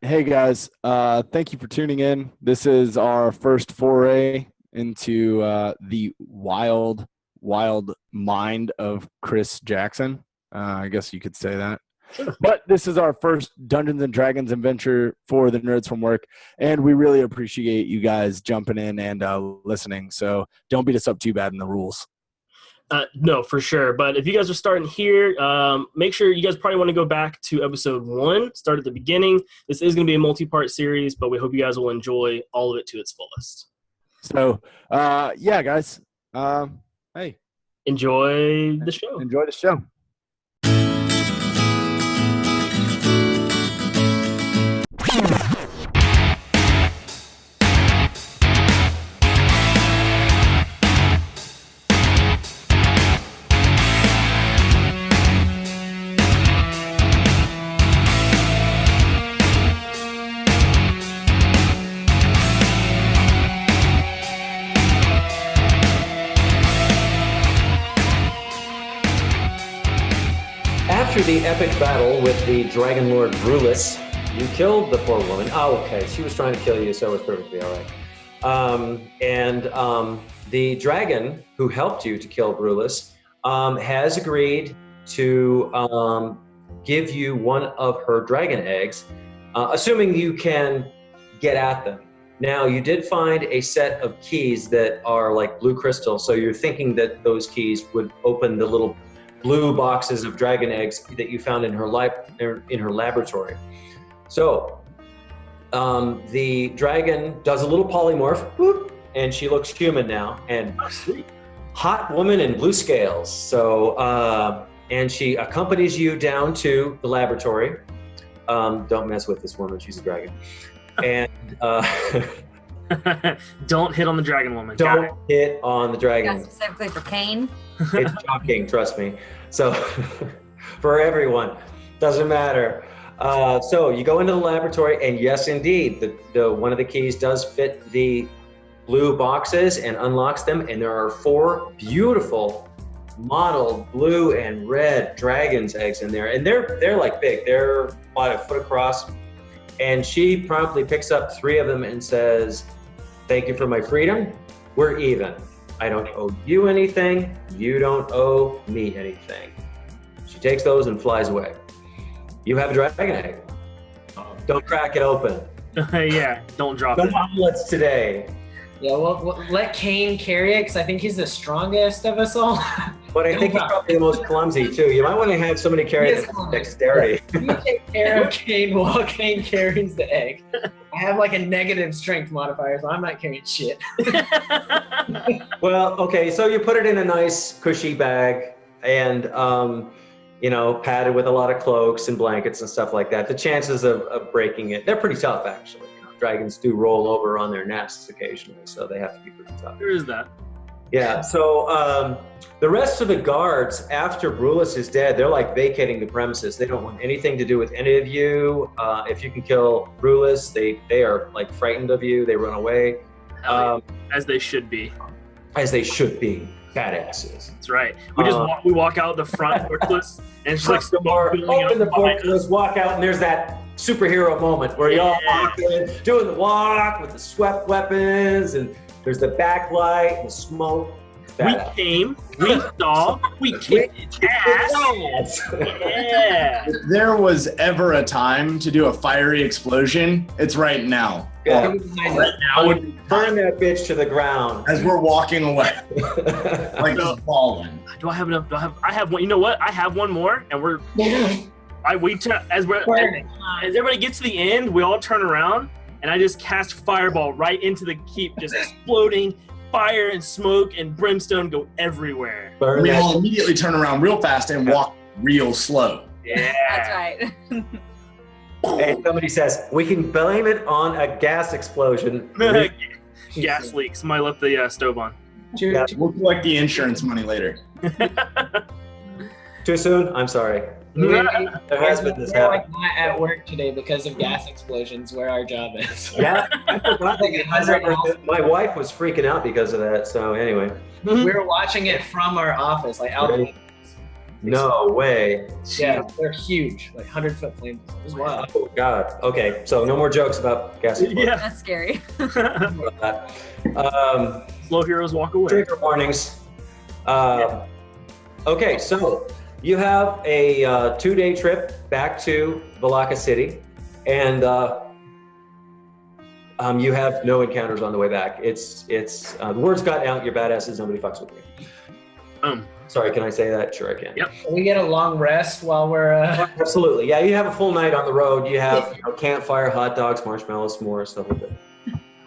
Hey guys, thank you for tuning in. This is our first foray into the wild mind of Chris Jackson. I guess you could say that. Sure. But this is our first Dungeons and Dragons adventure for the Nerds from Work, and we really appreciate you guys jumping in and listening. So don't beat us up too bad in the rules. No, for sure. But if you guys are starting here, make sure you guys probably want to go back to episode 1, start at the beginning. This is going to be a multi-part series, but we hope you guys will enjoy all of it to its fullest. So, yeah, guys, hey. Enjoy the show. Enjoy the show. After the epic battle with the Dragon Lord Brulus, you killed the poor woman. Oh, okay. She was trying to kill you, so it was perfectly all right. The dragon who helped you to kill Brulus has agreed to give you one of her dragon eggs, assuming you can get at them. Now, you did find a set of keys that are like blue crystal, so you're thinking that those keys would open the little blue boxes of dragon eggs that you found in her laboratory. So the dragon does a little polymorph, whoop, and she looks human now, and hot woman in blue scales. So and she accompanies you down to the laboratory. Don't mess with this woman; she's a dragon. And Don't hit on the dragon woman. Don't hit on the dragon. Yeah, specifically for Kane. It's shocking, trust me. So for everyone, doesn't matter. So you go into the laboratory, and yes, indeed, the one of the keys does fit the blue boxes and unlocks them. And there are 4 beautiful modeled blue and red dragon's eggs in there, and they're like big. They're about a foot across. And she promptly picks up 3 of them and says, "Thank you for my freedom. We're even. I don't owe you anything. You don't owe me anything." She takes those and flies away. You have a dragon egg. Don't crack it open. Yeah, don't drop No it. omelets today. Yeah, well, let Kane carry it, because I think he's the strongest of us all. But I think he's probably the most clumsy too. You might want to have somebody carry He is the clumsy. dexterity. You take care of Kane while Kane carries the egg. I have like a negative strength modifier, so I'm not carrying shit. Well, okay, so you put it in a nice cushy bag and, padded with a lot of cloaks and blankets and stuff like that. The chances of breaking it, they're pretty tough actually. Dragons do roll over on their nests occasionally, so they have to be pretty tough. There is that. Yeah, so the rest of the guards, after Brulus is dead, they're like vacating the premises. They don't want anything to do with any of you. If you can kill Brulus, they are like frightened of you. They run away. As they should be. As they should be. Badasses. That's right. We walk out the front portless, and it's like Shut the door, open the portless, walk out, and there's that superhero moment where y'all walk in, doing the walk with the swept weapons, and there's the backlight, the smoke. We came, we saw, we kicked its ass. Yeah. If there was ever a time to do a fiery explosion, it's right now. Yeah. Right now would Burn that bitch to the ground. As we're walking away, like No. just falling. Do I have enough? I have one. You know what? I have one more, and as everybody gets to the end, we all turn around, and I just cast fireball right into the keep, just exploding. Fire and smoke and brimstone go everywhere. Burn We that. all immediately turn around real fast and walk real slow. Yeah. That's right. And somebody says, we can blame it on a gas explosion. Gas leaks. Somebody left the stove on. Yeah. We'll collect the insurance money later. Too soon? I'm sorry. There has been this We're happen. like not at work today because of gas explosions where our job is. Yeah, I forgot that you guys ever- my wife was freaking out because of that. So anyway, We were watching it from our office, like out. No way. Yeah, they're huge, like 100-foot flames. It was wild. Oh God. Okay, so no more jokes about gas explosions. Yeah. That's scary. Slow heroes walk away. Trigger warnings. Okay, so you have a 2-day trip back to Valaka City, and you have no encounters on the way back. It's the word's gotten out. You're badasses. Nobody fucks with you. Sorry, can I say that? Sure, I can. Yep. Can we get a long rest while we're? Absolutely. Yeah, you have a full night on the road. You have campfire, hot dogs, marshmallows, s'mores, stuff like that.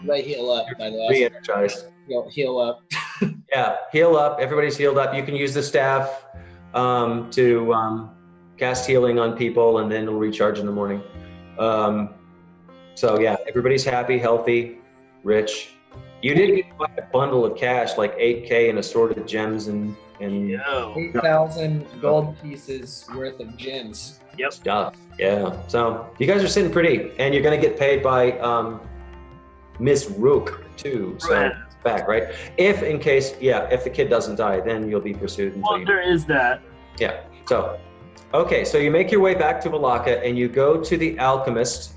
They heal up, by the way. Re-energized. Heal up. Yeah, heal up. Everybody's healed up. You can use the staff to cast healing on people, and then it'll recharge in the morning. So yeah, everybody's happy, healthy, rich. You did get quite a bundle of cash, like 8K and assorted gems and 8,000 gold pieces worth of gems. Yep. stuff. Yeah. So you guys are sitting pretty, and you're gonna get paid by Miss Rook too. So Right. back, right? If the kid doesn't die, then you'll be pursued until Well, there is that. Yeah. So, okay. So you make your way back to Valaka, and you go to the alchemist,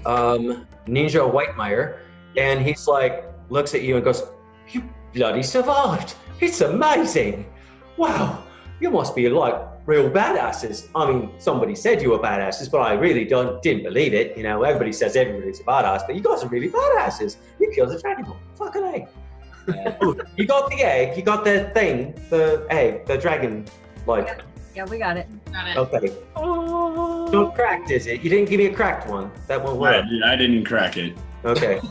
Ninja Whitemire, and he's like, looks at you and goes, "You bloody survived! It's amazing! Wow, you must be like real badasses. I mean, somebody said you were badasses, but I really didn't believe it. You know, everybody says everybody's a badass, but you guys are really badasses. You killed a dragon. Fucking egg. You got the egg. You got the thing. The egg. The dragon. Like. Yeah, we got it. Okay. Not cracked, is it? You didn't give me a cracked one. That won't work. I didn't crack it. Okay.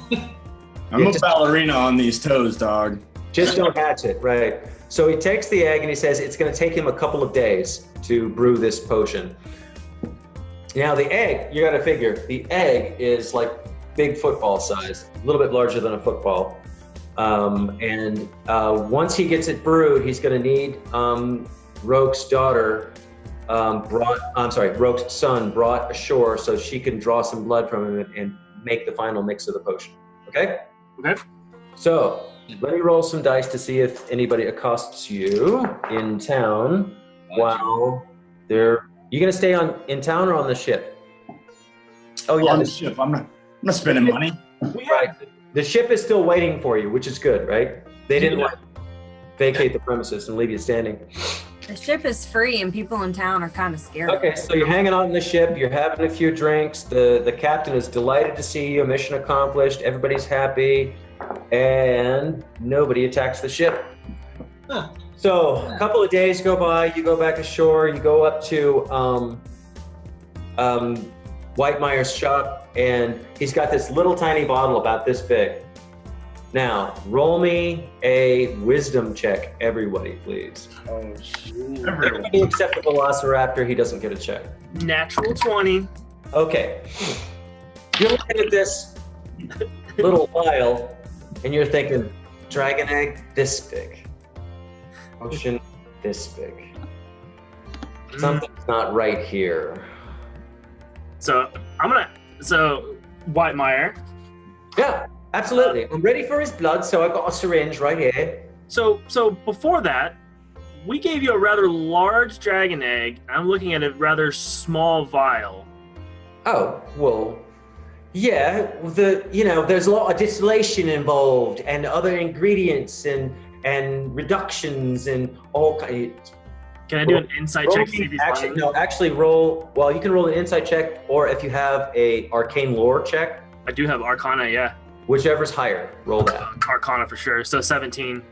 I'm a ballerina on these toes, dog. Just don't hatch it, right? So he takes the egg and he says it's going to take him a couple of days to brew this potion. Now the egg, you got to figure, the egg is like big football size, a little bit larger than a football. Once he gets it brewed, he's going to need Roke's Roke's son brought ashore so she can draw some blood from him and make the final mix of the potion. Okay? Okay. So let me roll some dice to see if anybody accosts you in town while they're. You gonna stay in town or on the ship? Oh yeah, On the ship. I'm not spending money. right. The ship is still waiting for you, which is good, right? They didn't vacate the premises and leave you standing. The ship is free and people in town are kind of scared. Okay, so you're hanging out in the ship, you're having a few drinks, the captain is delighted to see you, mission accomplished, everybody's happy, and nobody attacks the ship. Huh. So a couple of days go by, you go back ashore, you go up to Whitemire's shop, and he's got this little tiny bottle about this big. Now, roll me a wisdom check, everybody, please. Oh, shoot. Everybody except the Velociraptor, he doesn't get a check. Natural 20. Okay. You're looking at this little vial, and you're thinking, dragon egg this big. Potion this big. Something's not right here. So Whitemire. Yeah, absolutely. I'm ready for his blood, so I've got a syringe right here. So before that, we gave you a rather large dragon egg. I'm looking at a rather small vial. Oh, well, yeah, there's a lot of distillation involved and other ingredients and reductions and all kinds. Can I do an insight check to see if he's lying? Actually roll, well, you can roll an insight check, or if you have a arcane lore check, I do have Arcana, yeah. whichever's higher, roll that. Arcana for sure. So 17.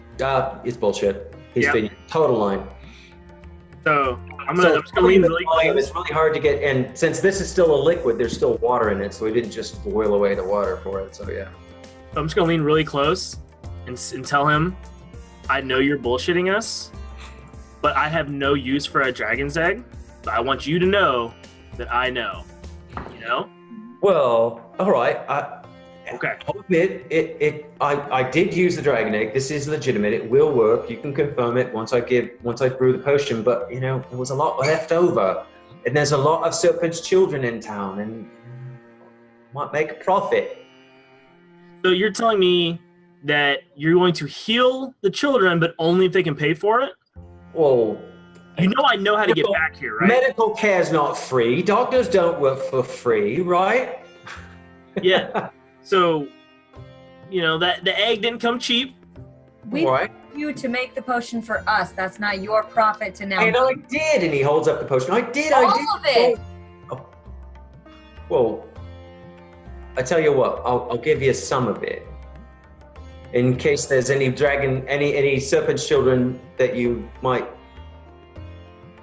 It's bullshit. He's Yep. being total line. So I'm just gonna lean really close. It's really hard to get, and since this is still a liquid, there's still water in it, so we didn't just boil away the water for it. So yeah. So I'm just gonna lean really close and tell him, I know you're bullshitting us, but I have no use for a dragon's egg. But I want you to know that I know. You know? Well, all right. Okay. I did use the dragon egg. This is legitimate. It will work. You can confirm it once I brew the potion. But there was a lot left over, and there's a lot of serpent's children in town, and might make a profit. So you're telling me that you're going to heal the children, but only if they can pay for it? Well, You know how to get back here, right? Medical care is not free. Doctors don't work for free, right? Yeah. So, that the egg didn't come cheap. We Right. paid you to make the potion for us. That's not your profit to now. And I did, and he holds up the potion. I did. All of it. Oh. Well, I tell you what, I'll give you some of it. In case there's any serpent children that you might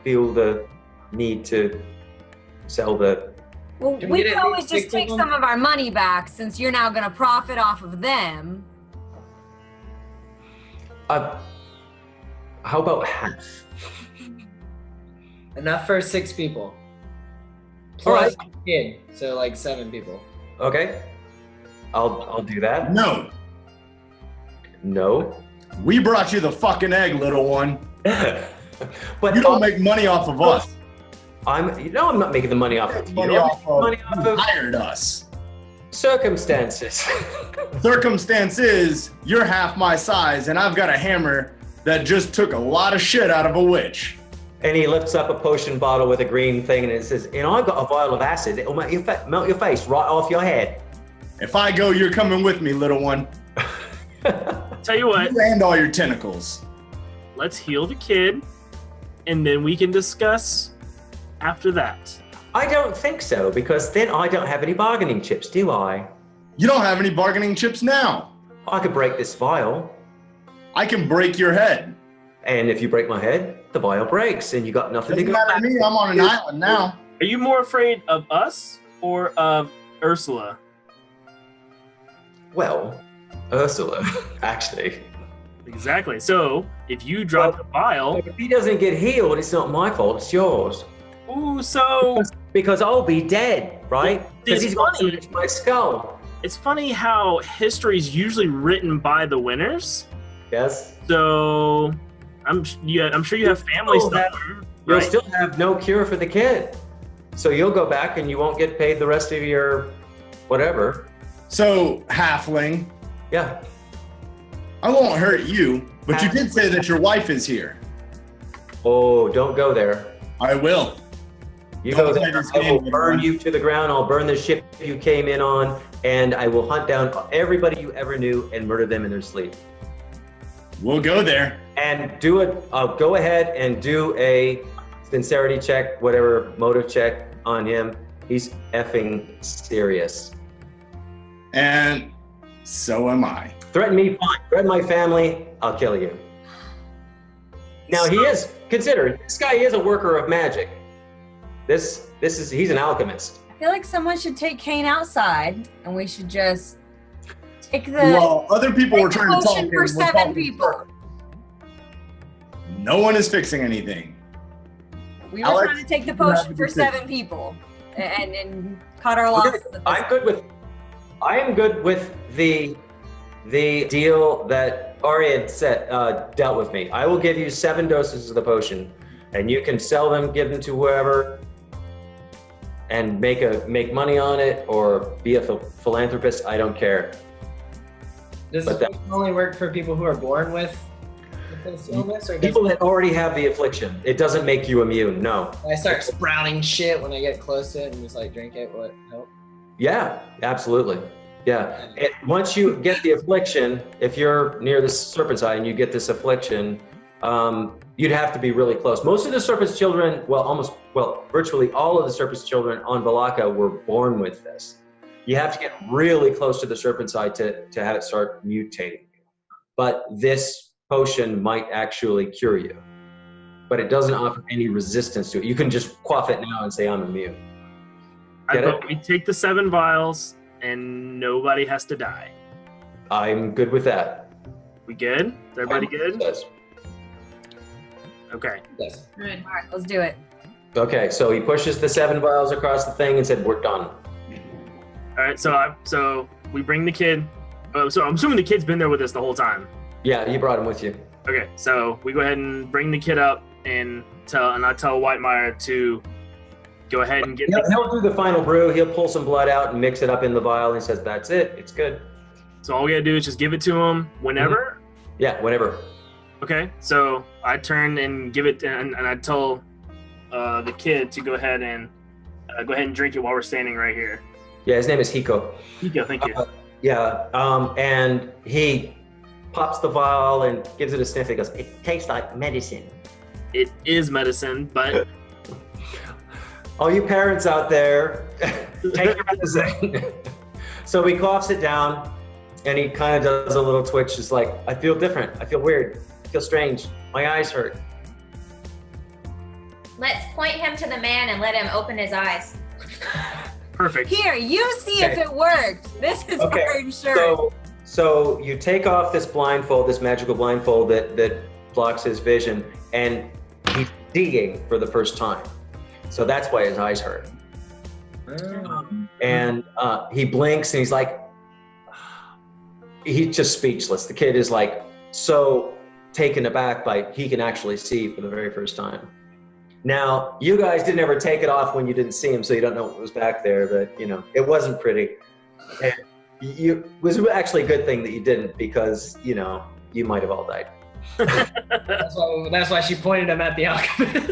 feel the need to sell the. Well, Can we we get could at always least just 6 of take them? some of our money back since you're now going to profit off of them. How about half? Enough for 6 people. All right. Plus a kid, so like 7 people. Okay. I'll do that. No, No. we brought you the fucking egg, little one. But You don't make money off of us. I'm not making the money off of you. Money I'm off making of money off you of hired us. circumstances. Circumstance is you're half my size, and I've got a hammer that just took a lot of shit out of a witch. And he lifts up a potion bottle with a green thing, and it says, I've got a vial of acid. It'll melt your face right off your head. If I go, you're coming with me, little one. Tell you what, You and all your tentacles. let's heal the kid, and then we can discuss after that. I don't think so, because then I don't have any bargaining chips, do I? You don't have any bargaining chips now. I could break this vial, I can break your head. and if you break my head, the vial breaks, and you got nothing to Doesn't go matter back. to me. I'm on an island now. Are you more afraid of us or of Ursula? Well, Ursula, actually. Exactly. So if you drop the vial, If he doesn't get healed, it's not my fault, it's yours. so Because I'll be dead, right? Because It's he's got funny. something in my skull. it's funny how history is usually written by the winners. Yes. So I'm sure you have families that You'll right? still have no cure for the kid. So you'll go back and you won't get paid the rest of your whatever. So, halfling, Yeah. I won't hurt you, but you did say that your wife is here. Oh, don't go there. I will. You Don't go play there, this I game, will burn everyone. you to the ground. I'll burn the ship you came in on, and I will hunt down everybody you ever knew and murder them in their sleep. We'll go there. And go ahead and do a sincerity check, whatever motive check on him. He's effing serious. And so am I. Threaten me, fine. Threaten my family, I'll kill you. Now this guy is a worker of magic. He's an alchemist. I feel like someone should take Kane outside, and we should just take the Well, other people were take the trying to talk. potion and for we're 7 talking people. first. No one is fixing anything. We were Alex, trying to take the you have potion to for do 7 people, and cut our losses. at this I am good with the deal that Ari had dealt with me. I will give you 7 doses of the potion, and you can sell them, give them to whoever, and make money on it, or be a philanthropist. I don't care. Does But this only work for people who are born with this illness, or does People that already have the affliction, it doesn't make you immune. No. I start sprouting shit when I get close to it and just like drink it? What help? Yeah, absolutely. Yeah. And once you get the affliction, if you're near the serpent's eye and you get this affliction, you'd have to be really close. Most of the serpent's children, virtually all of the serpent's children on Balaka were born with this. You have to get really close to the serpent's eye to have it start mutating. But this potion might actually cure you. But it doesn't offer any resistance to it. You can just quaff it now and say, I'm immune. I Get it? thought we take the 7 vials, and nobody has to die. I'm good with that. We good? Is everybody good? Yes. Okay. Yes. All right, let's do it. Okay, so he pushes the 7 vials across the thing and said, we're done. All right. So we bring the kid. So I'm assuming the kid's been there with us the whole time. Yeah, you brought him with you. Okay. So we go ahead and bring the kid up, and I tell Whitemeyer to go ahead and get. He'll do the final brew. He'll pull some blood out and mix it up in the vial. And he says, that's it. It's good. So all we gotta do is just give it to him whenever. Yeah, whenever. Okay, so I turn and give it, and I tell the kid to go ahead and drink it while we're standing right here. Yeah, his name is Hiko. Hiko, thank you. And he pops the vial and gives it a sniff. He goes, "It tastes like medicine." It is medicine, but all you parents out there, take your medicine. So he coughs it down, and he kind of does a little twitch. Just like, I feel different. I feel weird. I feel strange. My eyes hurt. Let's point him to the man and let him open his eyes. Perfect. Here, you see if it worked. This is for insurance. So you take off this blindfold, this magical blindfold that blocks his vision, and he's seeing for the first time. So that's why his eyes hurt. And he blinks and he's like, he's just speechless. The kid is like so taken aback by he can actually see for the very first time. Now, you guys didn't ever take it off when you didn't see him, so you don't know what was back there, but you know, it wasn't pretty. And it was actually a good thing that you didn't, because, you know, you might have all died. That's why she pointed him at the alchemist.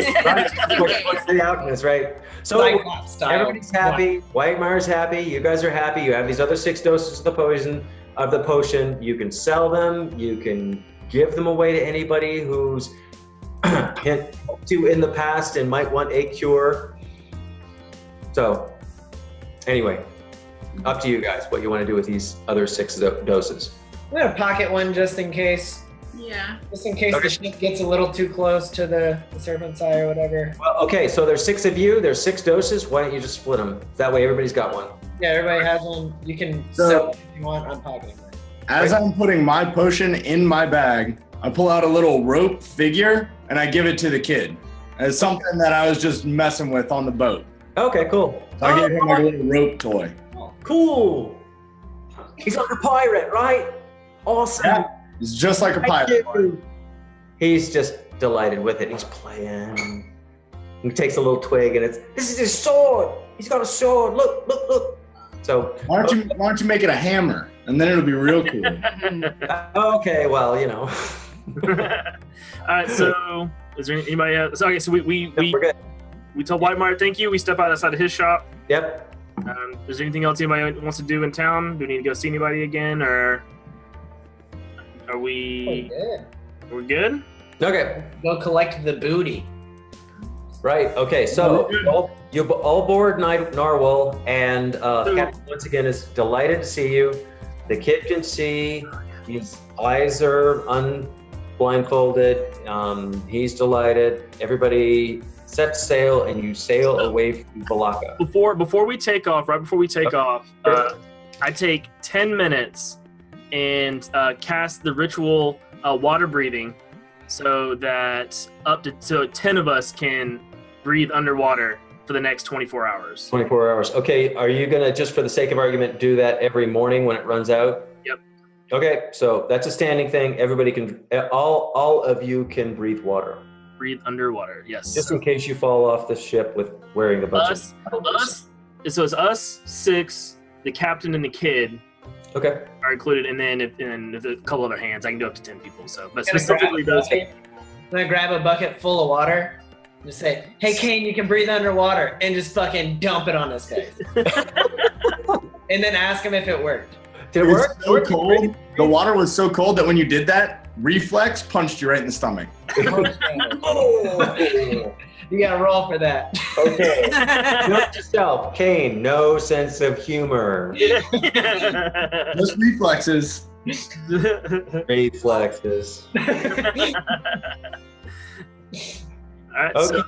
The alchemist, right? So everybody's happy. Whitemire's happy. You guys are happy. You have these other 6 doses of the potion. You can sell them. You can give them away to anybody who's helped you in the past and might want a cure. So, anyway, up to you guys what you want to do with these other 6 doses. I'm gonna pocket one just in case. Yeah. Just in case the ship gets a little too close to the serpent's eye or whatever. Well, okay, so there's 6 of you. There's 6 doses. Why don't you just split them? That way everybody's got one. Yeah, everybody has one. You can sell it if you want. I'm pocketing one. As I'm putting my potion in my bag, I pull out a little rope figure and I give it to the kid. It's something that I was just messing with on the boat. Okay, cool. So I gave him like a little rope toy. Cool. He's like a pirate, right? Awesome. Yeah, it's just like a pirate. He's just delighted with it. He's playing. He takes a little twig and this is his sword. He's got a sword. Look, look, look. So why don't you make it a hammer, and then it'll be real cool. Okay, well, you know. All right, so is there anybody else? So, okay, so we're good. We tell Whitemire thank you. We step outside of his shop. Yep. Is there anything else anybody wants to do in town? Do we need to go see anybody again, or are we? We're good. Okay. Go collect the booty. Right. Okay. So you all board Narwhal, and Captain once again is delighted to see you. The kid can see. His eyes are unblindfolded. He's delighted. Everybody sets sail, and you sail away from Balaka. Before we take off, I take 10 minutes and cast the ritual water breathing, so that up to 10 of us can breathe underwater for the next 24 hours. 24 hours. Okay, are you gonna, just for the sake of argument, do that every morning when it runs out? Yep. Okay, so that's a standing thing. Everybody can, all of you can breathe water. Breathe underwater, yes. Just in case you fall off the ship with wearing a bunch of... So it's us 6, the captain and the kid. Okay. Are included, and then if a couple other hands, I can do up to 10 people. So, but specifically those. I'm gonna grab a bucket full of water. Just say, "Hey, Kane, you can breathe underwater," and just fucking dump it on his face, and then ask him if it worked. Did it work? So cold. The water was so cold that when you did that, reflex punched you right in the stomach. You gotta roll for that. Okay. Note yourself, Kane. No sense of humor. Just reflexes. Reflexes. All right. Okay. So,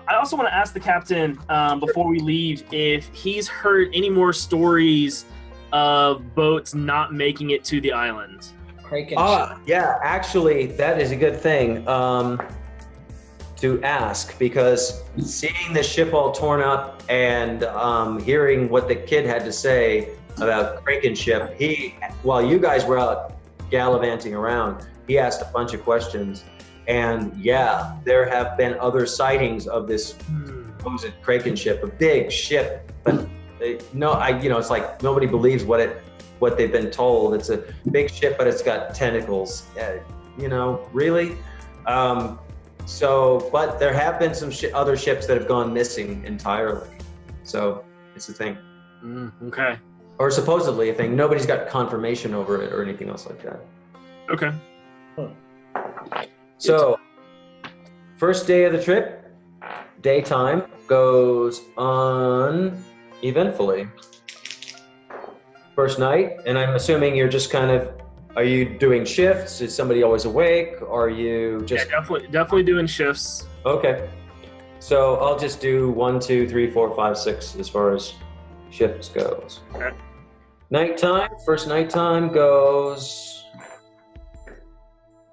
I also want to ask the captain before we leave if he's heard any more stories of boats not making it to the island. Kraken-ship. Yeah. Actually, that is a good thing to ask, because seeing the ship all torn up and hearing what the kid had to say about Kraken-ship, while you guys were out gallivanting around, he asked a bunch of questions. And yeah, there have been other sightings of this supposed Kraken-ship, a big ship, but it's like nobody believes what they've been told. It's a big ship, but it's got tentacles. really. But there have been some other ships that have gone missing entirely. So it's a thing. Okay. Or supposedly a thing. Nobody's got confirmation over it or anything else like that. Okay. So, first day of the trip, daytime, goes on eventfully. First night, and I'm assuming you're just are you doing shifts? Is somebody always awake? Are you just... Yeah, definitely doing shifts. Okay. So I'll just do 1, 2, 3, 4, 5, 6 as far as shifts goes. Okay. Nighttime, first nighttime goes...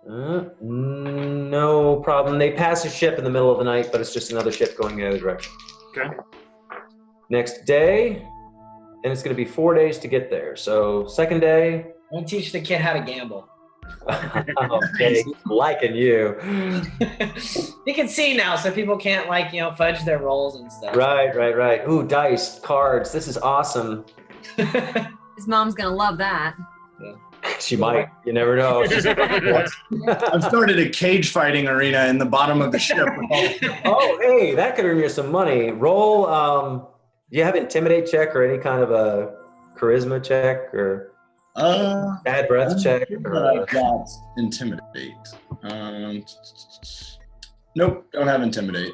no problem. They pass a ship in the middle of the night, but it's just another ship going the other direction. Okay. Next day, and it's going to be 4 days to get there. So second day... I'm going to teach the kid how to gamble. Okay, he's liking you. You can see now, so people can't fudge their rolls and stuff. Right. Ooh, dice, cards. This is awesome. His mom's gonna love that. Yeah. She might. You never know. I've started a cage fighting arena in the bottom of the ship. Oh, hey, that could earn you some money. Roll. Do you have intimidate check or any kind of a charisma check or bad breath check? I've got intimidate. Nope, don't have intimidate.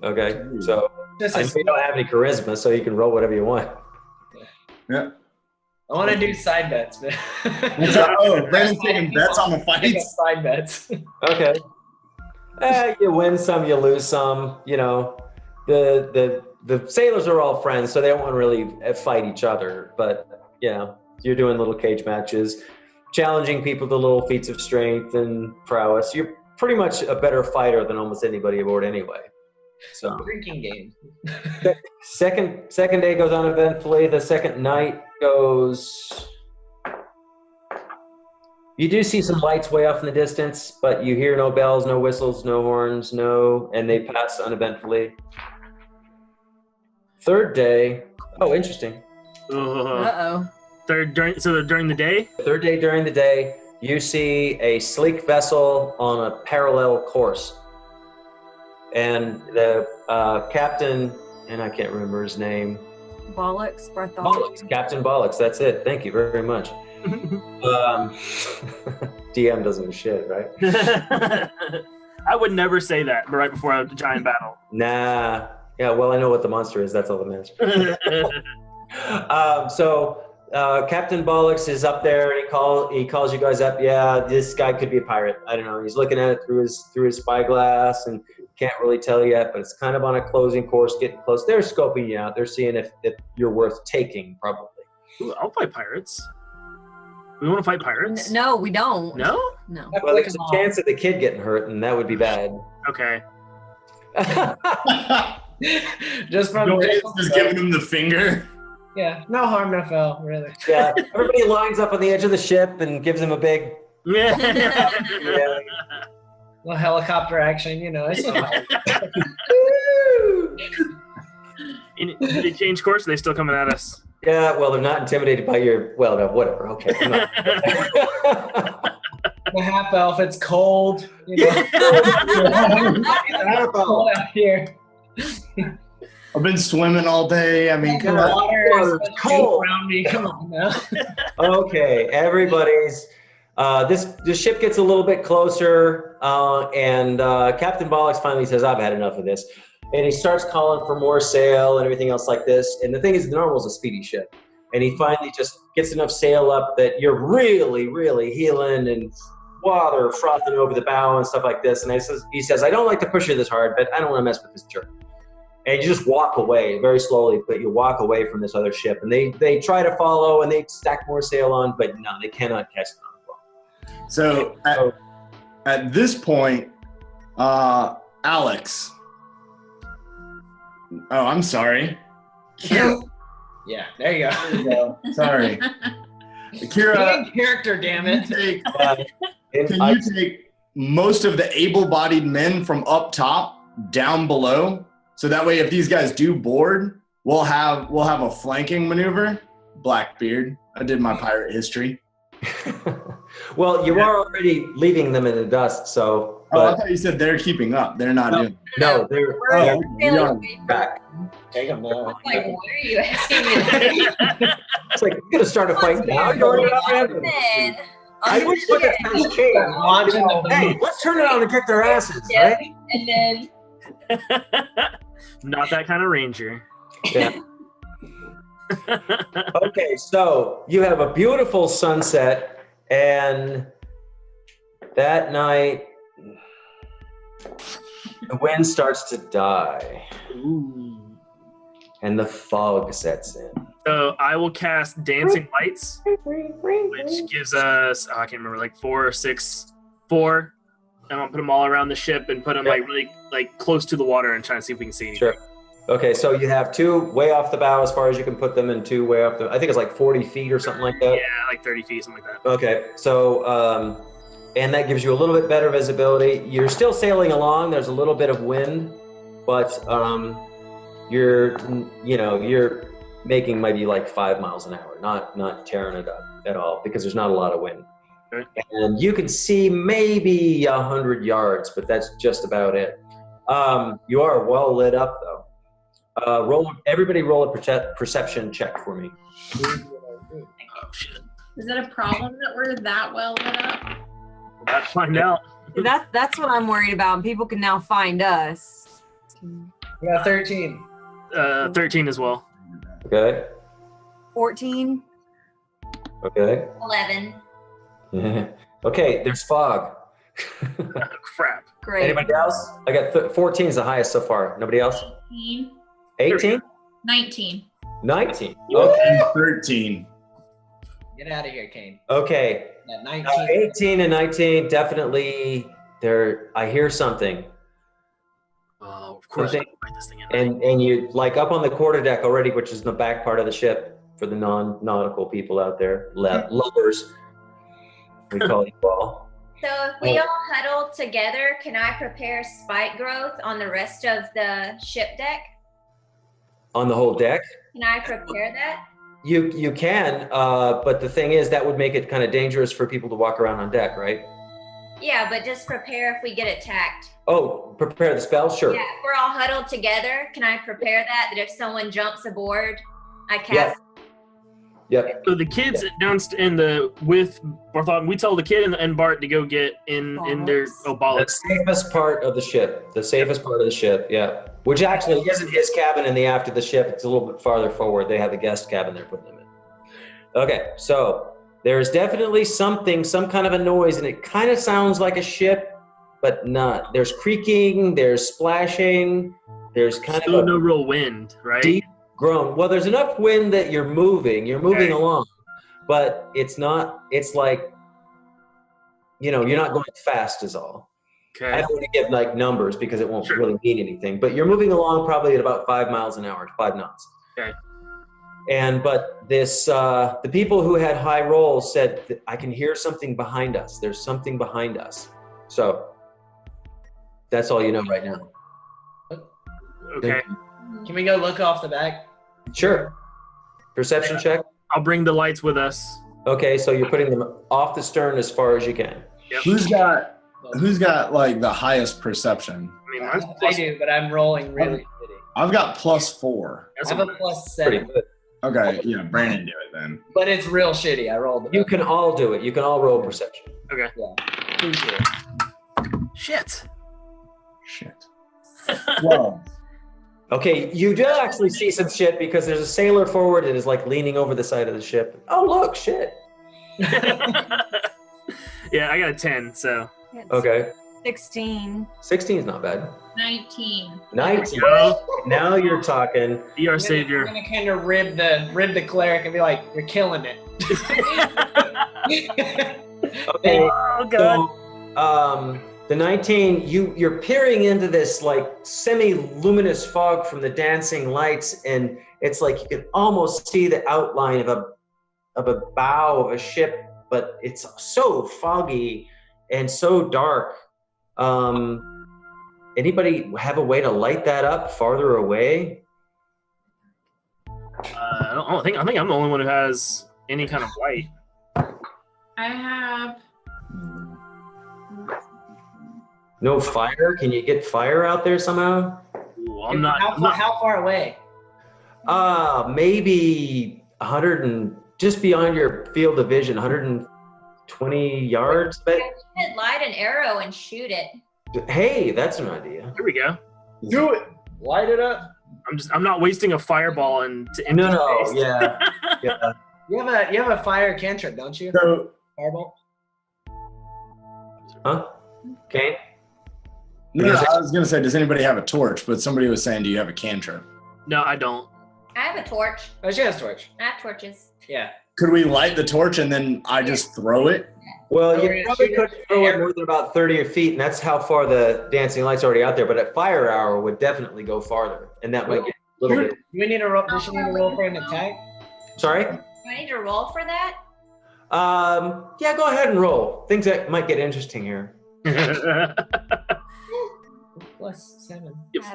Okay, so I know you don't have any charisma, so you can roll whatever you want. Yeah. I want to do side bets, man. Brandon's taking bets on the fights? Side bets. Okay. You win some, you lose some. The sailors are all friends, so they don't want to really fight each other. But you're doing little cage matches, challenging people to little feats of strength and prowess. You're pretty much a better fighter than almost anybody aboard anyway. So drinking game. Second day goes on eventfully. The second night goes... You do see some lights way off in the distance, but you hear no bells, no whistles, no horns, and they pass uneventfully. Third day... Oh, interesting. Uh-oh. During the day? Third day during the day, you see a sleek vessel on a parallel course. And the captain, and I can't remember his name. Bollocks. Captain Bollocks, that's it. Thank you very much. DM doesn't do shit, right? I would never say that right before a giant battle. Nah. Yeah, well, I know what the monster is. That's all that matters. Captain Bollocks is up there, and he calls you guys up. Yeah, this guy could be a pirate. I don't know. He's looking at it through his spyglass and can't really tell yet, but it's kind of on a closing course, getting close. They're scoping you out. They're seeing if you're worth taking, probably. Ooh, I'll fight pirates. We want to fight pirates? No, we don't. No? No. Well, there's a chance of the kid getting hurt, and that would be bad. Okay. just giving him the finger. Yeah, no harm, no foul, really. Yeah, everybody lines up on the edge of the ship and gives him a big... Yeah. Little helicopter action, It's Did they change course? Are they still coming at us? Yeah, well, they're not intimidated by your... Well, no, whatever. Okay. The half elf, it's cold. Cold out here. I've been swimming all day. I mean, come on. Water is cold around me. Come on now. Okay, everybody's... This ship gets a little bit closer, and Captain Bollocks finally says, I've had enough of this. And he starts calling for more sail and everything else like this. And the thing is, the Normal's a speedy ship. And he finally just gets enough sail up that you're really, really heeling and water frothing over the bow and stuff like this. And he says, I don't like to push you this hard, but I don't want to mess with this jerk. And you just walk away very slowly, but you walk away from this other ship. And they try to follow and they stack more sail on, but no, they cannot catch them. So at this point, Alex. Oh, I'm sorry. Yeah, there you go. Sorry. Kira, character, damn it. Can you take most of the able-bodied men from up top down below? So that way, if these guys do board, we'll have a flanking maneuver. Blackbeard. I did my pirate history. Well, you are already leaving them in the dust, so. Oh, I But thought you said they're keeping up. They're not doing. no, they're We're sailing yeah. away from back. Take them now. Like, what are you asking me? It's like, you're going to start a fight now? You already got rid Then, I wish what that has changed. Launching the Hey, let's turn it on and kick their asses, Yeah. right? and then Not that kind of ranger. Yeah. Okay, so you have a beautiful sunset, and that night, the wind starts to die, and the fog sets in. So I will cast Dancing Lights, which gives us, I can't remember, like 4 or 6, 4. And I'll put them all around the ship and put them like really like close to the water and try to see if we can see anything. Sure. Okay, so you have 2 way off the bow as far as you can put them, and 2 way off the, I think it's like 40 feet or something like that. Yeah, like 30 feet, something like that. Okay, so, and that gives you a little bit better visibility. You're still sailing along. There's a little bit of wind, but you're making maybe like 5 miles an hour, not tearing it up at all, because there's not a lot of wind. Okay. And you can see maybe 100 yards, but that's just about it. You are well lit up, though. Everybody roll a perception check for me. Oh, shit. Is it a problem that we're that well lit up? We'll find out. That's what I'm worried about. People can now find us. We got 13. 13 as well. Okay. 14. Okay. 11. Okay, there's fog. Crap. Great. Anybody else? I got 14 is the highest so far. Nobody else? 18. 18? 19. 19. Okay. And 13. Get out of here, Kane. Okay. That 19. 18 and 19, definitely there. I hear something. Oh, of course. Okay. I'll find this thing in. And you like up on the quarterdeck already, which is the back part of the ship for the non-nautical people out there, lovers. We call you all. So if we all huddle together, can I prepare spike growth on the rest of the ship deck? On the whole deck? Can I prepare that? You can, but the thing is that would make it kind of dangerous for people to walk around on deck, right? Yeah, but just prepare if we get attacked. Oh, prepare the spell? Sure. Yeah, if we're all huddled together, can I prepare that if someone jumps aboard, I cast? Yep. So the kids down in the with Bartholomew, we tell the kid and Bart to go get in their The bollocks. safest part of the ship. The safest part of the ship, yeah. Which actually isn't his cabin in the aft of the ship. It's a little bit farther forward. They have the guest cabin they're putting them in. Okay, so there's definitely something, some kind of a noise, and it kind of sounds like a ship, but not. There's creaking, there's splashing, there's kind Still of no real wind, right? deep groan. Well, there's enough wind that you're moving Okay. along, but it's like, you're not going fast is all. I Okay. don't want to give like numbers because it won't Sure. really mean anything, but you're moving along probably at about 5 miles an hour, 5 knots. Okay. But this, the people who had high rolls said, I can hear something behind us. There's something behind us. So that's all you know right now. Okay. Can we go look off the back? Sure. Perception check. I'll bring the lights with us. Okay, so you're putting them off the stern as far as you can. Yep. Who's got like the highest perception? I mean, mine's I plus, do, but I'm rolling really shitty. I've got +4. that's I have a +7, Pretty good. Okay, yeah, Brandon do it then. but it's real shitty. I rolled it. You can all do it. You can all roll perception. shit. Shit. Well, Okay, you do actually see some shit because there's a sailor forward that is like leaning over the side of the ship. Oh, look, shit. Yeah, I got a 10, so. Okay. 16. 16 is not bad. 19. 19. Yo, Now you're talking. be our I'm savior. gonna kind of rib the cleric and be like, "You're killing it." Okay. Oh, God. So, the 19, you're peering into this like semi-luminous fog from the dancing lights, and it's like you can almost see the outline of a bow of a ship, but it's so foggy and so dark. Anybody have a way to light that up farther away? I think I'm the only one who has any kind of light. I have No fire? Can you get fire out there somehow? Ooh, How far away? Maybe 100 and just beyond your field of vision, 120 yards. But I should light an arrow and shoot it. hey, that's an idea. Here we go. Do it. Light it up. I'm not wasting a fireball and to empty No, space. yeah, yeah. You have a fire cantrip, don't you? So, Fireball. Huh? Okay. no, I was gonna say, does anybody have a torch? But somebody was saying, do you have a cantrip? No, I don't. I have a torch. Oh, she has a torch. I have torches. Yeah. Could we light the torch and then I just throw it? Well, Oh, you yeah, probably shoot couldn't it. throw it more than about 30 feet, and that's how far the dancing light's already out there. But a fire arrow would definitely go farther, and that might get a little bit. Do we need to roll? Does she need to roll for an attack? Sorry? Do I need to roll for that? Yeah, go ahead and roll. Things that might get interesting here. +7.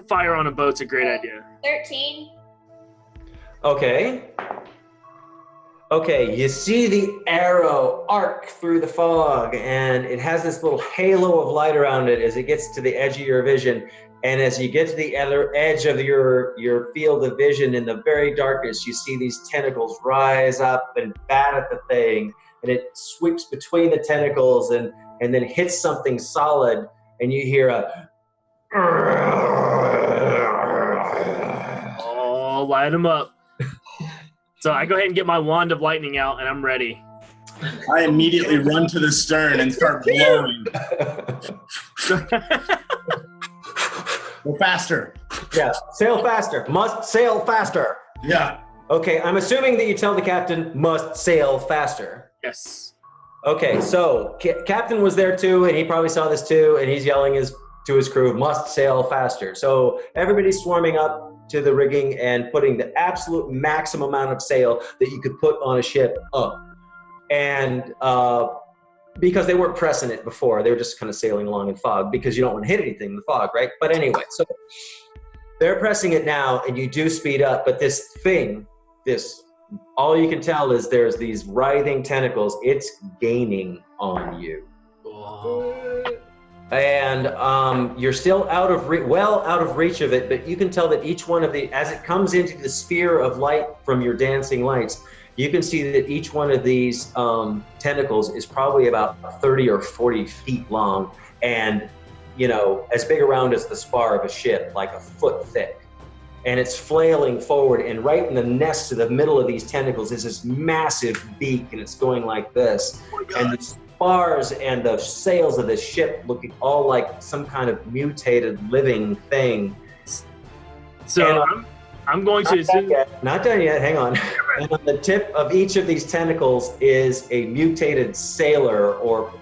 Fire on a boat's a great idea. 13. Okay. Okay, you see the arrow arc through the fog, and it has this little halo of light around it as it gets to the edge of your vision. And as you get to the other edge of your field of vision in the very darkness, you see these tentacles rise up and bat at the thing, and it sweeps between the tentacles and then hits something solid, and you hear a Oh, light them up. So I go ahead and get my wand of lightning out, and I'm ready. I immediately run to the stern and start blowing. Go faster. Yeah, sail faster. Must sail faster. Yeah. Okay, I'm assuming that you tell the captain must sail faster. Yes. Okay, so captain was there too, and he probably saw this too, and he's yelling to his crew, must sail faster. So everybody's swarming up to the rigging and putting the absolute maximum amount of sail that you could put on a ship up. And because they weren't pressing it before, they were just kind of sailing along in fog because you don't want to hit anything in the fog, right? But anyway, so they're pressing it now, and you do speed up, but this thing, all you can tell is there's these writhing tentacles. It's gaining on you. And you're still out of reach of it, but you can tell that each one of as it comes into the sphere of light from your dancing lights, you can see that each one of these tentacles is probably about 30 or 40 feet long, and as big around as the spar of a ship, like a foot thick. And it's flailing forward, and right in the nest to the middle of these tentacles is this massive beak, and it's going like this. And the spars and the sails of the ship looking all like some kind of mutated living thing. So I'm going to assume. Not done yet, hang on. And on the tip of each of these tentacles is a mutated sailor or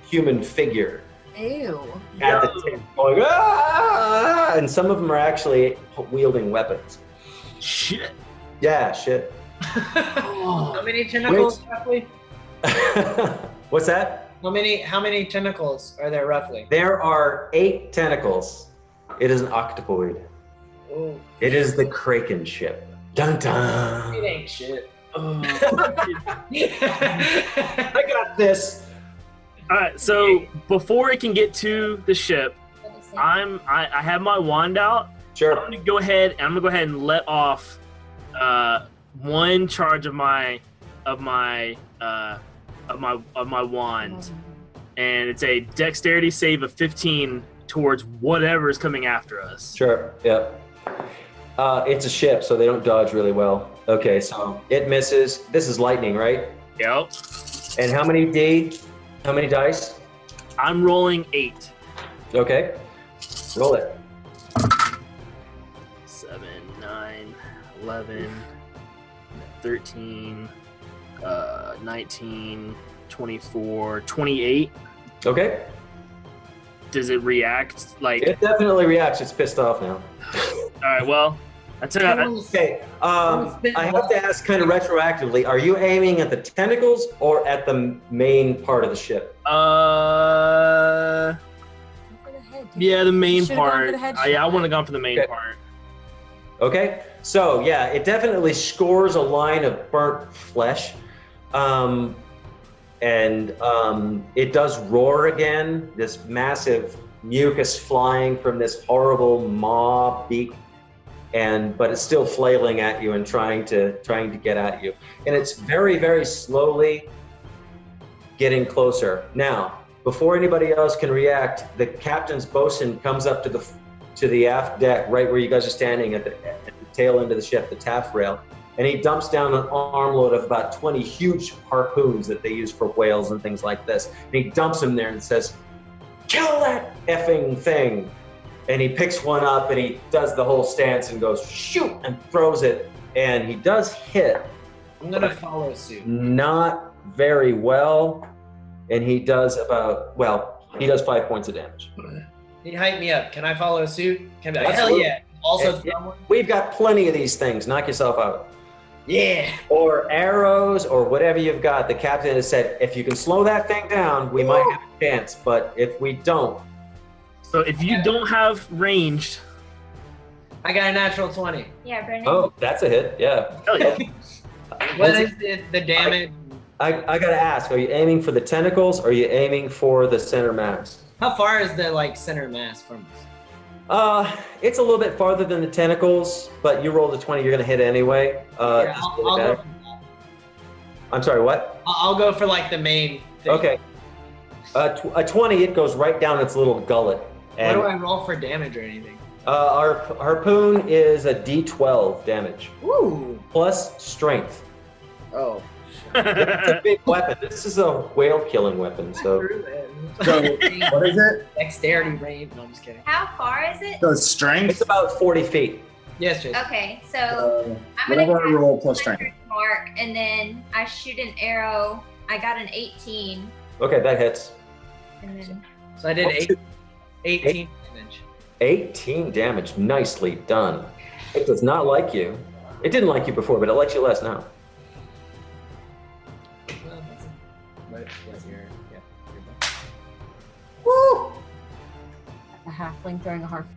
human figure. Ew. At the tip, going, ah! And some of them are actually wielding weapons. Shit. Yeah, shit. How many tentacles roughly? What's that? How many tentacles are there roughly? There are 8 tentacles. It is an octopoid. Oh. It is the Kraken-ship. Dun dun. It ain't shit. I got this. All right. So before it can get to the ship, I have my wand out. Sure. I'm gonna go ahead and let off one charge of my wand, and it's a dexterity save of 15 towards whatever is coming after us. Sure. Yep. It's a ship, so they don't dodge really well. Okay, so it misses. This is lightning, right? Yep. And how many dice? I'm rolling 8. Okay. Roll it. 7, 9, 11, 13, 19, 24, 28. Okay. Does it react like? It definitely reacts. It's pissed off now. All right. Well, that's it. Okay. I have to ask kind of retroactively. Are you aiming at the tentacles or at the main part of the ship? Yeah, the main Should've gone for part. the head Yeah, I shot. want to go for the main Okay. part. Okay. So yeah, it definitely scores a line of burnt flesh. It does roar again, this massive mucus flying from this horrible maw beak, but it's still flailing at you and trying to get at you. And it's very, very slowly getting closer. Now, before anybody else can react, the captain's bosun comes up to the aft deck, right where you guys are standing at the tail end of the ship, the taffrail, and he dumps down an armload of about 20 huge harpoons that they use for whales and things like this. And he dumps them there and says, "Kill that effing thing!" And he picks one up and he does the whole stance and goes, "Shoot!" and throws it. And he does hit. I'm gonna follow suit. Not very well. And he does he does 5 points of damage. He hyped me up. Can I follow suit? Can I? Hell Absolutely. yeah. Also throw one? We've got plenty of these things. Knock yourself out. Yeah. Or arrows or whatever you've got. The captain has said, if you can slow that thing down, we might have a chance. But if we don't. So if you don't have ranged. I got a natural 20. Yeah, Brennan. Oh, that's a hit. Yeah. Hell yeah. What is the damage? I gotta ask, are you aiming for the tentacles or are you aiming for the center mass? How far is the center mass from us? It's a little bit farther than the tentacles, but you rolled a 20, you're gonna hit anyway. Yeah, just I'll really go bad. for that. I'm sorry, what? I'll go for the main thing. Okay. A 20, it goes right down its little gullet. What And do I roll for damage or anything? our harpoon is a D12 damage, Woo! plus strength. Oh. It's a big weapon. This is a whale killing weapon, so. So what is it? Dexterity range. No, I'm just kidding. How far is it? So It's strength. about 40 feet. Yes, Jason. Okay, so I'm Whatever I gonna roll cast plus strength. mark, and then I shoot an arrow. I got an 18, Okay, that hits. and then So I did 18 damage. 18 damage. Nicely done. It does not like you. It didn't like you before, but it likes you less now. Woo! A halfling throwing a harp.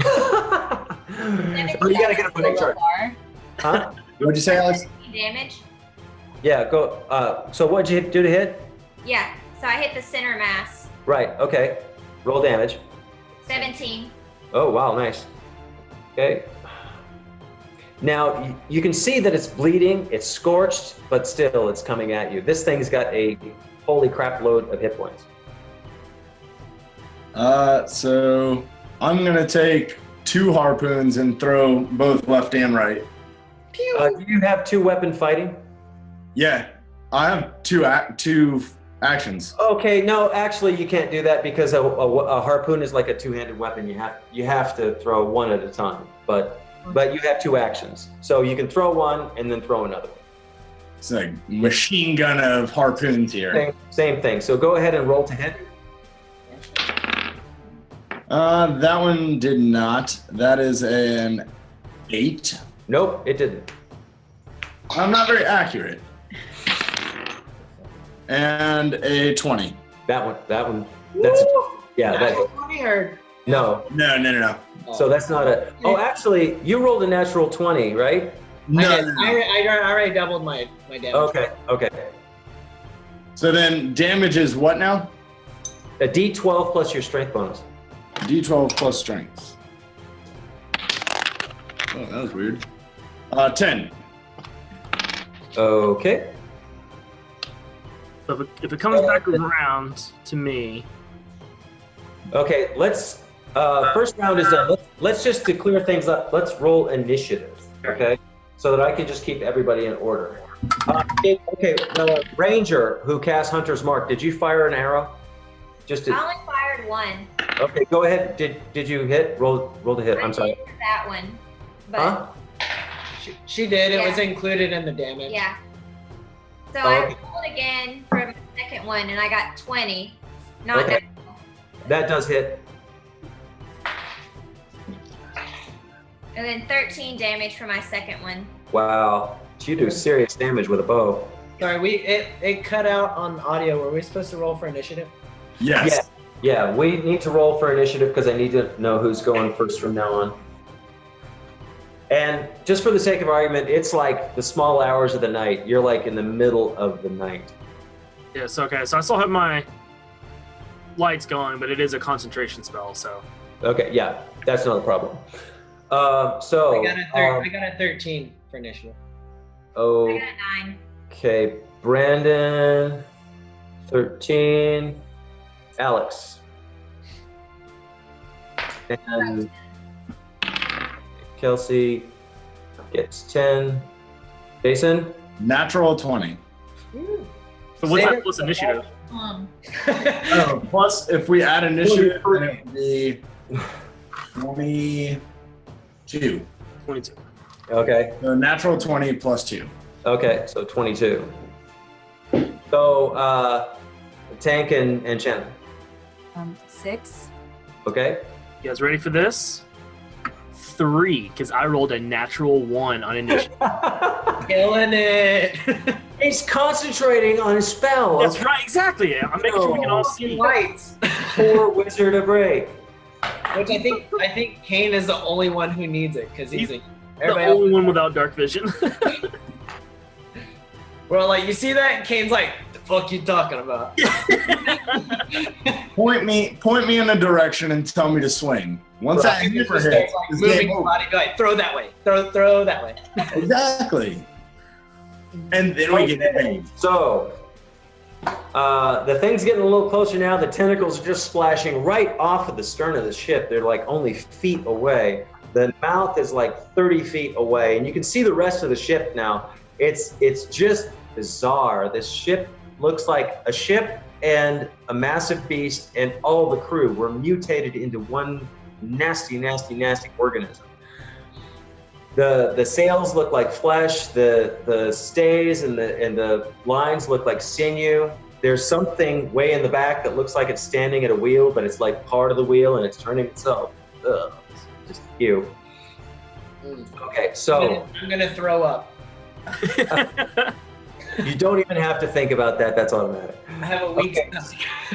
Oh, you gotta get a winning chart. Huh? What'd you say, Alex? damage. Yeah, go. So what'd you do to hit? Yeah, so I hit the center mass. Right, okay. Roll damage. 17. Oh, wow, nice. Okay. Now, you can see that it's bleeding, it's scorched, but still it's coming at you. This thing's got a holy crap load of hit points. So I'm gonna take 2 harpoons and throw both left and right. Do you have 2 weapon fighting? Yeah, I have two actions. Okay, no, actually you can't do that because a harpoon is like a 2-handed weapon. You have to throw one at a time, but you have 2 actions. So you can throw one and then throw another one. It's a machine gun of harpoons here. Same thing. So go ahead and roll to hit. That one did not. That is an 8. Nope, it didn't. I'm not very accurate. And a 20. That one. That's yeah. Natural 20 or? No. No. So that's not a. Oh, actually, you rolled a natural 20, right? No. I already doubled my damage. Okay. So then damage is what now? A D12 plus your strength bonus. D12 plus strength. Oh, that was weird. 10. Okay. So if it comes back around to me. Okay, let's. First round is done. Let's just to clear things up. Let's roll initiative, okay? So that I can just keep everybody in order. Okay, Ranger who cast Hunter's Mark. Did you fire an arrow? Just to. I only fired one. Okay, go ahead. Did you hit? Roll the hit. I'm sorry. I did for that one. But Huh? She did. It Yeah. was included in the damage. yeah. So Oh, I okay. rolled again for my second one, and I got 20. Not Okay. natural. That does hit. And then 13 damage for my second one. Wow. You do serious damage with a bow. Sorry, it cut out on audio. Were we supposed to roll for initiative? Yes. Yeah, we need to roll for initiative because I need to know who's going first from now on. And just for the sake of argument, it's like the small hours of the night. You're like in the middle of the night. Yes, okay. So I still have my light's going, but it is a concentration spell, so. Okay, yeah, that's not a problem. I got a 13 for initiative. Oh. I got a 9. Okay, Brandon, 13. Alex. And Kelsey gets 10. Jason? Natural 20. So what's that plus initiative? Oh, plus, if we add initiative, then it would be 22. 22. Okay. So natural 20 plus 2. Okay, so 22. So, Tank and Shannon. 6. Okay. You guys ready for this? 3, because I rolled a natural 1 on initiative. Killing it. He's concentrating on his spell. That's right, exactly. I'm making sure we can all see. Lights. Poor Wizard of Break. Which I think Kane is the only one who needs it because he's The everybody only else. one without dark vision. We're like, you see that? And Kane's like, the fuck you talking about? Point me in a direction and tell me to swing. Once I hit for hit, Like, it's moving game your over. body, be like, throw that way, throw that way. Exactly. And then we get advantage. So, the thing's getting a little closer now. The tentacles are just splashing right off of the stern of the ship. They're like only feet away. The mouth is like 30 feet away, and you can see the rest of the ship now. It's just bizarre. This ship looks like a ship and a massive beast, and all the crew were mutated into one nasty organism. The sails look like flesh. The stays and the lines look like sinew. There's something way in the back that looks like it's standing at a wheel, but it's like part of the wheel and it's turning itself. Ugh, it's just ew. Okay, so I'm gonna throw up. you don't even have to think about that. That's automatic. I have a weak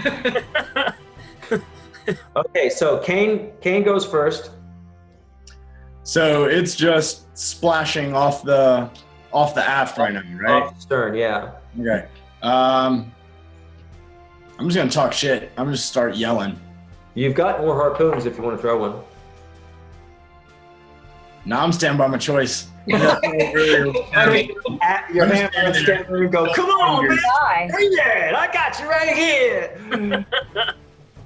Okay. Okay, so Kane goes first. So it's just splashing off the aft right now, right? Off the stern, yeah. Okay. I'm just gonna talk shit. I'm just start yelling. You've got more harpoons if you want to throw one. Now I'm standing by my choice. At your hand on the scanner and go, come on, man! Die. Bring it! I got you right here!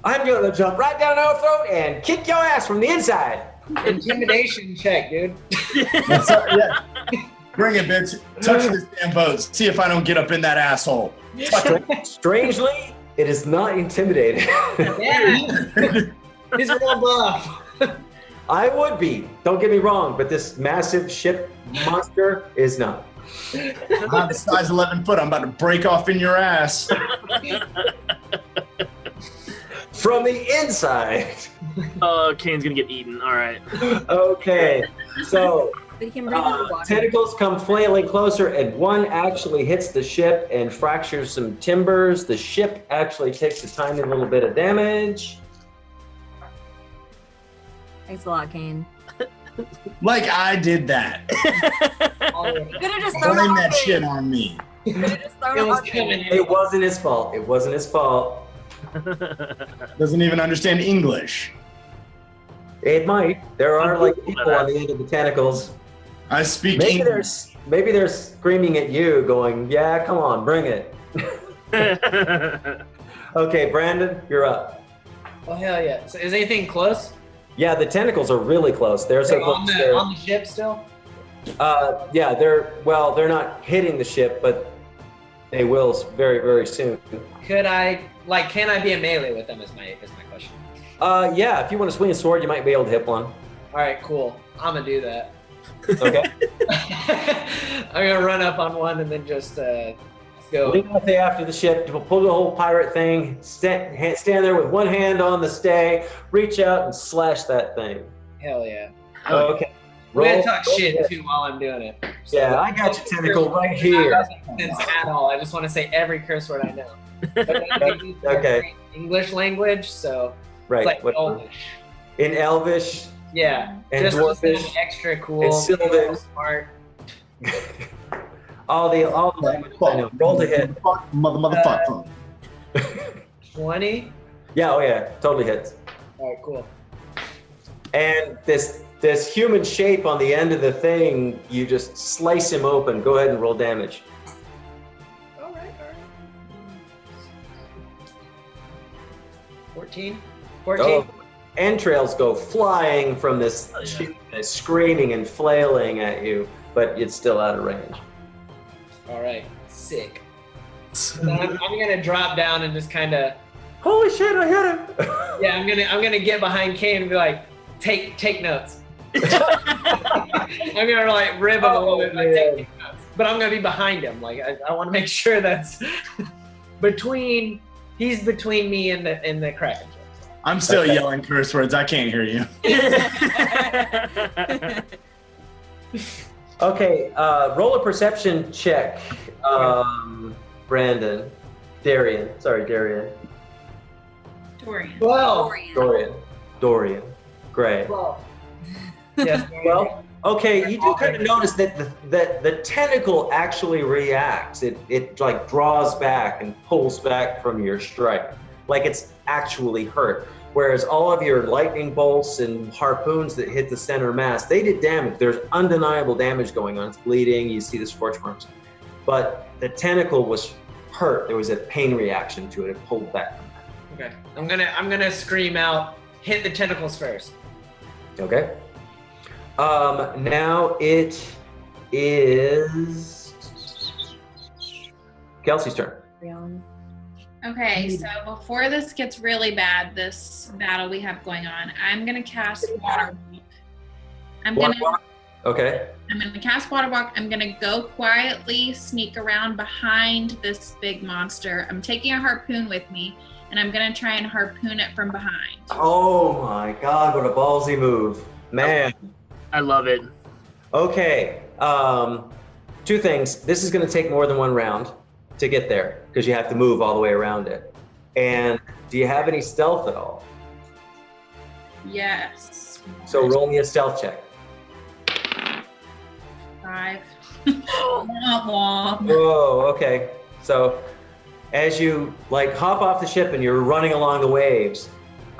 I'm gonna jump right down our throat and kick your ass from the inside. Intimidation check, dude. Yeah. Bring it, bitch. Touch this damn boat. See if I don't get up in that asshole. Strangely, it is not intimidating. Yeah. He's real buff. I would be, don't get me wrong, but this massive ship monster is not. I'm not the size 11 foot. I'm about to break off in your ass. From the inside. Kane's gonna get eaten. All right. Okay, so But you can bring underwater. tentacles come flailing closer, and one actually hits the ship and fractures some timbers. The ship actually takes a tiny little bit of damage. Thanks a lot, Kane. Like I did that. You could have just thrown Blame it that on shit me. on me. You could have just thrown It it was on coming me. in. It wasn't his fault. It wasn't his fault. Doesn't even understand English. It might. There are like people on the end of the tentacles. I speak Maybe English. they're screaming at you, going, "Yeah, come on, bring it." Okay, Brandon, you're up. Oh hell yeah! So is anything close? Yeah, the tentacles are really close. They're so They're on close. the ship still? Yeah, they're not hitting the ship, but they will very, very soon. Can I be a melee with them? Is my question. Yeah, if you want to swing a sword, you might be able to hit one. All right, cool. I'm gonna do that. Okay. I'm gonna run up on one and then just go. Lean out there after the ship, pull the whole pirate thing, stand there with one hand on the stay, reach out and slash that thing. Hell yeah! Okay. We're gonna Roll- talk shit too while I'm doing it. So Yeah, I got your tentacle right here. At all. I just want to say every curse word I know. But Okay. English language, so Right. it's like what- Elvish. in Elvish Yeah, and just Dwarfish extra cool, and Sylvan. smart. all the languages I know. Roll to hit. Motherfucker. 20. Yeah, oh yeah, totally hits. All right, cool. And this human shape on the end of the thing, you just slice him open. Go ahead and roll damage. All right. 14. Oh, entrails go flying from this shape, screaming and flailing at you, but it's still out of range. All right, sick. So I'm gonna drop down and just kind of. Holy shit! I hit him. Yeah, I'm gonna get behind Kane and be like, take notes. I'm gonna like rib him a little bit, like take notes. But I'm gonna be behind him. Like I want to make sure that's he's between me and the Kraken. I'm still yelling curse words. I can't hear you. Okay, roll a perception check, Brandon. Darian. Dorian. Gray. Yes. Well, okay, you do kind of notice that the tentacle actually reacts. It like draws back and pulls back from your strike, like it's actually hurt. Whereas all of your lightning bolts and harpoons that hit the center mass, they did damage. There's undeniable damage going on. It's bleeding. You see the scorch marks, but the tentacle was hurt. There was a pain reaction to it. It pulled back. Okay. I'm gonna scream out, hit the tentacles first. Okay. Now it is Kelsey's turn. Okay, so before this gets really bad, this battle we have going on, I'm gonna cast Water Walk. Okay. I'm gonna cast Water Walk. I'm gonna go quietly sneak around behind this big monster. I'm taking a harpoon with me, and I'm gonna try and harpoon it from behind. Oh my God, what a ballsy move. Man. I love it. Okay, two things. This is gonna take more than one round to get there, because you have to move all the way around it. And do you have any stealth at all? Yes. So roll me a stealth check. 5. Womp. Oh, okay. So as you like hop off the ship and you're running along the waves,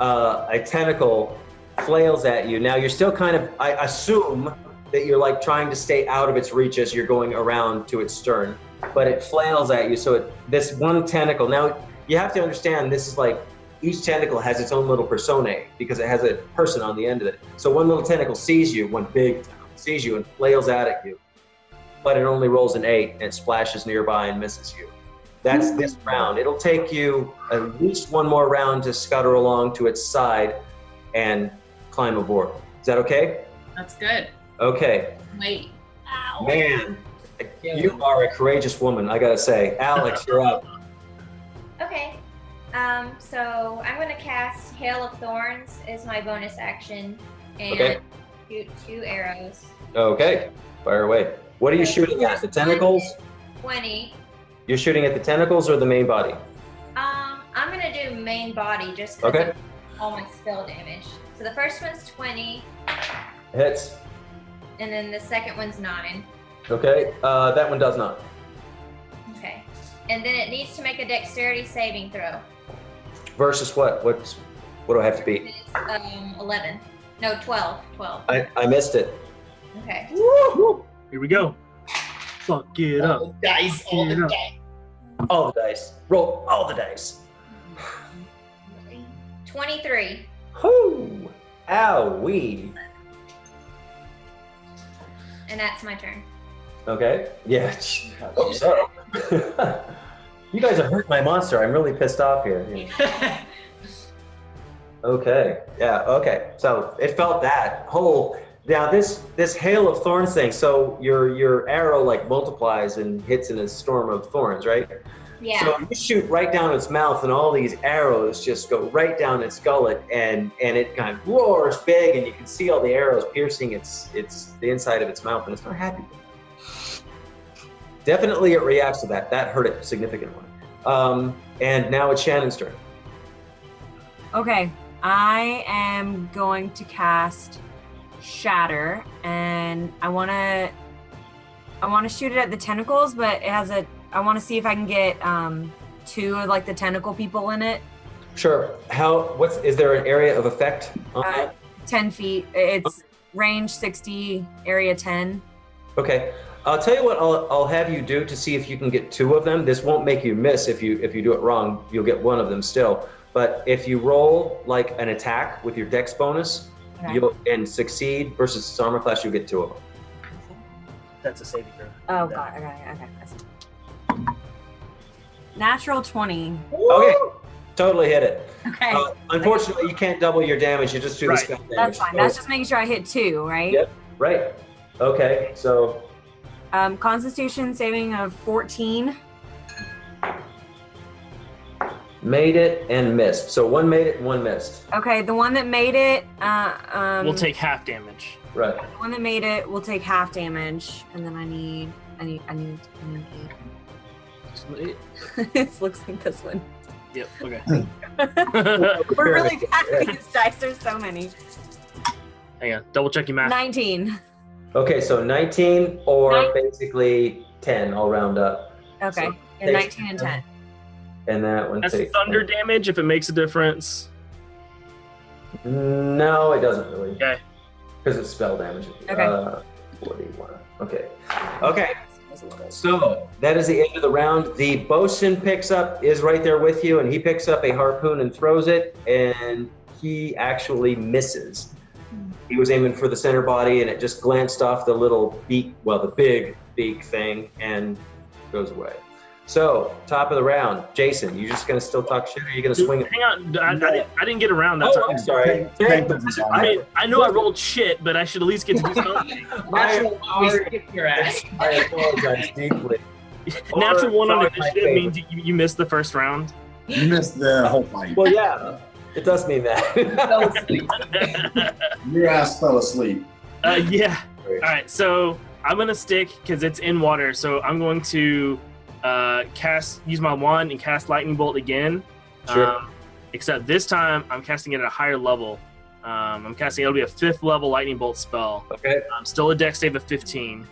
a tentacle flails at you. Now you're still kind of, I assume that you're like trying to stay out of its reach as you're going around to its stern, but it flails at you. So this one tentacle, now you have to understand this is like, each tentacle has its own little personae because it has a person on the end of it. So one little tentacle sees you, one big tentacle sees you and flails at you, but it only rolls an 8 and it splashes nearby and misses you. That's this round. It'll take you at least one more round to scutter along to its side and climb aboard. Is that okay? That's good. Okay. Wait. Ow. Man, you are a courageous woman, I gotta say. Alex, you're up. Okay. So I'm gonna cast Hail of Thorns as my bonus action and shoot 2 arrows. Okay, fire away. What are you shooting at? The tentacles? 20. You're shooting at the tentacles or the main body? I'm gonna do main body just because of all my spell damage. So the first one's 20. Hits. And then the second one's 9. Okay, that one does not. Okay. And then it needs to make a dexterity saving throw. Versus what? What do I have to beat? It's 11. No, 12. 12. I missed it. Okay. Woo! Here we go. Fuck it up. All the dice. All the dice. All the dice. Roll all the dice. 23. Whoo! Ow-wee. And that's my turn. Okay. Yeah. I hope so. You guys have hurt my monster. I'm really pissed off here. Okay. Yeah. Okay. So it felt that whole. Now this hail of thorns thing. So your arrow like multiplies and hits in a storm of thorns, right? Yeah. So you shoot right down its mouth, and all these arrows just go right down its gullet, and it kind of roars big, and you can see all the arrows piercing the inside of its mouth, and it's not happy. Definitely, it reacts to that. That hurt it significantly. And now it's Shannon's turn. Okay, I am going to cast Shatter, and I want to shoot it at the tentacles, but it has I want to see if I can get 2 of like the tentacle people in it. Sure. Is there an area of effect on that? 10 feet. It's range 60, area 10. Okay. I'll tell you what I'll have you do to see if you can get 2 of them. This won't make you miss if you do it wrong. You'll get 1 of them still. But if you roll like an attack with your dex bonus, and succeed versus this armor class, you'll get 2 of them. That's a saving throw. Oh, God. Okay. I see. Natural 20. Okay. Totally hit it. Okay. Unfortunately, you can't double your damage. You just do the spell damage. That's fine. That's just making sure I hit 2, right? Yep. Right. Okay. So. Constitution saving of 14. Made it and missed. So 1 made it and 1 missed. Okay, the one that made it, we'll take half damage. Right. The one that made it will take half damage, and then I need 8. It looks like this one. Yep. Okay. We're really bad at these dice. There's so many. Hang on. Double check your math. 19. Okay, so 19 or basically 10. I'll round up. Okay, So and 19 and 10. And that one That's takes thunder damage if it makes a difference. No, it doesn't really. Okay. Because it's spell damage. Okay. 41. Okay. Okay. So that is the end of the round. The bosun is right there with you, and he picks up a harpoon and throws it, and he actually misses. He was aiming for the center body, and it just glanced off the little beak, the big beak thing, and goes away. So, top of the round, Jason, you just gonna still talk shit, or are you gonna swing it? Hang on, I didn't get around. That's I'm sorry. I know I rolled shit, but I should at least get to do something. Natural always kick your ass. I apologize deeply. Natural 1 on initiative means you missed the first round. You missed the whole fight. Well, yeah, it does mean that. Your ass fell asleep. Yeah. All right, so I'm gonna stick because it's in water. So I'm going to use my wand and cast lightning bolt again. Sure. Except this time I'm casting it at a higher level. It'll be a 5th level lightning bolt spell. Okay. Still a dex save of 15.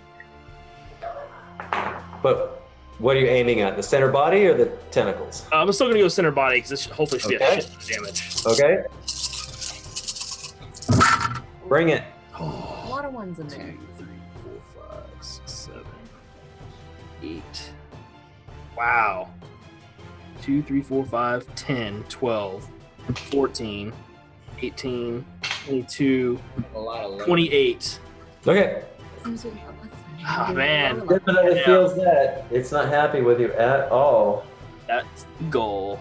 But what are you aiming at? The center body or the tentacles? I'm still gonna go center body because this hopefully should be a shit ton of damage. Okay. Bring it. A lot of ones in there. 2, 3, 4, 5, 6, 7, 8. Wow. 2, 3, 4, 5, 10, 12, 14, 18, 22, 28. Okay. Oh, man. It feels that it's not happy with you at all. That's the goal.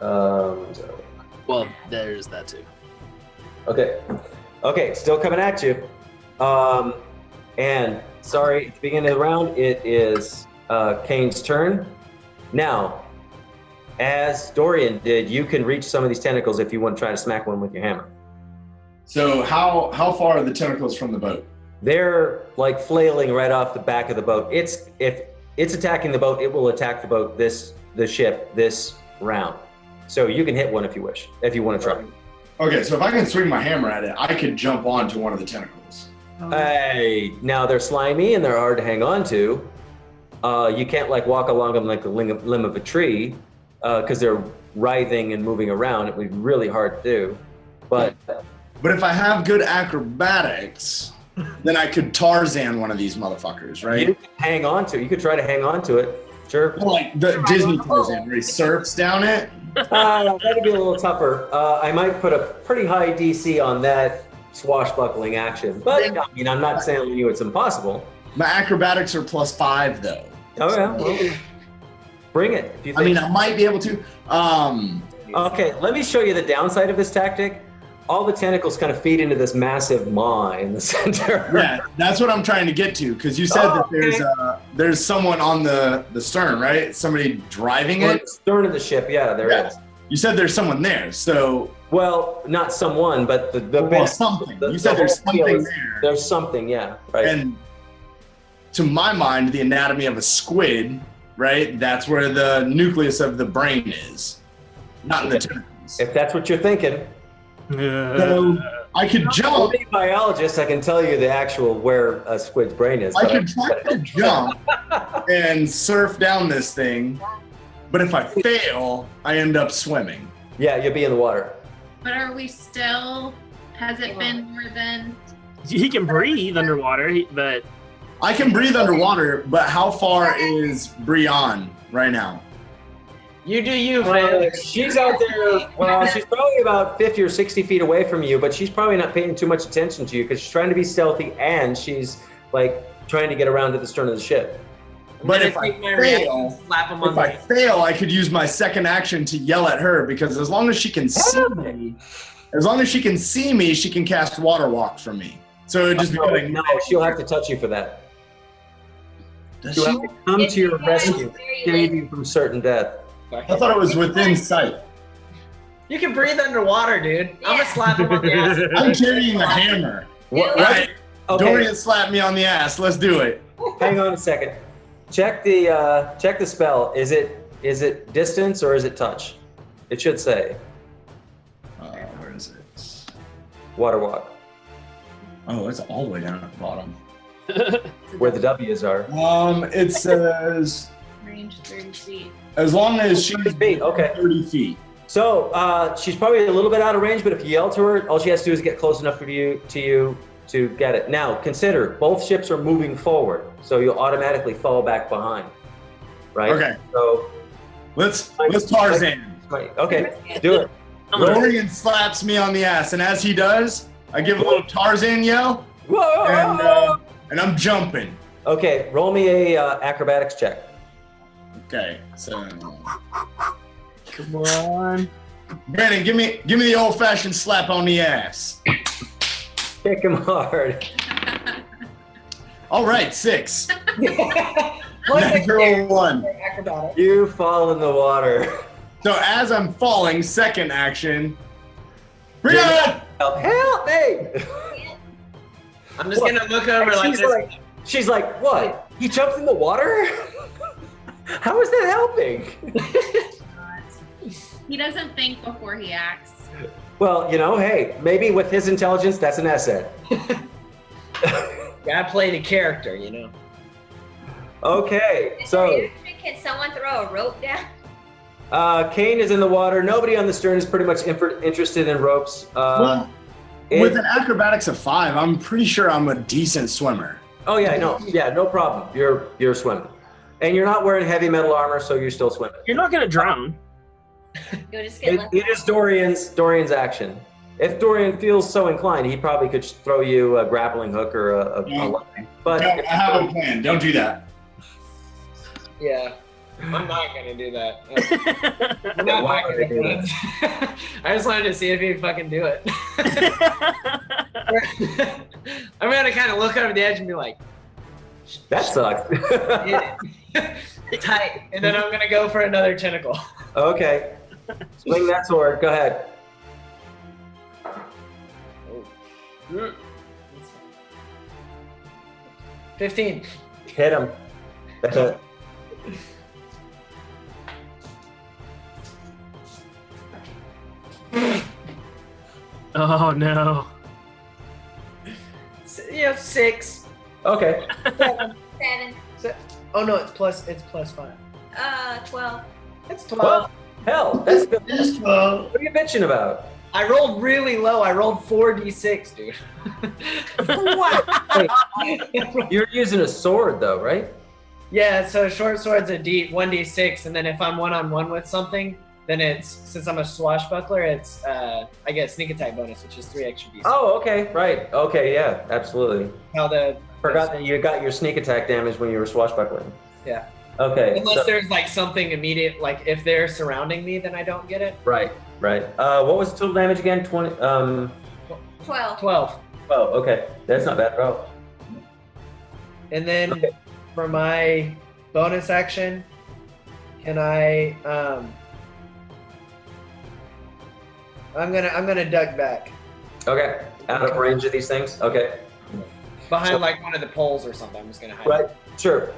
Well, there's that too. Okay, still coming at you. And sorry, at the beginning of the round, it is Kane's turn. Now, as Dorian did, you can reach some of these tentacles if you want to try to smack one with your hammer. So how far are the tentacles from the boat? They're like flailing right off the back of the boat. If it's attacking the boat, it will attack the boat, the ship, this round. So you can hit one if you wish, if you want to try. Okay, so if I can swing my hammer at it, I could jump onto one of the tentacles. Hey, now they're slimy and they're hard to hang on to. You can't like walk along them like the limb of a tree because they're writhing and moving around. It would be really hard to do. But if I have good acrobatics, then I could Tarzan one of these motherfuckers, right? You could hang on to it. You could try to hang on to it. Sure. Like the Disney Tarzan where he surfs down it. That'd be a little tougher. I might put a pretty high DC on that swashbuckling action. But I mean, I'm not telling you it's impossible. My acrobatics are +5 though. Oh yeah. Well, bring it. If you think. I mean, I might be able to. Okay, let me show you the downside of this tactic. All the tentacles kind of feed into this massive maw in the center. Yeah, that's what I'm trying to get to, because you said that there's someone on the stern, right? Somebody driving it? The stern of the ship, yeah, there is. You said there's someone there, so... Well, not someone, but something. You said there's something there. There's something, yeah, right. And to my mind, the anatomy of a squid, right? That's where the nucleus of the brain is, not in the tentacles. If that's what you're thinking. So I could jump. I'm a biologist, I can tell you the actual where a squid's brain is. I could try to jump and surf down this thing, But if I fail, I end up swimming. Yeah, you'll be in the water. But are we still? Has it been more than? He can breathe underwater, but I can breathe underwater, but how far is Brianne right now? You do you, man. She's out there. Well, she's probably about 50 or 60 feet away from you, but she's probably not paying too much attention to you because she's trying to be stealthy and she's like trying to get around to the stern of the ship. But if I fail, I could use my second action to yell at her because as long as she can see me, she can cast Water Walk from me. So it would just be like, no, she'll have to touch you for that. She'll have to come to your rescue, save you from certain death. I thought it was within sight. You can breathe underwater, dude. I'm gonna slap him on the ass. I'm carrying the hammer. Right. Okay. Dorian slapped me on the ass. Let's do it. Hang on a second. Check the spell. Is it distance or is it touch? It should say. Where is it? Water walk. Oh, it's all the way down at the bottom. Where the W's are. It says Range 30 feet. As long as she's 30 feet, okay. 30 feet. So she's probably a little bit out of range, but if you yell to her, all she has to do is get close enough for you to get it. Now, consider both ships are moving forward, so you'll automatically fall back behind. Right? Okay. So let's Tarzan. Okay, do it. Dorian slaps me on the ass, and as he does, I give a little Tarzan yell. Whoa! And I'm jumping. Okay, roll me a acrobatics check. Okay, so come on. Brandon, give me the old-fashioned slap on the ass. Kick him hard. All right, 6. Natural 1. You fall in the water. So as I'm falling, second action. Brianne! Help me! I'm just gonna look over like this. She's like, what? He jumped in the water? How is that helping? He doesn't think before he acts. Well, hey, maybe with his intelligence, that's an asset. Gotta play the character, Okay, so. Can someone throw a rope down? Kane is in the water. Nobody on the stern is pretty much interested in ropes. With an acrobatics of 5, I'm pretty sure I'm a decent swimmer. Oh yeah, no problem. You're swimming, and you're not wearing heavy metal armor, so you're still swimming. You're not gonna drown. You'll just get It is Dorian's action. If Dorian feels so inclined, he probably could throw you a grappling hook or a line. But I have a plan. Don't do that. Yeah. I'm not gonna do that. I'm not gonna do that. I just wanted to see if he'd fucking do it. I'm gonna kind of look over the edge and be like, that sucks. Tight. And then I'm gonna go for another tentacle. Okay. Swing that sword. Go ahead. 15. Hit him. That's it. Oh no. 6. Okay. 7. Oh no, it's plus 5. 12. It's 12. Well, hell, that's good. It's 12. What are you bitching about? I rolled really low. I rolled 4d6, dude. What? Wait, you're using a sword though, right? Yeah, so short sword's a 1d6, and then if I'm one-on-one with something, then since I'm a swashbuckler, it's I get a sneak attack bonus, which is 3 extra d6. Oh, okay, right. Okay, yeah, absolutely. Forgot that you got your sneak attack damage when you were swashbuckling. Yeah. Okay. Unless there's like something immediate, like if they're surrounding me, then I don't get it. Right. What was the total damage again? 20. 12. 12. Oh, okay. That's not bad at all. And then for my bonus action, can I? I'm gonna duck back. Okay. Out of range of these things. Okay. Behind like one of the poles or something. I'm just gonna hide. Right. Sure.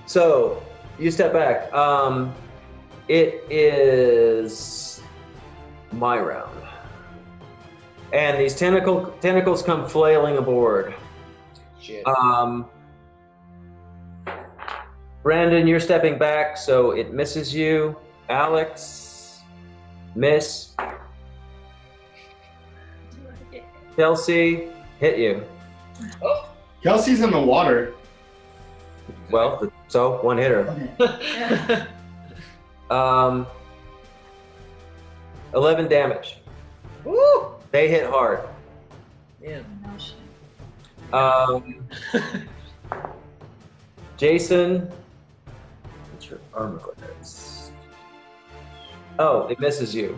So you step back. It is my round, and these tentacles come flailing aboard. Shit. Brandon, you're stepping back, so it misses you. Alex, miss. Kelsey, hit you. Oh. Kelsey's in the water. Well, so one hitter. 11 damage. Woo! They hit hard. Yeah. Jason, what's your armor class? Oh, it misses you.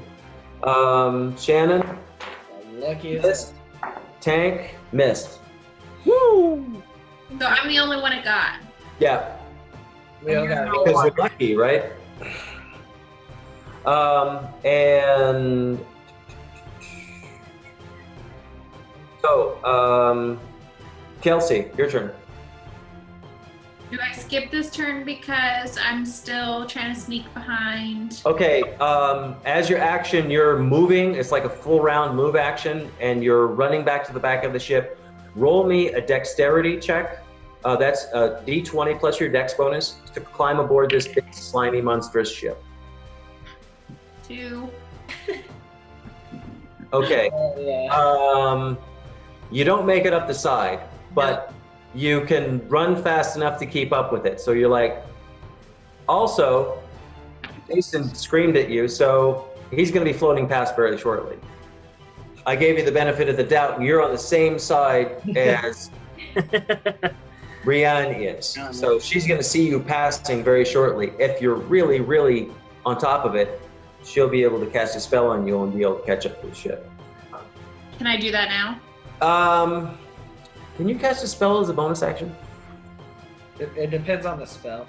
Shannon, Lucky as missed. Tank, missed. So I'm the only one it got. Yeah, we all got because you're lucky, right? And so, Kelsey, your turn. Do I skip this turn because I'm still trying to sneak behind? Okay, as your action, you're moving. It's like a full round move action, and you're running back to the back of the ship. Roll me a dexterity check. That's a D20 plus your dex bonus to climb aboard this big, slimy, monstrous ship. 2. Okay. yeah. You don't make it up the side, but you can run fast enough to keep up with it. So you're like, also, Jason screamed at you, so he's going to be floating past very shortly. I gave you the benefit of the doubt, and you're on the same side as Brienne is. So she's going to see you passing very shortly. If you're really, really on top of it, she'll be able to cast a spell on you and be able to catch up to the ship. Can I do that now? Can you cast a spell as a bonus action? It depends on the spell.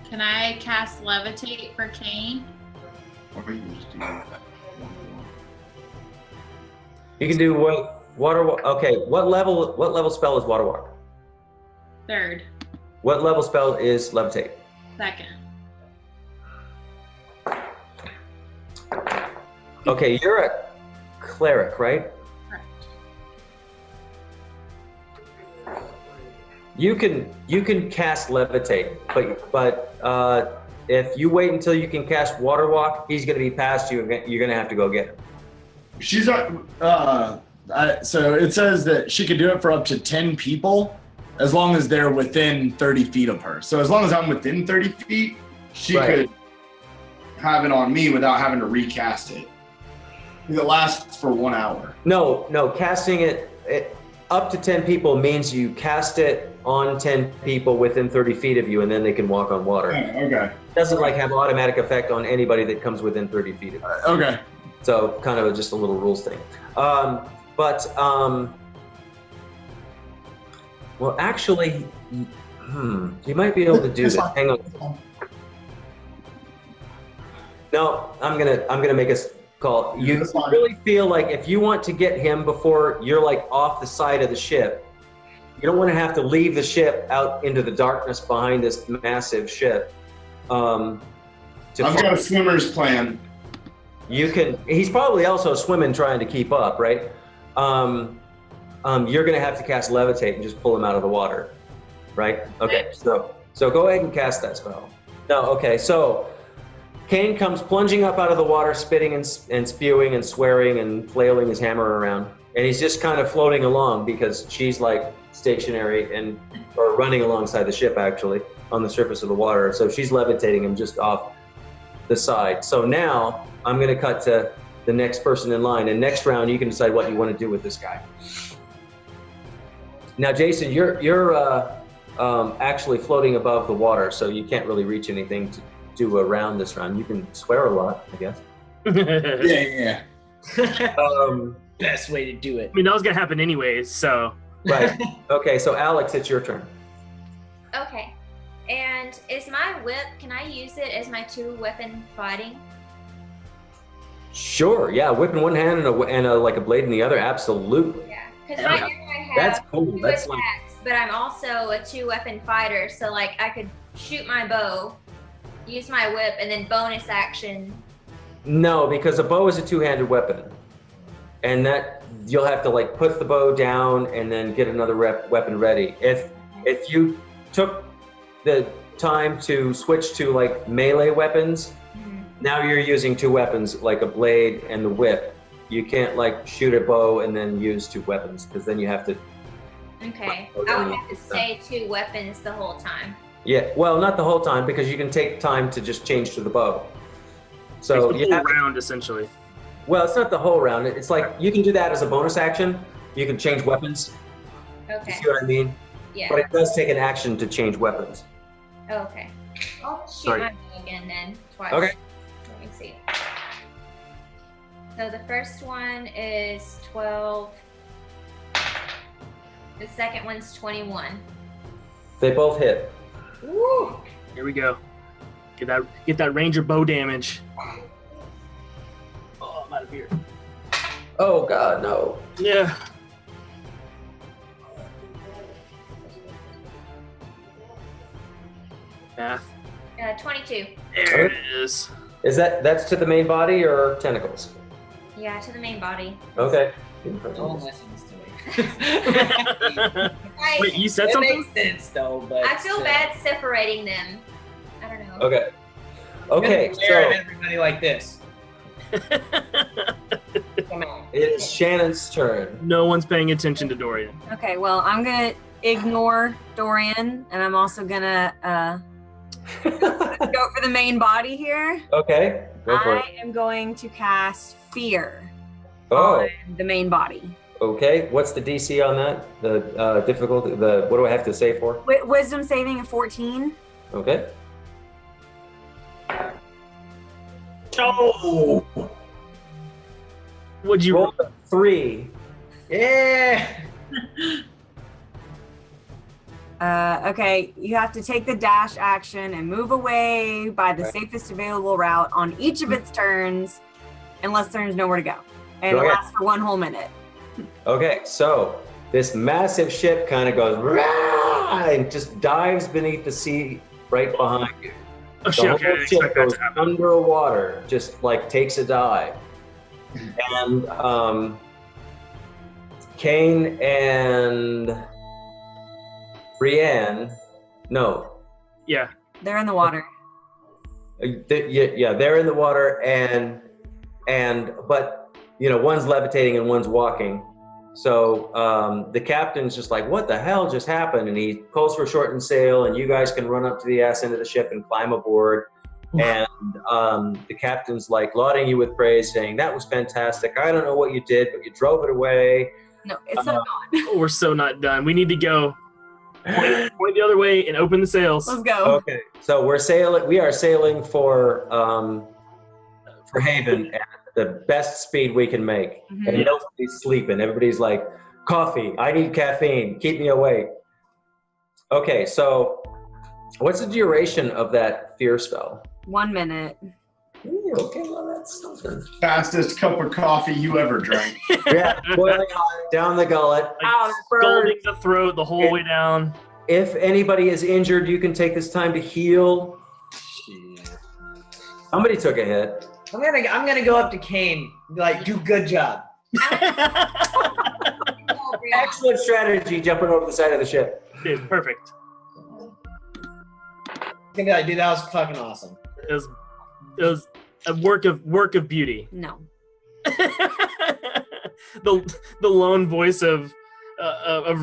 Can I cast Levitate for Kane? You can do water. Okay, what level spell is water walk? 3rd. What level spell is levitate? 2nd. Okay, you're a cleric, right? Correct. You can cast levitate, but if you wait until you can cast water walk, he's going to be past you, and you're going to have to go get him. She's so it says that she could do it for up to 10 people as long as they're within 30 feet of her. So as long as I'm within 30 feet, she could have it on me without having to recast it. It lasts for 1 hour. No, casting it up to 10 people means you cast it on 10 people within 30 feet of you, and then they can walk on water. Okay. It doesn't have automatic effect on anybody that comes within 30 feet of you. Okay. So kind of just a little rules thing. Well, actually, you might be able to do this. Hang on. No, I'm gonna make a call. You really feel like if you want to get him before you're like off the side of the ship, you don't want to have to leave the ship out into the darkness behind this massive ship. I've got a swimmer's plan. He's probably also swimming trying to keep up, right? You're gonna have to cast levitate and just pull him out of the water, right? Okay, so go ahead and cast that spell. No, okay, so Kane comes plunging up out of the water, spitting and spewing and swearing and flailing his hammer around. And he's just kind of floating along because she's like stationary or running alongside the ship actually on the surface of the water. So she's levitating him just off the side. So now I'm gonna cut to the next person in line, and next round you can decide what you want to do with this guy. Now, Jason, you're actually floating above the water, so you can't really reach anything to do around this round. You can swear a lot, I guess. Yeah. Best way to do it. I mean, that was gonna happen anyways, so. Right. Okay, so Alex, it's your turn. Okay. And is my whip, can I use it as my 2-weapon fighting? Sure. Yeah, whip in one hand and a blade in the other. Absolutely. Yeah. Because right now I have That's cool. 2 That's attacks, but I'm also a 2-weapon fighter, so like I could shoot my bow, use my whip, and then bonus action. No, because a bow is a 2-handed weapon, and that you'll have to like put the bow down and then get another weapon ready. If you took the time to switch to like melee weapons, now you're using 2 weapons, like a blade and the whip. You can't like shoot a bow and then use 2 weapons because then you have to. Okay. I would have to say 2 weapons the whole time. Yeah, well, not the whole time because you can take time to just change to the bow. So It's the whole round essentially. Well, it's not the whole round. It's like you can do that as a bonus action. You can change weapons. Okay. You see what I mean? Yeah. But it does take an action to change weapons. Okay. I'll shoot Sorry. my bow again then, twice. Okay. Let me see. So the first one is 12. The second one's 21. They both hit. Woo! Here we go. Get that ranger bow damage. Oh, I'm out of here. Oh God, no. Yeah. Math. 22. There it is. Is that's to the main body or tentacles? Yeah, to the main body. Okay. No one listens to me. Wait, you said It something? makes sense though, but I feel bad separating them. I don't know. Okay. Okay, Stare so at everybody like this. Come on. it's Shannon's turn. No one's paying attention to Dorian. Okay, well, I'm gonna ignore Dorian, and I'm also gonna go for the main body here. Okay, go for it. I am going to cast Fear Oh, on the main body. okay. What's the DC on that? The difficulty. What do I have to say for? Wisdom saving of 14. Okay. Oh! Would you Roll a 3. Yeah. Okay, you have to take the dash action and move away by the safest available route on each of its turns, unless there's nowhere to go. And it Okay. lasts for 1 whole minute. Okay, so this massive ship kind of goes "Rah!" and just dives beneath the sea right behind you. Oh The shit, whole okay, I didn't ship expect that goes to happen. underwater, just like takes a dive. And Kane and Brienne, no, Yeah. They're in the water. yeah, they're in the water but you know, one's levitating and one's walking. So the captain's just like, what the hell just happened? And he calls for shortened sail, and you guys can run up to the ass end of the ship and climb aboard. And the captain's like lauding you with praise, saying, that was fantastic. I don't know what you did, but you drove it away. No, it's not. Oh, we're so not done. We need to go point the other way and open the sails. Let's go. Okay, so we are sailing for Haven at the best speed we can make. Mhm. And nobody's sleeping. Everybody's like, coffee, I need caffeine, keep me awake. Okay, so what's the duration of that fear spell? 1 minute. Ooh, okay, well, that's something. Fastest cup of coffee you ever drank. Yeah, boiling hot, down the gullet. Like Oh, scalding the throat the whole way down. If anybody is injured, you can take this time to heal. Somebody took a hit. I'm gonna go up to Kane, and be like, do good job. Excellent strategy, jumping over the side of the ship. Dude, perfect. I'm gonna be like, dude, that was fucking awesome. It was a work of beauty. No. the lone voice of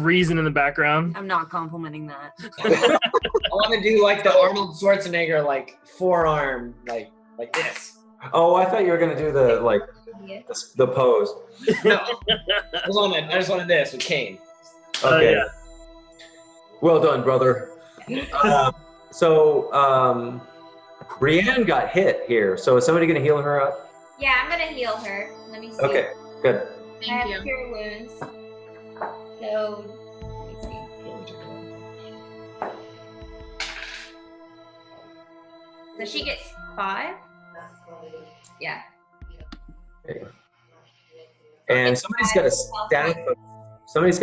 reason in the background. I'm not complimenting that. I want to do like the Arnold Schwarzenegger, like forearm, like this. Oh, I thought you were gonna do the the pose. No, I just wanted this with Kane. Okay. Yeah. Well done, brother. So Brienne got hit here. So is somebody gonna heal her up? Yeah, I'm gonna heal her. Let me see. Okay, good. I Thank have you. cure wounds. So, let me see. So she gets 5. Yeah. Okay. And somebody's got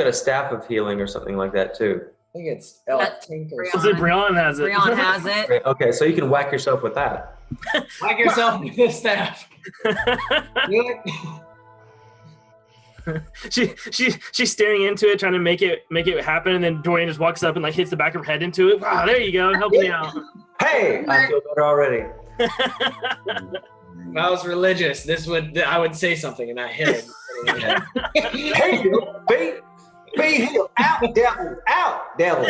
a staff of healing or something like that too. I think it's El That's Tinker. Brianna. Was it Brianna has it? Brianna has it. Okay, so you can whack yourself with that. Whack yourself with this staff. Do it. she's staring into it, trying to make it happen, and then Dorian just walks up and like hits the back of her head into it. Wow, there you go, help me out. Hey, I feel better already. If I was religious, I would say something and not hit him. Hey, be healed. Out, devil.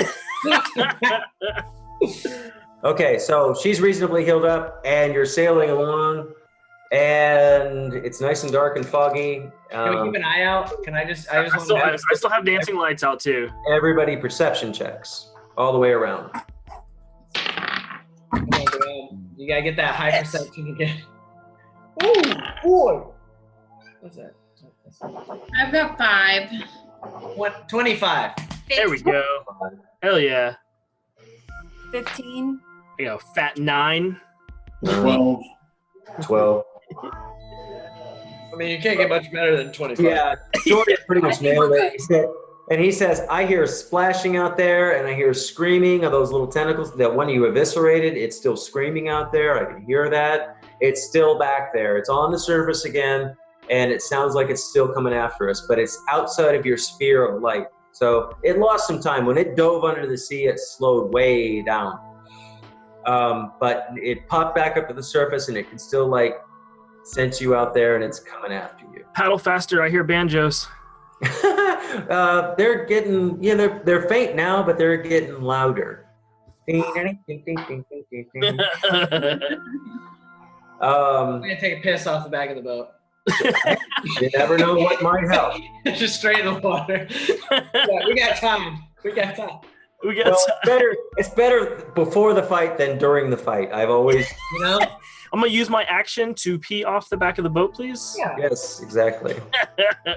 Okay, so she's reasonably healed up, and you're sailing along, and it's nice and dark and foggy. Can we keep an eye out? I still have dancing lights out too. Everybody perception checks all the way around. You gotta get that high perception again. Ooh, boy. What's that? I've got 5. What? 25. There we go. Hell yeah. 15. You know, fat 9. 12. I mean, you can't get much better than 25. Yeah, Jordan pretty much nailed it. And he says, I hear splashing out there, and I hear screaming of those little tentacles. That one you eviscerated, it's still screaming out there. I can hear that. It's still back there. It's on the surface again, and it sounds like it's still coming after us, but it's outside of your sphere of light. So it lost some time. When it dove under the sea, it slowed way down. But it popped back up to the surface, and it can still like sense you out there, and it's coming after you. Paddle faster, I hear banjos. They're getting, they're faint now, but they're getting louder. I'm gonna take a piss off the back of the boat. You never know what might help. Just straight in the water. Yeah, we got time. It's better before the fight than during the fight. I've always, I'm gonna use my action to pee off the back of the boat, please. Yeah. Yes, exactly.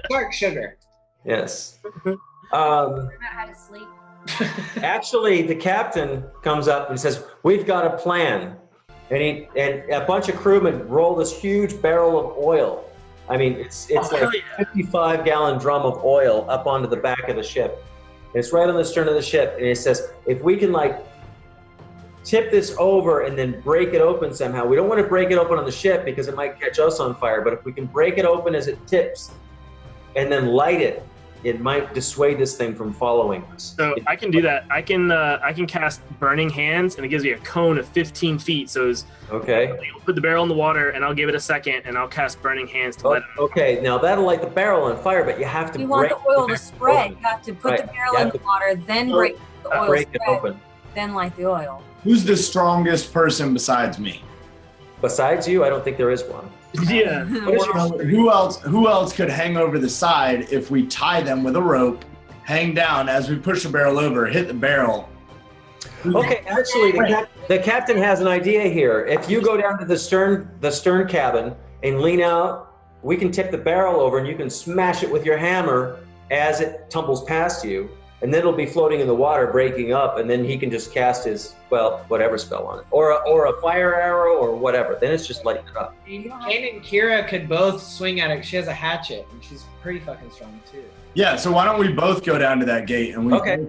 Dark sugar. Yes. How to sleep. Actually, the captain comes up and says, "We've got a plan." And a bunch of crewmen roll this huge barrel of oil. I mean, it's like a 55-gallon drum of oil up onto the back of the ship. And it's right on the stern of the ship. And it says, if we can like tip this over and then break it open somehow. We don't want to break it open on the ship because it might catch us on fire. But if we can break it open as it tips and then light it, it might dissuade this thing from following us. So I can do that. I can cast Burning Hands, and it gives me a cone of 15 feet. So okay. I'll put the barrel in the water, and I'll give it a second, and I'll cast Burning Hands to let it. Okay, now that'll light the barrel on fire, but you have to. You want the oil to spread. You have to put the barrel in the water, then break the oil. Break it open. Then light the oil. Who's the strongest person besides me? Besides you, I don't think there is one. Yeah. Who else could hang over the side if we tie them with a rope, hang down as we push the barrel over, hit the barrel? Okay, actually, the captain has an idea here. If you go down to the stern cabin and lean out, we can tip the barrel over and you can smash it with your hammer as it tumbles past you, and then it'll be floating in the water, breaking up, and then he can just cast his, whatever spell on it, or a fire arrow or whatever. Then it's just lighting it up. Kane and Kira could both swing at it. She has a hatchet, and she's pretty fucking strong too. Yeah, so why don't we both go down to that gate and we? Okay,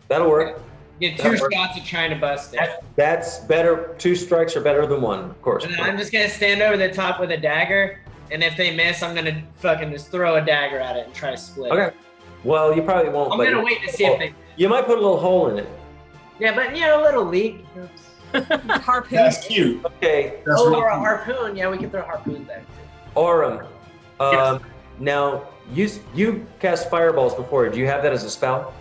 that'll work. Get two shots of trying to bust it. That's better. 2 strikes are better than 1, of course. And then I'm just gonna stand over the top with a dagger, and if they miss, I'm gonna fucking just throw a dagger at it and try to split it. Okay. Well, you probably won't. I'm gonna wait to see if they. You might put a little hole in it. Yeah, but a little leak. Harpoon. That's cute. Okay. Or a harpoon. Yeah, we can throw a harpoon there. Aurum. Yes. Now, you cast fireballs before. Do you have that as a spell?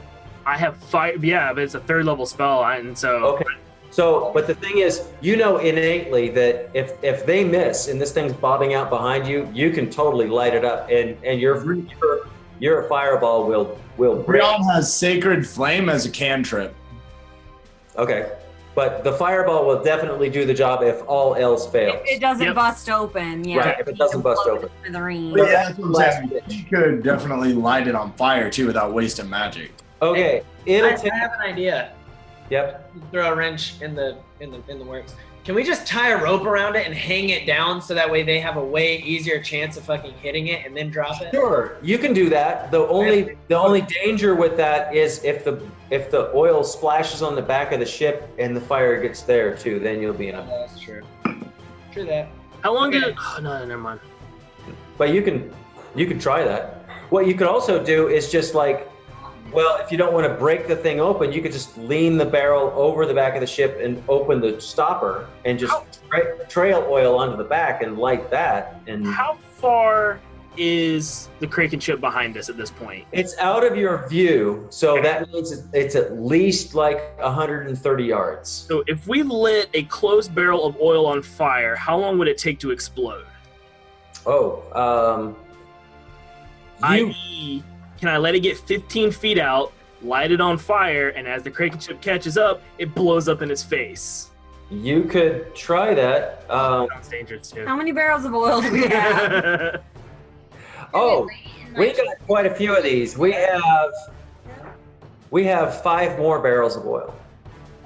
I have fire. Yeah, but it's a 3rd level spell, and so. Okay. So, but the thing is, innately that if they miss and this thing's bobbing out behind you, you can totally light it up, and your fireball will break. Realm has Sacred Flame as a cantrip. Okay. But the fireball will definitely do the job if all else fails. If it doesn't bust open, yeah. Right, if it doesn't bust open. But yeah, that's what I'm saying. You could definitely light it on fire too without wasting magic. Okay. I have an idea. Yep. Throw a wrench in the works. Can we just tie a rope around it and hang it down so that way they have a way easier chance of fucking hitting it and then drop it? Sure, you can do that. The only danger with that is if the oil splashes on the back of the ship and the fire gets there too, then you'll be in a. That's true. True that. How long did it? Oh no, never mind. But you can try that. What you could also do is just like, well, if you don't want to break the thing open, you could just lean the barrel over the back of the ship and open the stopper and just trail oil onto the back and light that. And how far is the Kraken-ship behind us at this point? It's out of your view, so that means it's at least like 130 yards. So if we lit a closed barrel of oil on fire, how long would it take to explode? I.e., can I let it get 15 feet out, light it on fire, and as the Kraken-ship catches up, it blows up in its face? You could try that. Sounds dangerous too. How many barrels of oil do we have? We got quite a few of these. We have 5 more barrels of oil.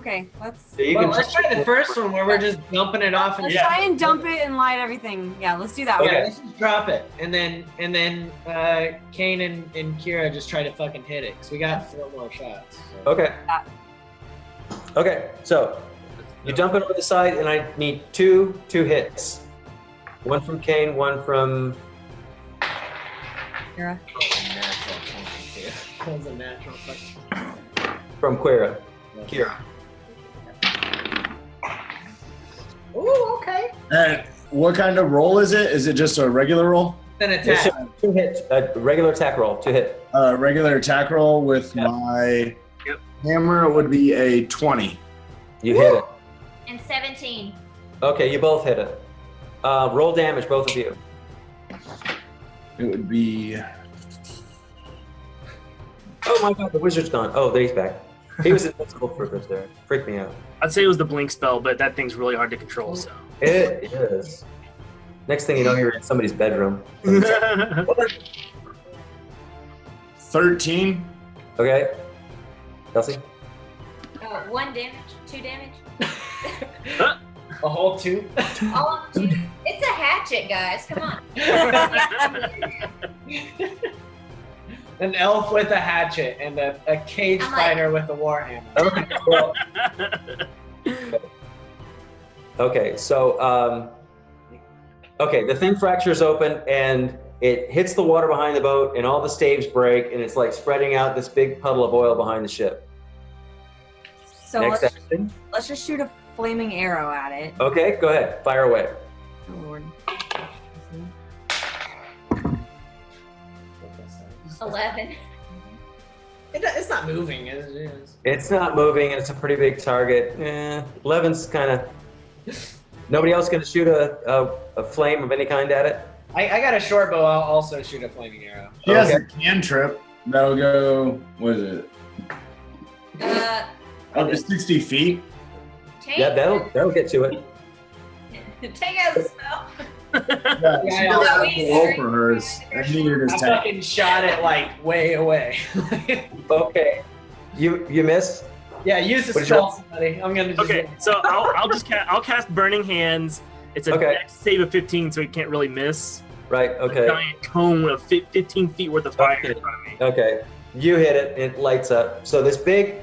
Okay, let's. So let's try the first one where we're just dumping it off. Let's try and dump it and light everything. Yeah, let's do that. Okay, let's just drop it, and then Kane and Kira just try to fucking hit it because we got 4 more shots. So. Okay. Okay, so you dump it over the side, and I need two hits. One from Kane, one from Kira. That was a natural question. From Kira. Ooh, okay. And what kind of roll is it? Is it just a regular roll? Then attack. 2 hits, a regular attack roll, 2 hit. Regular attack roll with my hammer would be a 20. You hit it. And 17. Okay, you both hit it. Roll damage, both of you. It would be. Oh my god, the wizard's gone. Oh, there he's back. He was invincible for a bit there. Freaked me out. I'd say it was the blink spell, but that thing's really hard to control, so. It is. Next thing you know, you're in somebody's bedroom. 13. Okay. Kelsey? 1 damage, 2 damage. A whole 2? All of 2. It's a hatchet, guys. Come on. An elf with a hatchet and a cage fighter with a warhammer. Okay, well, okay, so okay, the thing fractures open and it hits the water behind the boat and all the staves break and it's like spreading out this big puddle of oil behind the ship. So Next action. let's just shoot a flaming arrow at it. Okay, go ahead. Fire away. Oh Lord. 11. It's not moving. It's not moving and it's a pretty big target. 11's kind of... Nobody else going to shoot a flame of any kind at it? I got a short bow. I'll also shoot a flaming arrow. She has a cantrip that'll go, what is it? Up to 60 feet. Yeah, that'll get to it. Take out the spell. Yeah, she roll for hers. I fucking shot it like way away. Okay, you missed. Yeah, use the spell, buddy. I'm gonna. Okay, so I'll cast Burning Hands. It's a dex save of 15, so it can't really miss. Right. Okay. A giant cone of 15 feet worth of fire in front of me. Okay, you hit it. It lights up. So this big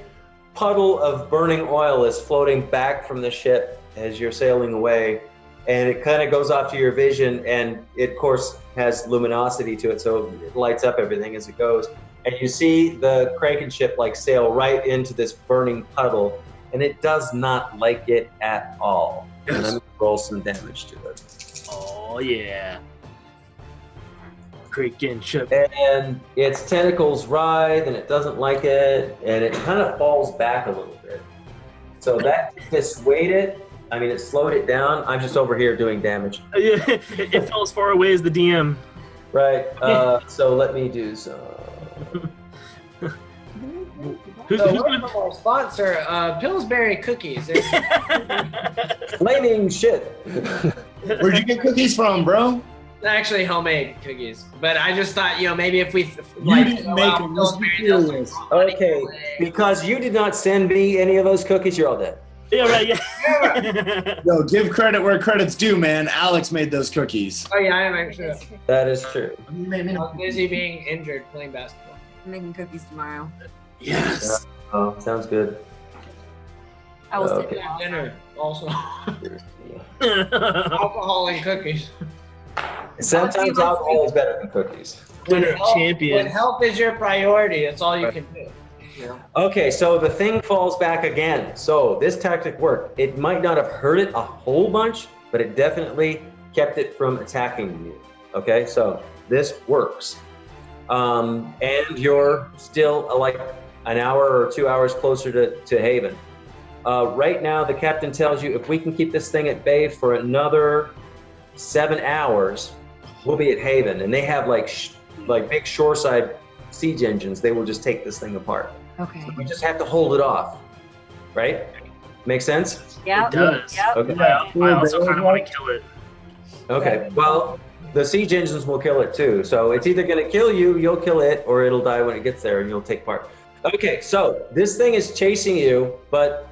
puddle of burning oil is floating back from the ship as you're sailing away. And it kind of goes off to your vision, and it, of course, has luminosity to it, so it lights up everything as it goes. And you see the Kraken-ship like sail right into this burning puddle, and it does not like it at all. Yes. And I'm going to roll some damage to it. Oh, yeah. Kraken-ship. And its tentacles writhe, and it doesn't like it, and it kind of falls back a little bit. So that dissuaded. I mean, it slowed it down. I'm just over here doing damage. Yeah, it fell as far away as the DM. Right. So let me do some. Who's our sponsor? Pillsbury Cookies. Flaming shit. Where'd you get cookies from, bro? Actually, homemade cookies. But I just thought, maybe if we didn't make them. Okay, because you did not send me any of those cookies, you're all dead. Yeah, right. Yeah. Yo, give credit where credit's due, man. Alex made those cookies. Oh yeah, I am actually. That is true. I'm busy being injured playing basketball. I'm making cookies tomorrow. Yes. Oh, sounds good. I will Okay. sit down. Dinner also. Alcohol and cookies. Sometimes alcohol is better than cookies. When health is your priority, that's all you can do. Yeah. Okay, so the thing falls back again. So this tactic worked. It might not have hurt it a whole bunch, but it definitely kept it from attacking you. Okay, so this works. And you're still like an hour or 2 hours closer to Haven. Right now, the captain tells you if we can keep this thing at bay for another 7 hours, we'll be at Haven. And they have like big shoreside siege engines. They will just take this thing apart. Okay. So we just have to hold it off, right? Make sense? Yeah. It does. Yep. Okay. I also kind of want to kill it. Okay. Well, the siege engines will kill it too. So it's either going to kill you, you'll kill it, or it'll die when it gets there and you'll take part. Okay. So this thing is chasing you, but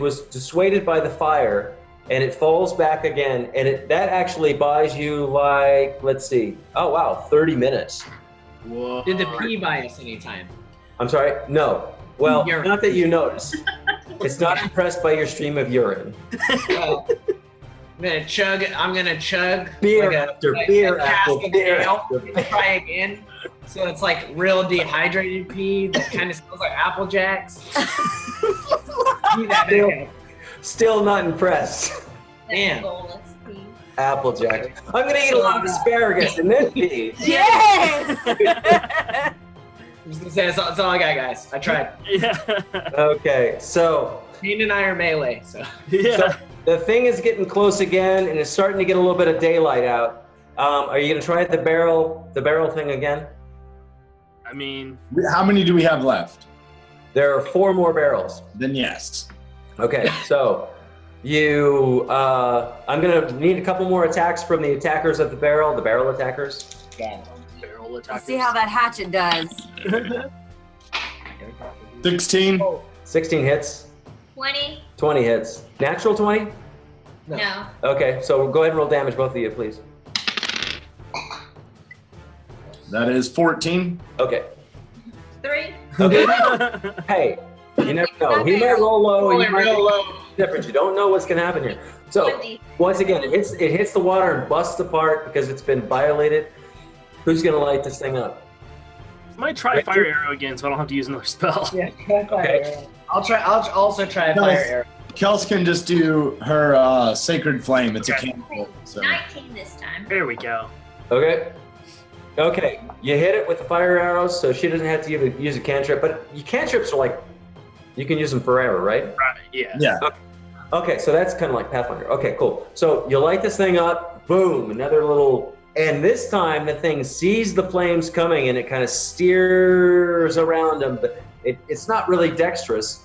was dissuaded by the fire, and it falls back again. And that actually buys you like, let's see. Oh wow, 30 minutes. Whoa. Did the pee buy us any time? I'm sorry? No. Well, Urine. not that you notice. It's not impressed by your stream of urine. Well, I'm gonna chug Beer like after a beer cask after of beer ale after and beer. try again. So it's like real dehydrated pee that kind of smells like Apple Jacks. Pee that big. Still not impressed. Damn. Bolus pee. Applejack. I'm gonna eat a lot of asparagus and then pee. Yes. I'm just gonna say that's all I got, guys. I tried. Yeah. Okay, so Dean and I are melee, so. Yeah. the thing is getting close again, and it's starting to get a little bit of daylight out. Are you gonna try the barrel thing again? I mean, How many do we have left? There are 4 more barrels. Then yes. Okay, so I'm gonna need a couple more attacks from the attackers of the barrel attackers. barrel attackers. Let's see how that hatchet does. 16. 16 hits, 20? 20 hits. Natural 20? No. Okay, so go ahead and roll damage, both of you, please. That is 14. Okay. 3? Okay. Hey, you never know. He might roll low. He might Real low. different. You don't know what's gonna happen here. So 20. once again, it hits the water and busts apart because it's been violated. Who's gonna light this thing up? I might try fire arrow again, so I don't have to use another spell. Yeah, try fire arrow. I'll also try a No, fire arrow. Kels can just do her sacred flame. It's Okay. a candle. So. 19 this time. There we go. Okay. Okay. You hit it with the fire arrows, so she doesn't have to use a cantrip. But cantrips are like, you can use them forever, right? Right. Yeah. Yeah. Okay, so that's kind of like Pathfinder. Okay, cool. So you light this thing up, boom, another little, and this time the thing sees the flames coming and it kind of steers around them, but it's not really dexterous,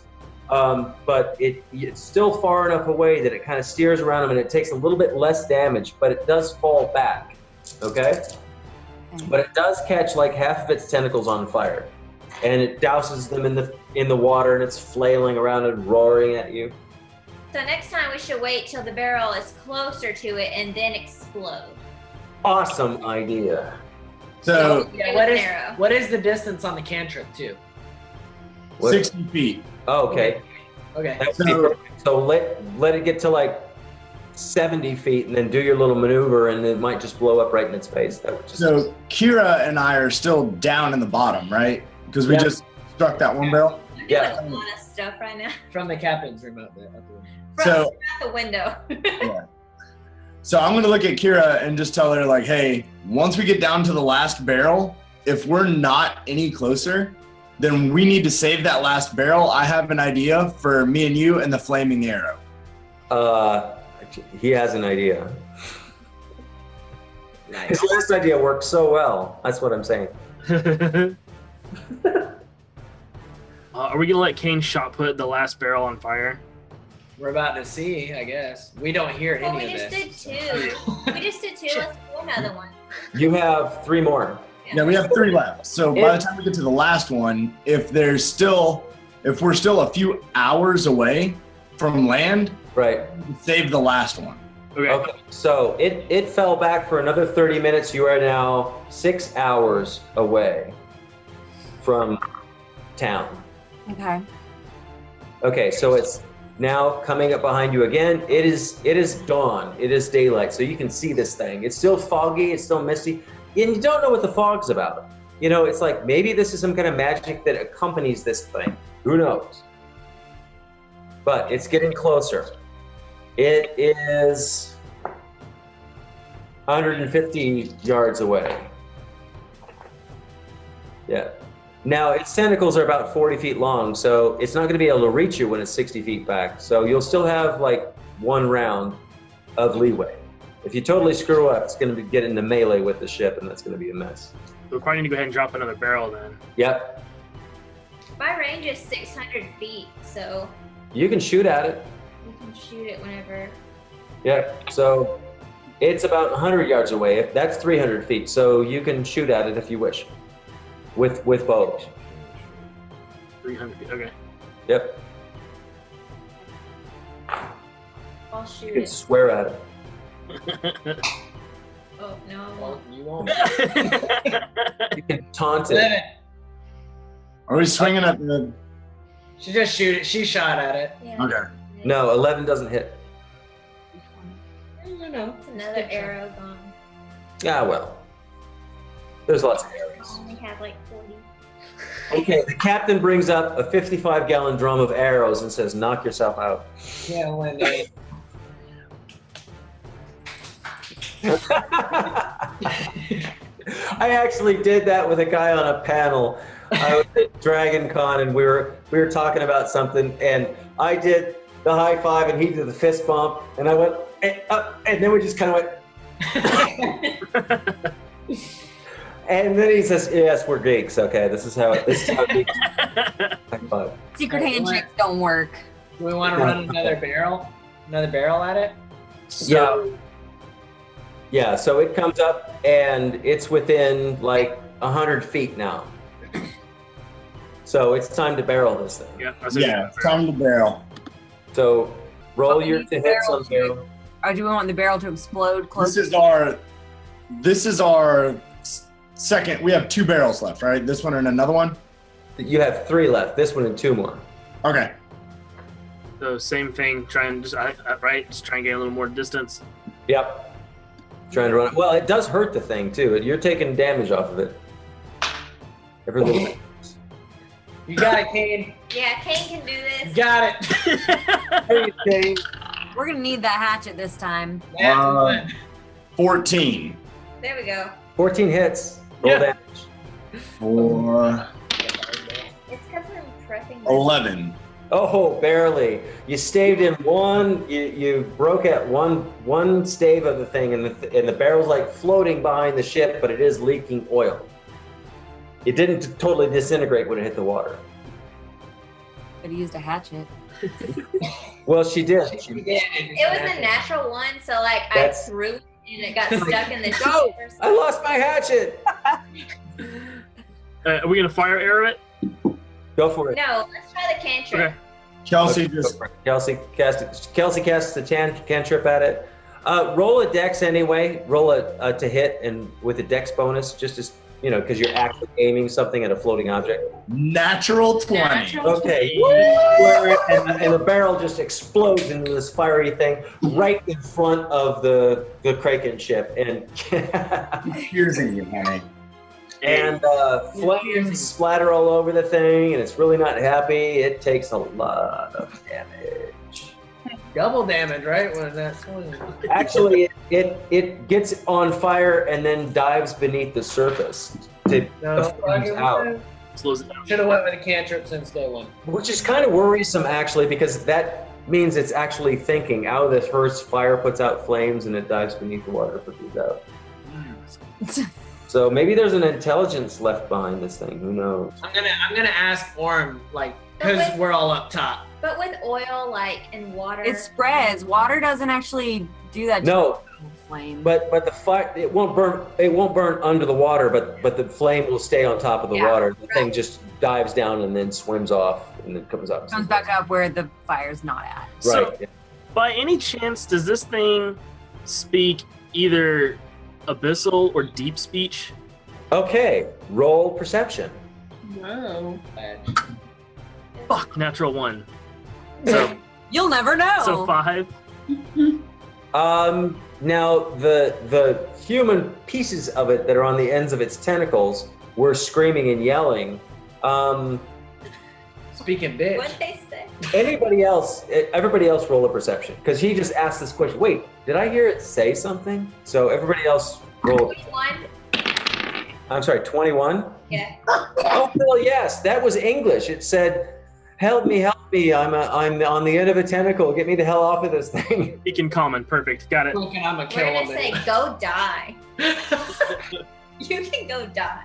but it's still far enough away that it kind of steers around them and it takes a little bit less damage, but it does fall back, okay? But it does catch like half of its tentacles on fire, and it douses them in the water, and it's flailing around and roaring at you. So next time we should wait till the barrel is closer to it and then explode. Awesome idea. So Yeah, With an arrow. what is the distance on the cantrip too? What- 60 feet. Oh, okay. Okay. That would be perfect. So let it get to like 70 feet, and then do your little maneuver, and it might just blow up right in its face. That would just. So Kira and I are still down in the bottom, right? Because we Yeah. just struck that one barrel. I'm Yeah. doing a lot of stuff right now. From the captain's room out there. So- Out the window. So I'm going to look at Kira and just tell her, like, hey, once we get down to the last barrel, if we're not any closer, then we need to save that last barrel. I have an idea for me and you and the flaming arrow. He has an idea. His last idea worked so well. That's what I'm saying. Are we gonna let Kane shot put the last barrel on fire? We're about to see, I guess. We don't hear Well, any we of just this. did 2. We just did 2. Let's do another one. You have 3 more. Yeah, we have 3 left. So by the time we get to the last one, if we're still a few hours away from land, Right. save the last one. Okay. Okay. So it fell back for another 30 minutes. You are now 6 hours away from town. Okay. Okay, so it's now coming up behind you again. It is dawn. It is daylight, so you can see this thing. It's still foggy. It's still misty. you don't know what the fog's about. You know, it's like maybe this is some kind of magic that accompanies this thing. Who knows? But it's getting closer. It is 150 yards away. Yeah. Now, its tentacles are about 40 feet long, so it's not going to be able to reach you when it's 60 feet back. So you'll still have like one round of leeway. If you totally screw up, it's going to get into melee with the ship, and that's going to be a mess. We're probably need to go ahead and drop another barrel then. Yep. My range is 600 feet, so You can shoot at it. we can shoot it whenever. Yep. So it's about 100 yards away. That's 300 feet, so you can shoot at it if you wish. With bows. 300 feet. Okay. Yep. I'll shoot You can it. swear at it. Oh, no, I Well, won't. you won't. You can taunt it. 11. Are we swinging at the? She just shoot it. She shot at it. Yeah. Okay. No, 11 doesn't hit. No. It's another arrow gone. Ah, well. There's lots of I arrows. only have like 40. Okay, the captain brings up a 55-gallon drum of arrows and says, knock yourself out. Yeah, when they. I actually did that with a guy on a panel. I was at Dragon Con and we were talking about something, and I did the high five and he did the fist bump, and I went and then we just kind of went and then he says, yes, we're geeks. Okay, this is how geeks high five. Secret handshakes don't work. Do we want to run another barrel? Another barrel at it? Yeah, so it comes up and it's within like 100 feet now. So it's time to barrel this thing. Yeah. Yeah, time to barrel. So roll But we your need to the hit barrel on to- barrel. Or do we want the barrel to explode close? This is our second. We have 2 barrels left, right? This one and another one. You have 3 left. This one and 2 more. Okay. So same thing. Try and just right. Just try and get a little more distance. Yep. Trying to run it. Well, it does hurt the thing too. You're taking damage off of it. Every little bit. You got it, Kane. Yeah, Kane can do You this. got it. Hey, Kane. We're gonna need that hatchet this time. Yeah. 14 There we go. 14 hits. Roll Yeah. damage. for It's because I'm prepping. 11. Oh, barely. You staved in one. You broke at one stave of the thing, and the barrel's like floating behind the ship, but it is leaking oil. It didn't totally disintegrate when it hit the water. Could have used a hatchet. Well, she did. It was a natural one, so like That's- I threw it and it got stuck in the ship. No, or I something. lost my hatchet. Are we gonna fire arrow it? Go for it. No, let's try the cantrip. Okay. Kelsey Go just for it. Kelsey casts the cantrip at it. Roll a dex anyway. Roll a to hit, and with a dex bonus, just as because you're actually aiming something at a floating object. natural 20. Natural. Okay. And the barrel just explodes into this fiery thing right in front of the Kraken-ship, and Piercing you, honey. and flames splatter all over the thing, and it's really not happy. It takes a lot of damage. Double damage, right? What is that? Actually, it gets on fire and then dives beneath the surface to No, flames out. Slows it down. Should have went with a cantrip since day one. Which is kind of worrisome, actually, because that means it's actually thinking, out of this first fire puts out flames and it dives beneath the water for these out. So maybe there's an intelligence left behind this thing. Who knows? I'm gonna ask Orm, like, because we're all up top. But with oil, like, and water. It spreads. Water doesn't actually do that. No, Flame. but the fire it won't burn. It won't burn under the water, but the flame will stay on top of the Yeah, water. The thing just dives down and then swims off and then comes up. Comes back up where the fire's not at. Right. So, by any chance, does this thing speak either abyssal or deep speech? Okay. Roll perception. Whoa. Fuck, natural 1. So You'll never know. so 5. Now the human pieces of it that are on the ends of its tentacles were screaming and yelling. Speaking bitch. What'd they say? Everybody else roll a perception because he just asked this question. Wait, did I hear it say something? So everybody else roll. 21. I'm sorry, 21? Yeah. Oh, well, yes, that was English. It said, help me, I'm on the end of a tentacle. Get me the hell off of this thing. Speak in common. Perfect. Got it. I'm gonna We're kill gonna him. say, go die. You can go die.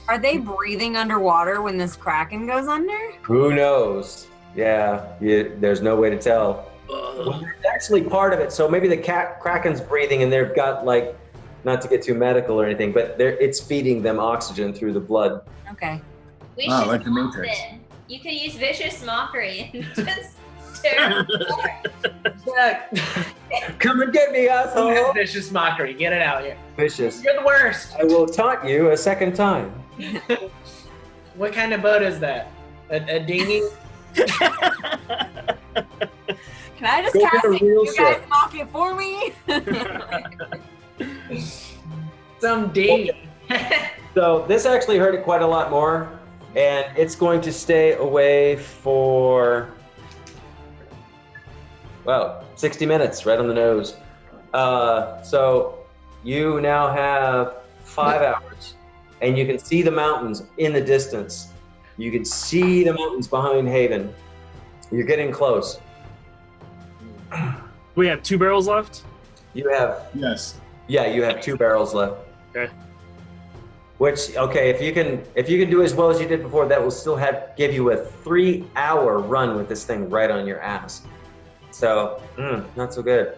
Are they breathing underwater when this Kraken goes under? Who knows? Yeah, there's no way to tell. Well, it's actually part of it. So maybe the Kraken's breathing and they've got like, not to get too medical or anything, but it's feeding them oxygen through the blood. Okay. We Wow, should like the mock Matrix. them. You could use vicious mockery and just tear them apart. Come and get me, asshole. Vicious mockery. Get it out here. Vicious. You're the worst. I will taunt you a second time. What kind of boat is that? A dinghy? Can I just Go cast get a it? real You guys ship. mock it for me? Some dinghy. So this actually hurt it quite a lot more, and it's going to stay away for, well, 60 minutes, right on the nose. So you now have 5 hours, and you can see the mountains in the distance. You can see the mountains behind Haven. You're getting close. We have 2 barrels left. You have, Yes. yeah, you have 2 barrels left. Okay. Which, okay, if you can do as well as you did before, that will still give you a 3-hour run with this thing right on your ass. So, not so good.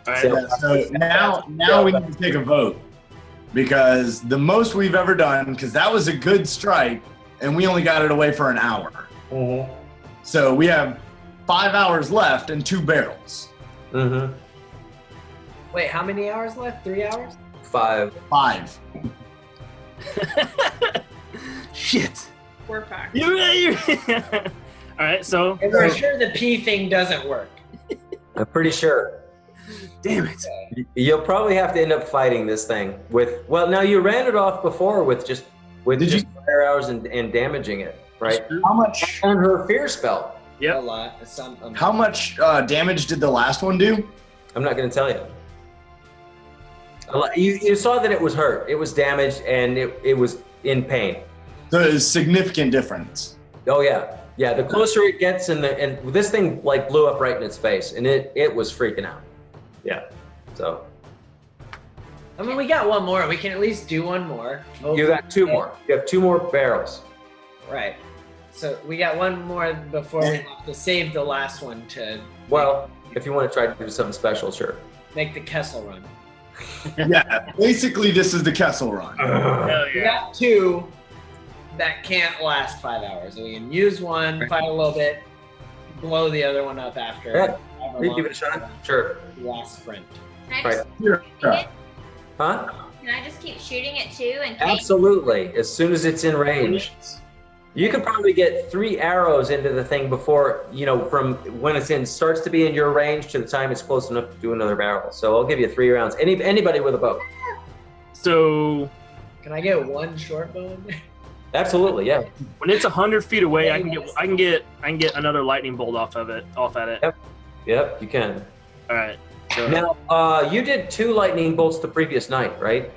All right. So- So now we need to take a vote because the most we've ever done, because that was a good strike, and we only got it away for an hour. Mm-hmm. So we have 5 hours left and 2 barrels. Mm-hmm. Wait, how many hours left? 3 hours? 5. 5. Shit. We're fucked. You're All right. So, And we're sure the pee thing doesn't work. I'm pretty sure. damn it. You'll probably have to end up fighting this thing with, well, now you ran it off before with just fire arrows and damaging it, right? How much? And her fear spell. Yep. A lot. How much damage did the last one do? I'm not going to tell you. You saw that it was hurt. It was damaged and it was in pain. So it's a significant difference. Oh yeah, yeah. The closer it gets, and this thing like blew up right in its face, and it was freaking out. Yeah. So I mean, we got one more. We can at least do one more. you got 2 more. You have 2 more barrels. Right. So we got one more before we have to save the last one to Well, if you want to try to do something special, sure. make the Kessel run. Yeah, basically this is the Kessel run. Hell We yeah. got 2 that can't last 5 hours. We can use one, fight a little bit, blow the other one up after. Yeah. however You long give it a shot. Sure. the last sprint. Can I Right. just, Yeah. Huh? can I just keep shooting it too? And Absolutely. As soon as it's in range. You can probably get 3 arrows into the thing before, from when it's starts to be in your range to the time it's close enough to do another barrel. So I'll give you 3 rounds. Anybody with a bow. So Can I get one short bow in there? Absolutely, yeah. when it's 100 feet away, I can get another lightning bolt off at it. Yep, you can. All right. So, Now, you did 2 lightning bolts the previous night, right?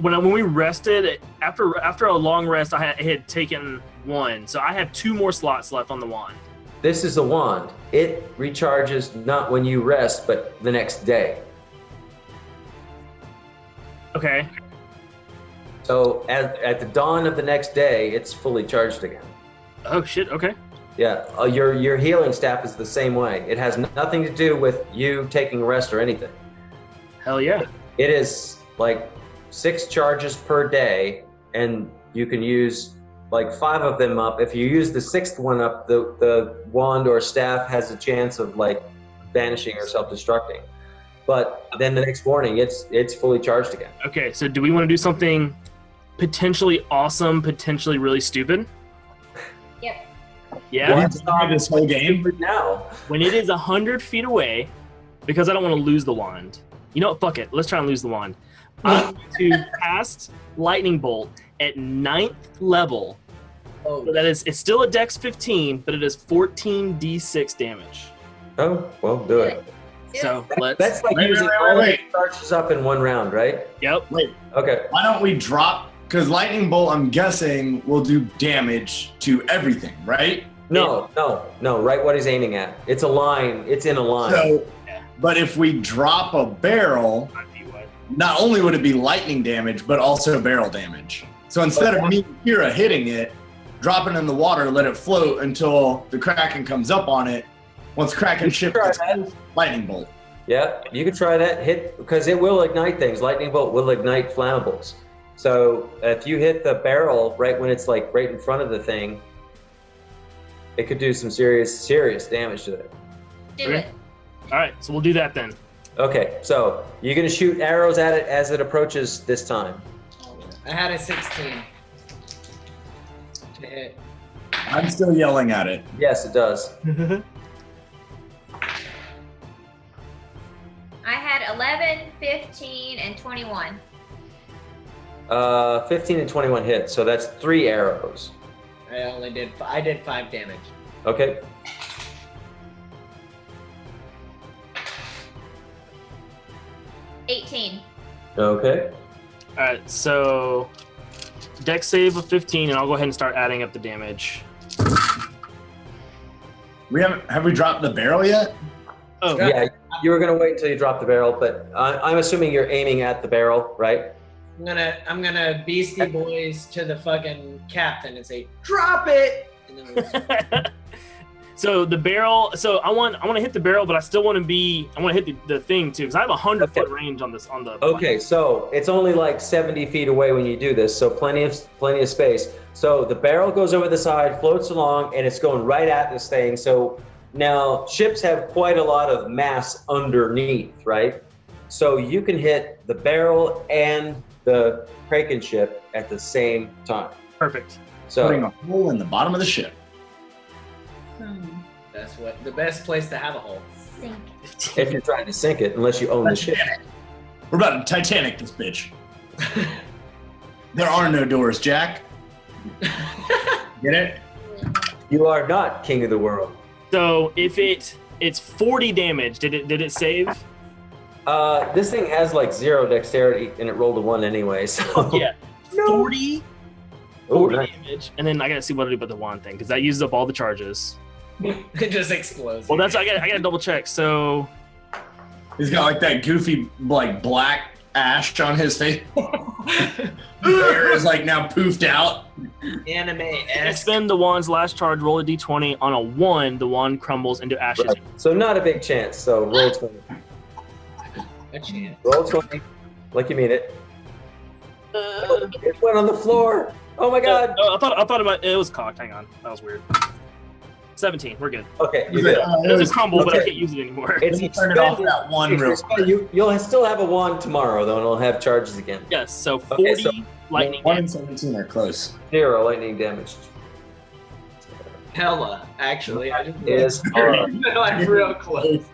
when we rested after a long rest, I had taken 1, so I have 2 more slots left on the wand. This is a wand. It recharges not when you rest, but the next day. Okay. So at the dawn of the next day, it's fully charged again. Oh shit. Okay. Yeah, your healing staff is the same way. It has nothing to do with you taking a rest or anything. Hell yeah. It is like 6 charges per day, and you can use like 5 of them up. If you use the 6th one up, the wand or staff has a chance of like vanishing or self-destructing. But then the next morning, it's fully charged again. Okay. So do we want to do something potentially awesome, potentially really stupid? Yep. Yeah. Have you tried this whole game? Now. When it is 100 feet away, because I don't want to lose the wand. You know what? Fuck it. Let's try and lose the wand. I'm going to cast Lightning Bolt at 9th level. Oh, So that is, it's still a Dex 15, but it is 14d6 damage. Oh, well, do it. So let's. That's like Wait, using wait, all wait. the charges up in one round, right? Yep. Wait, Okay. why don't we drop? Because lightning bolt, I'm guessing, will do damage to everything, right? No. Right, what he's aiming at. It's a line. It's in a line. So, Yeah. but if we drop a barrel, 5 feet wide. not only would it be lightning damage, but also barrel damage. So instead of me and Kira hitting it, drop it in the water, let it float until the Kraken comes up on it. Once Kraken-ship Try gets that. lightning bolt. Yeah, you could try that. Hit because it will ignite things. Lightning bolt will ignite flammables. So if you hit the barrel right when it's like right in front of the thing, it could do some serious damage to it. Do Okay. it. All right, so we'll do that then. Okay, so you're gonna shoot arrows at it as it approaches this time. I had a 16 to hit. I'm still yelling at it. Yes, it does. I had 11, 15, and 21. 15 and 21 hits, so that's 3 arrows. I did 5 damage. Okay. $18. Okay. All right, so Dex save of 15, and I'll go ahead and start adding up the damage. Have we dropped the barrel yet? Oh, Yeah, you were gonna wait until you drop the barrel, but I'm assuming you're aiming at the barrel, right? I'm gonna Beastie Boys to the fucking captain and say, "Drop it!" And then So the barrel. So I want to hit the barrel, but I still want to hit the thing too, because I have a 100-foot range on this on the. Okay, so it's only like 70 feet away when you do this, so plenty of space. So the barrel goes over the side, floats along, and it's going right at this thing. So now ships have quite a lot of mass underneath, right? So you can hit the barrel and the Kraken-ship at the same time. Perfect. Putting So a hole in the bottom of the ship. that's what the best place to have a hole. Sink. if you're trying to sink it, unless you own the ship. We're about to Titanic this bitch. There are no doors, Jack. Get it? You are not king of the world. So if it's 40 damage, did it save? This thing has like 0 dexterity, and it rolled a 1 anyway. So Yeah. 40 Ooh, nice. damage, and then I gotta see what to do about the wand thing because that uses up all the charges. It just explodes. Well, that's I gotta double check. So He's got like that goofy like black ash on his face. Hair is like now poofed out. Anime-esque. spend the wand's last charge. Roll a d20. On a 1, the wand crumbles into ashes. Right. So not a big chance. So roll 20. A chance. Roll 20. Like you mean it. It went on the floor. Oh my god. I thought about it was cocked. Hang on, that was weird. 17. We're good. Okay, you good. It doesn't crumble, but I okay. can't use it anymore. It's Turn it off expended- that one real quick. You'll still have a wand tomorrow, though, and it'll have charges again. Yes. So 40 Okay, so lightning 1 and damage. 17 are close. 0 lightning damage. Hella, actually. I just Is like real close.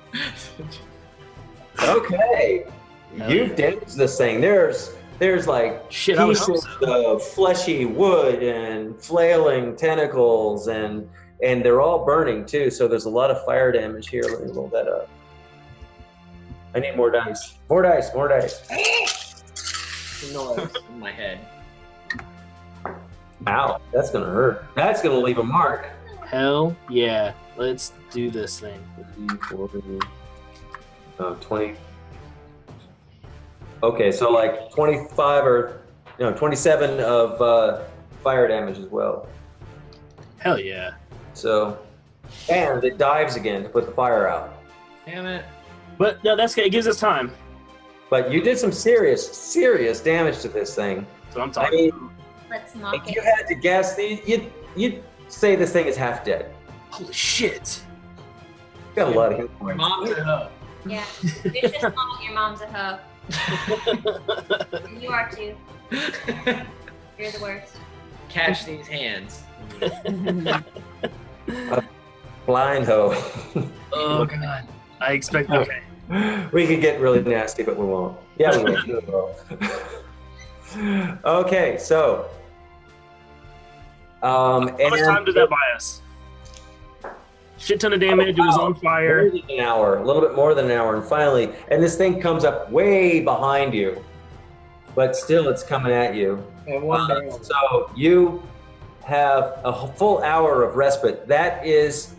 okay. Hell You've yeah. damaged this thing. There's like Shit, I would hope pieces so. of fleshy wood and flailing tentacles, and they're all burning too. So there's a lot of fire damage here. Let me roll that up. I need more dice. More dice. More dice. Noise in my head. Ow, that's gonna hurt. That's gonna leave a mark. Hell yeah. Let's do this thing. 20. Okay, so like 25 or 27 of fire damage as well. Hell yeah. So, and it dives again to put the fire out. Damn it. But no, that's good. It gives us time. But you did some serious damage to this thing. So I'm I talking. mean, Let's mock if you it. had to guess, you'd say this thing is half dead. Holy shit. Got a lot of hit points. Mom's a hoe. Yeah. Vicious mom, your mom's a hoe. You are too. You're the worst. Catch these hands. Blind hoe. Oh god. I expect. Okay. We could get really nasty, but we won't. Yeah, we will. We will. Okay, so. How much time did that buy us? Shit ton of damage. It was on fire. More than an hour, a little bit more than an hour, and finally, and this thing comes up way behind you, but still, it's coming at you. And one barrel. So you have a full hour of respite. That is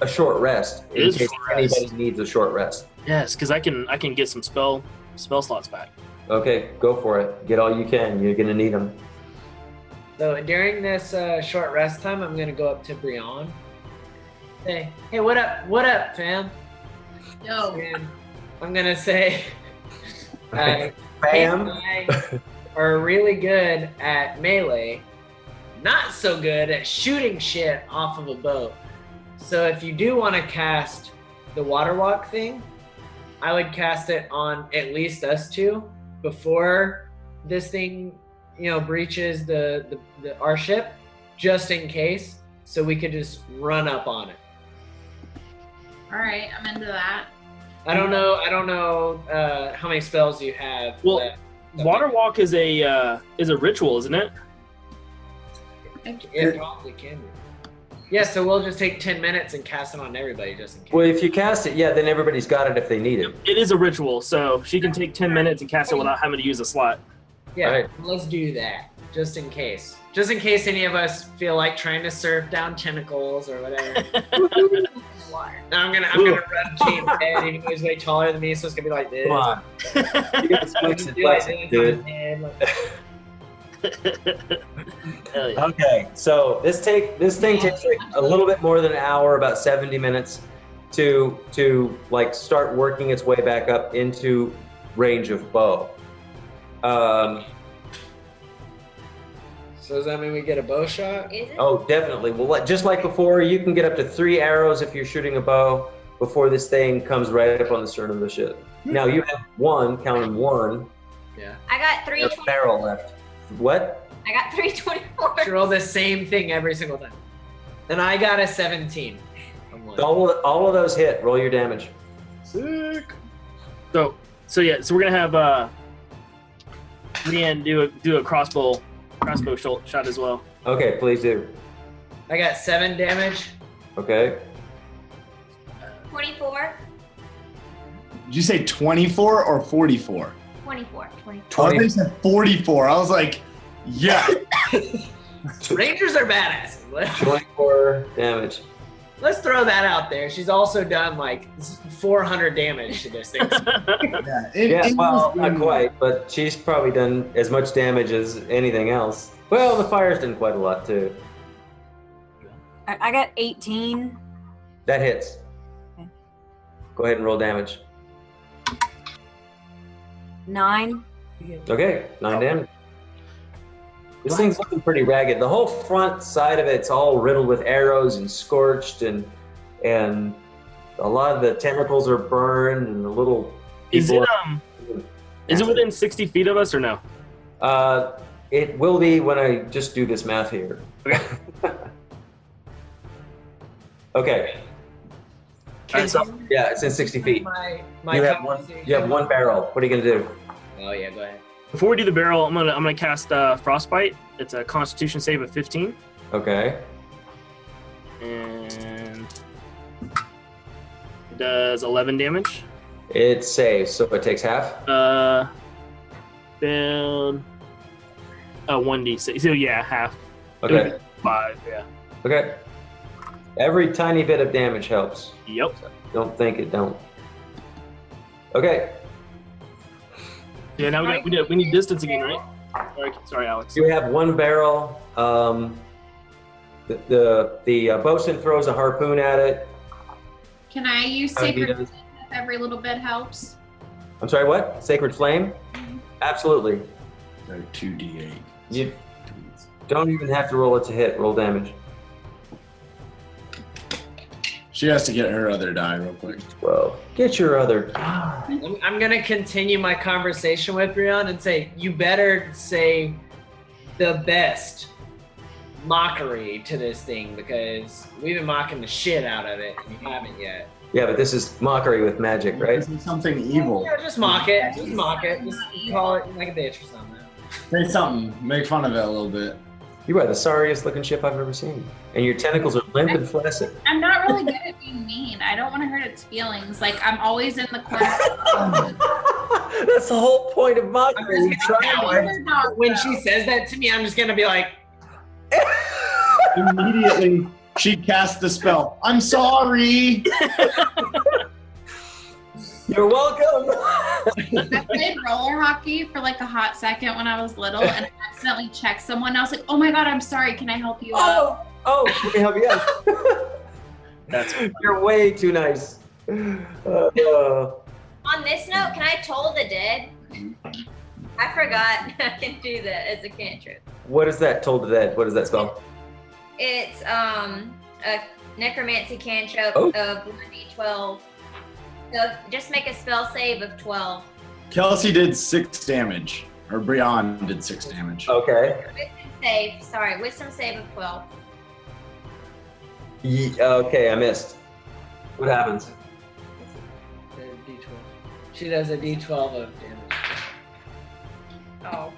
a short rest. It is in case short rest. anybody needs a short rest. Yes, because I can get some spell slots back. Okay, go for it. Get all you can. You're gonna need them. So during this short rest time, I'm gonna go up to Brian. Hey, what up? What up, fam? Yo. And I'm gonna say, Fam? I are really good at melee, not so good at shooting shit off of a boat. So if you do want to cast the water walk thing, I would cast it on at least us two before this thing, breaches our ship, just in case, so we could just run up on it. All right, I'm into that. I don't know how many spells you have. Well, water walk is a ritual, isn't it? It probably can be. Yeah, so we'll just take 10 minutes and cast it on everybody just in case. Well, if you cast it, yeah, then everybody's got it if they need it. It is a ritual, so she can take 10 minutes and cast it without having to use a slot. Yeah, Right. Let's do that, just in case. Just in case any of us feel like trying to surf down tentacles or whatever. Now I'm gonna run Kane's head, even though he's way taller than me, so it's gonna be like this. Come on. You got the flex and Do like flex it, this on his dude. head, like- Hell yeah. Okay, so this thing takes like a little bit more than an hour, about 70 minutes, to like start working its way back up into range of bow. So does that mean we get a bow shot? Is it? Oh, definitely. Well, just like before, you can get up to 3 arrows if you're shooting a bow before this thing comes right up on the stern of the ship. Now you have one, count them one, Yeah. I got there's a 324. barrel left. What? I got 324. Should roll the same thing every single time. And I got a 17. I'm like, All of those hit. Roll your damage. sick. So we're gonna have Leanne do a crossbow shot as well. Okay, please do. I got 7 damage. Okay. 24. Did you say 24 or 44? 24. 24. I thought you said 44. I was like, yeah. Rangers are badasses. 24 damage. Let's throw that out there. She's also done like 400 damage to this thing. Yeah, well, not quite, but she's probably done as much damage as anything else. Well, the fire's done quite a lot too. I got 18. That hits. Okay. Go ahead and roll damage. 9. Okay, 9 damage. This thing's looking pretty ragged. The whole front side of it's all riddled with arrows and scorched, and a lot of the tentacles are burned, and the little. Is it within 60 feet of us or no? It will be when I just do this math here. Okay. Okay. Can so- you Yeah, it's in 60 feet. my You have conversation? one barrel. What are you gonna do? Oh yeah, go ahead. Before we do the barrel, I'm gonna cast Frostbite. It's a Constitution save of 15, Okay. and it does 11 damage. It saves, so it takes half. Build 1d6. So yeah, half. It would Okay. be 5. Yeah. Okay. Every tiny bit of damage helps. Yep. Don't think it don't. Okay. Yeah. Now we need distance again, right? Sorry, Alex. You have one barrel. The bosun throws a harpoon at it. Can I use Oh, he Sacred does. Flame if every little bit helps? I'm sorry, what? Sacred Flame? Absolutely. So 2d8. You don't even have to roll it to hit. Roll damage. She has to get her other die real quick. Well, get your other. I'm gonna continue my conversation with Brian and say, you better say the best mockery to this thing because we've been mocking the shit out of it and you haven't yet. Yeah, but this is mockery with magic, right? This is something evil. Yeah, just mock it. Just mock it. Just call it like a bitch or something. Say something. Make fun of it a little bit. You are the sorriest looking ship I've ever seen. And your tentacles are limp and flaccid. I'm not really good at being mean. I don't want to hurt its feelings. Like, I'm always in the corner. That's the whole point of mockery. When she says that to me, I'm just gonna be like, Immediately, she casts the spell. I'm sorry. You're welcome. I played roller hockey for like a hot second when I was little and I accidentally checked someone. I was like, oh my God, I'm sorry. Can I help you out? Oh, let me help you out. You're way too nice. On this note, can I toll the dead? I forgot I can do that as a cantrip. What is that? Told to dead. What does that spell? It's a necromancy cantrip Oh. of 1d12. So just make a spell save of 12. Kelsey did 6 damage. Or Brian did 6 damage. Okay. Wisdom save of 12. Okay, I missed. What happens? D12. She does a D12 of damage. Oh.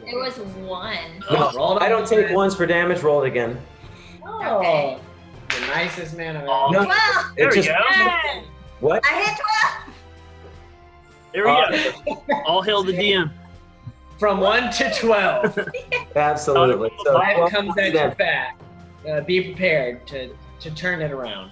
It was 1. No, I don't take ones for damage. Roll it again. Oh, Okay. the nicest man I've Oh. ever. No, 12! There it we just, go. Yes! what? I hit 12! There we go. All hail the DM. From 1 to 12. Absolutely. So Life 12 comes at you fast. Be prepared to turn it around.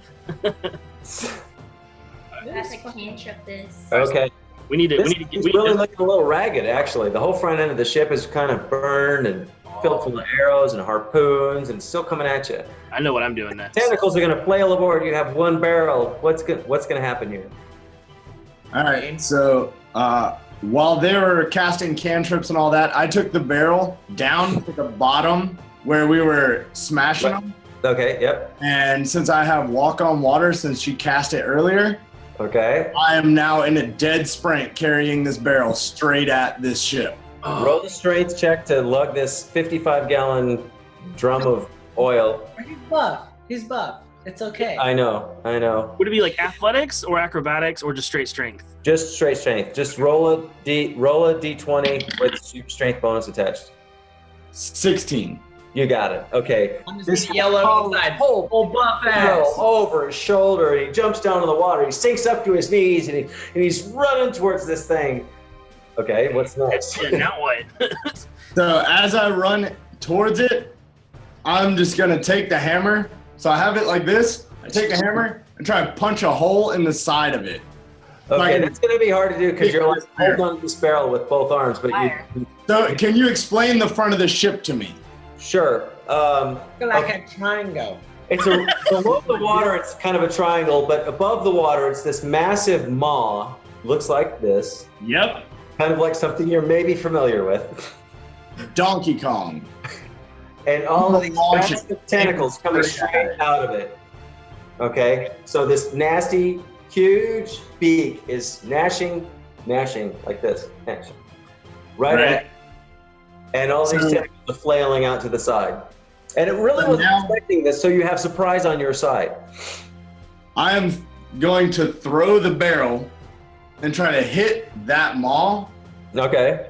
That's a cantrip this. Okay. We need to. This We need to get. is We really need to, looking a little ragged, actually. The whole front end of the ship is kind of burned and filled full of arrows and harpoons, and still coming at you. I know what I'm doing next. Tentacles are going to flail aboard. You have one barrel. What's going to happen here? All right, so while they were casting cantrips and all that, I took the barrel down to the bottom where we were smashing them. Okay. Yep. And since I have walk on water, since she cast it earlier, Okay. I am now in a dead sprint carrying this barrel straight at this ship. Roll the strength check to lug this 55-gallon drum of oil. He's buff. He's buff. It's okay. I know. Would it be like athletics or acrobatics or just straight strength? Just straight strength. Just roll a d20 with super strength bonus attached. 16. You got it. Okay. I'm just This gonna yell over the side. Oh, buff barrel ass. over his shoulder, and he jumps down in the water. He sinks up to his knees, and he's running towards this thing. Okay, what's next? Now what? So as I run towards it, I'm just going to take the hammer. So I have it like this. I take the hammer and try to punch a hole in the side of it. Okay, that's going to be hard to do because you're like holding on to this barrel with both arms. But you, So can you explain the front of the ship to me? sure. Like a triangle. It's below the water. It's kind of a triangle, but above the water, it's this massive maw. Looks like this. Yep. Kind of like something you're maybe familiar with. Donkey Kong. And all of these Launch massive tentacles coming straight out of it. Okay, so this nasty, huge beak is gnashing like this, gnashing. Right at it. And all these tentacles are flailing out to the side. And it really wasn't expecting this, so you have surprise on your side. I am going to throw the barrel and try to hit that maw. Okay.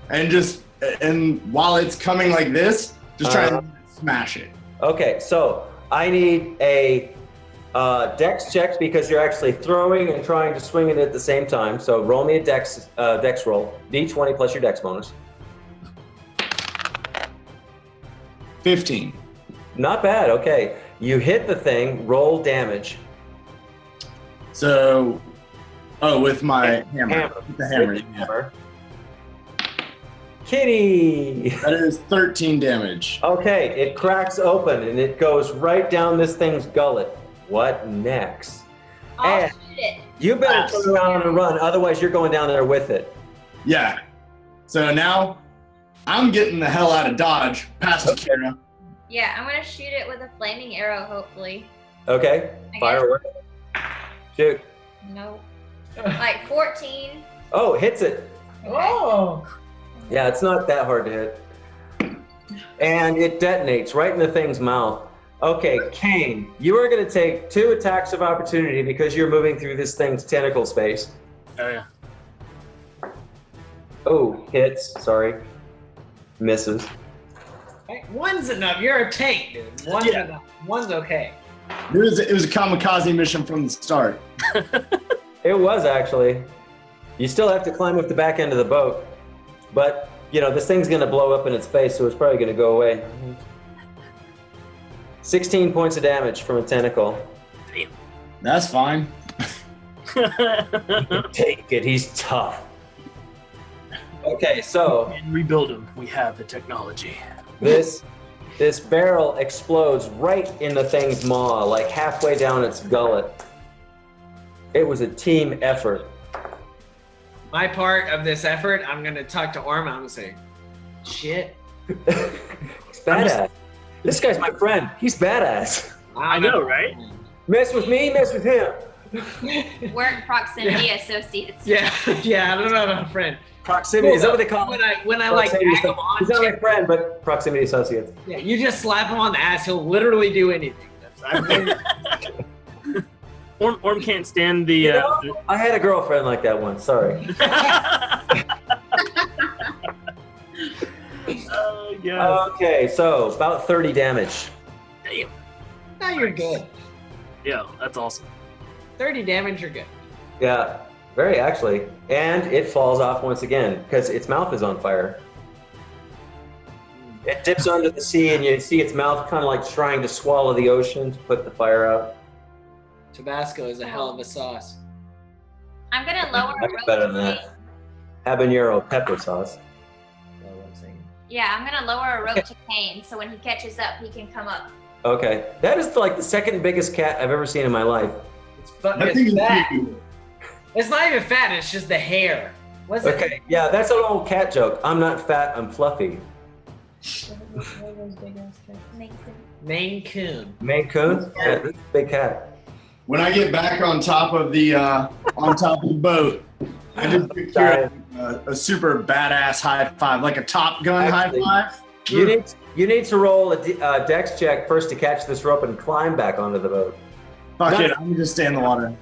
And while it's coming like this, just try to smash it. Okay, so I need a dex check because you're actually throwing and trying to swing it at the same time. So roll me a dex roll, d20 plus your dex bonus. 15. Not bad. Okay, you hit the thing. Roll damage. So, with my hammer. With the hammer. With the Yeah. hammer. Kitty. That is 13 damage. Okay, it cracks open and it goes right down this thing's gullet. What next? I'll And shoot it. you better turn around and run, otherwise you're going down there with it. Yeah. So now I'm getting the hell out of Dodge past Kara. Yeah, I'm gonna shoot it with a flaming arrow, hopefully. Okay, I fire guess. away. Shoot. Nope. Like 14. Oh, it hits it. Oh. Yeah, it's not that hard to hit. and it detonates right in the thing's mouth. Okay, Kane, you are going to take 2 attacks of opportunity because you're moving through this thing's tentacle space. Oh yeah. Oh, hits. Sorry. Misses. Hey, one's enough. You're a tank, dude. One's enough. One's okay. It was a kamikaze mission from the start. It was actually. You still have to climb up the back end of the boat, but you know this thing's going to blow up in its face, so it's probably going to go away. 16 points of damage from a tentacle. Damn. That's fine. Take it. He's tough. Okay, so And rebuild him. We have the technology. this barrel explodes right in the thing's maw, like halfway down its gullet. It was a team effort. My part of this effort, I'm gonna talk to Orm. I'm gonna say, shit. He's badass. This guy's my friend. He's badass. I know, right? Mess with me, mess with him. Work proximity associates. Yeah, I don't know about a friend. Proximity, is that what they call it? When I like Proximity tag him on, He's not my friend, but proximity associates. yeah, you just slap him on the ass, he'll literally do anything. Orm can't stand the. You know, I had a girlfriend like that once. Sorry. Yeah. Okay, so about 30 damage. Damn. Now you're good. Yeah, that's awesome. 30 damage, you're good. Yeah, very actually. And it falls off once again because its mouth is on fire. It dips under the sea and you see its mouth kind of like trying to swallow the ocean to put the fire out. Tabasco is a hell of a sauce. I'm gonna lower a Much rope. better than to that. Habanero pepper sauce. Yeah, I'm gonna lower a rope to Kane, so when he catches up, he can come up. Okay, that is like the second biggest cat I've ever seen in my life. It's That fucking thing is fat. huge. It's not even fat, it's just the hair. What's it? Okay, yeah, that's an old cat joke. I'm not fat, I'm fluffy. Maine Coon. Maine Coon? Yeah, this is a big cat. When I get back on top of the boat, I just picture a super badass high five, like a Top Gun Actually, high five. You need to roll a dex check first to catch this rope and climb back onto the boat. Fuck it, I'm gonna just stay in the water.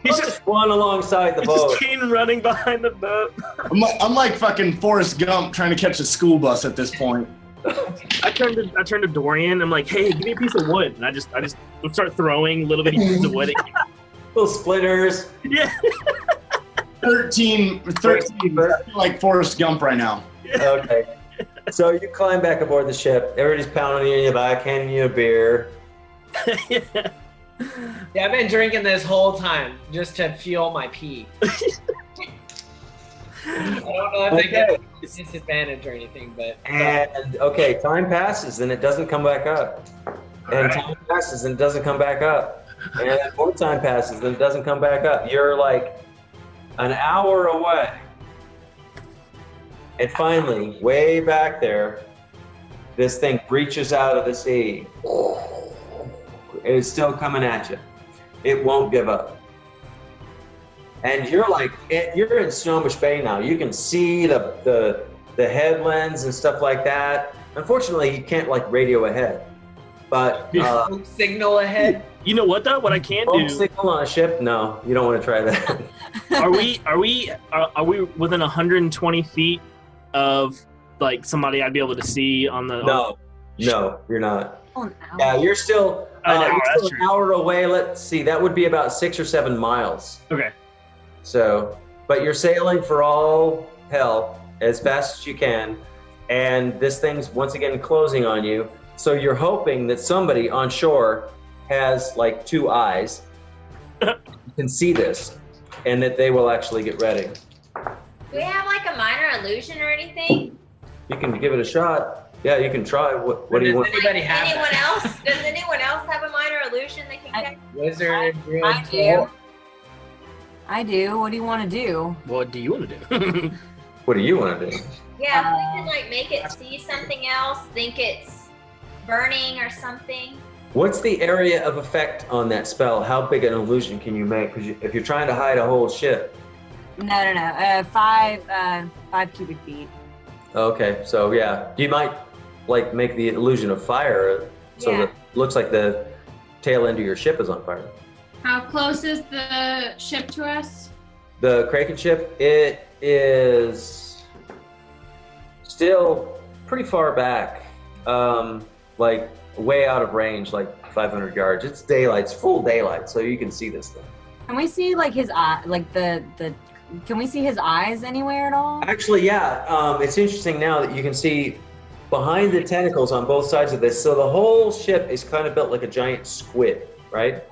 He's just run alongside the It's boat. just Kane running behind the boat. I'm like fucking Forrest Gump trying to catch a school bus at this point. I turned to Dorian. I'm like, hey, give me a piece of wood, and I just would start throwing little bitty pieces of wood. Little splinters. Yeah. 13 like Forrest Gump right now. Okay. So you climb back aboard the ship. Everybody's pounding you in your back, handing you a beer. Yeah. Yeah, I've been drinking this whole time just to fuel my pee. I don't know if they get a disadvantage or anything, but. And okay, time passes and it doesn't come back up. And time passes and it doesn't come back up. And more time passes and it doesn't come back up. You're like an hour away. And finally, way back there, this thing breaches out of the sea. It's still coming at you. It won't give up. And you're like, you're in Snohomish Bay now. You can see the headlands and stuff like that. Unfortunately, you can't like radio ahead. But signal ahead. You know what though? What I can phone do? signal on a ship? No, you don't want to try that. Are we within 120 feet of like somebody I'd be able to see on the? No, you're not. Oh, no. Yeah, you're still, An hour, you're still that's an true. hour away. Let's see, that would be about 6 or 7 miles. Okay. So, but you're sailing for all hell as fast as you can, and this thing's once again closing on you. So you're hoping that somebody on shore has like 2 eyes, can see this, and that they will actually get ready. Do we have like a minor illusion or anything? You can give it a shot. Yeah, you can try. What do you want? Anybody have Anyone that? else? Does anyone else have a minor illusion they can catch? Wizard, druid, I do. I do. What do you want to do? What do you want to do? What do you want to do? Yeah, if we can like make it see something else, think it's burning or something. What's the area of effect on that spell? How big an illusion can you make? Because if you're trying to hide a whole ship. No. 5 cubic feet. Okay, so yeah, you might like make the illusion of fire, so Yeah. that it looks like the tail end of your ship is on fire. How close is the ship to us? The Kraken-ship, it is still pretty far back, like way out of range, like 500 yards. It's daylight, it's full daylight, so you can see this thing. Can we see like his eye, like the? Can we see his eyes anywhere at all? Actually, yeah, it's interesting now that you can see behind the tentacles on both sides of this. So the whole ship is kind of built like a giant squid, right?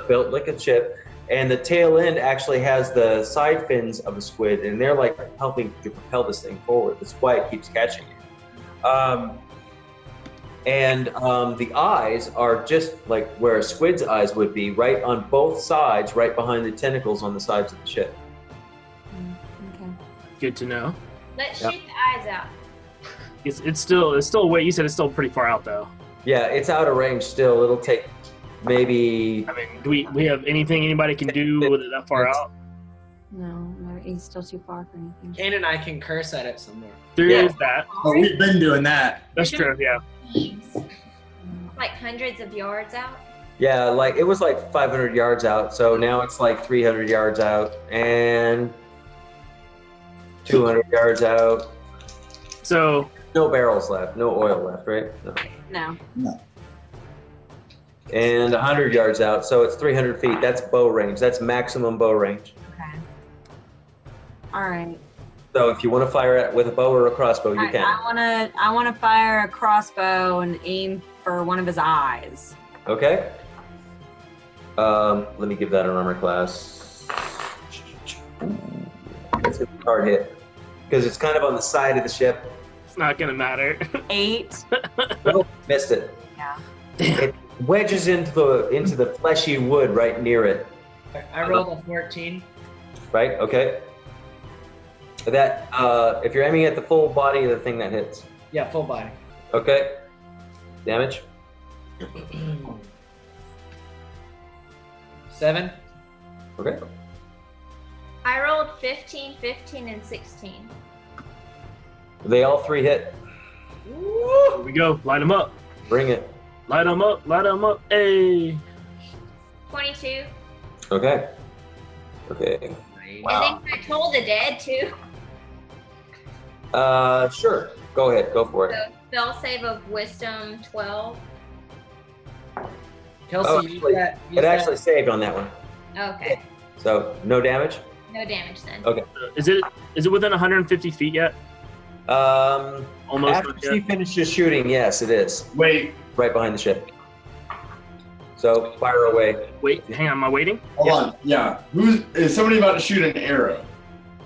Built like a ship. And the tail end actually has the side fins of a squid, and they're like helping to propel this thing forward. That's why it keeps catching it. The eyes are just like where a squid's eyes would be, right on both sides, right behind the tentacles on the sides of the ship. Okay. Good to know. Let's Yep. shoot the eyes out. It's still wait. You said it's still pretty far out though. Yeah, it's out of range still. It'll take maybe. I mean, do we have anything anybody can do with it that far out? No, he's still too far for anything. Kane and I can curse at it somewhere. There Yeah. is that. Oh, we've been doing that. That's true. Yeah. Nice. Like hundreds of yards out. Yeah, like it was like 500 yards out, so now it's like 300 yards out and 200 yards out. So No barrels left, no oil left, right? No. No. And 100 yards out, so it's 300 feet. That's bow range. That's maximum bow range. Okay. All right. So if you want to fire it with a bow or a crossbow, you can. I wanna fire a crossbow and aim for one of his eyes. Okay. Let me give that an armor class. It's a hard hit because it's kind of on the side of the ship. it's not gonna matter. 8. Oh, missed it. Yeah. It wedges into the fleshy wood right near it. I rolled a 14. Right? Okay. That if you're aiming at the full body of the thing, that hits. Yeah, full body. Okay. Damage. 7. Okay. I rolled 15, 15, and 16. They all three hit. Here we go. Light them up. Bring it. Light them up. Light them up. Hey. 22. Okay. Okay. Wow. And then I told the dead too. Sure. Go ahead. Go for it. So spell save of wisdom 12. Kelsey, Oh, use actually, that. it actually saved on that one. Okay. So no damage. No damage then. Okay. Is it within 150 feet yet? Almost. After she finishes shooting, yes, it is. Wait, Right behind the ship. So fire away. Wait. Hang on. Am I waiting? hold on. Yeah. Is somebody about to shoot an arrow?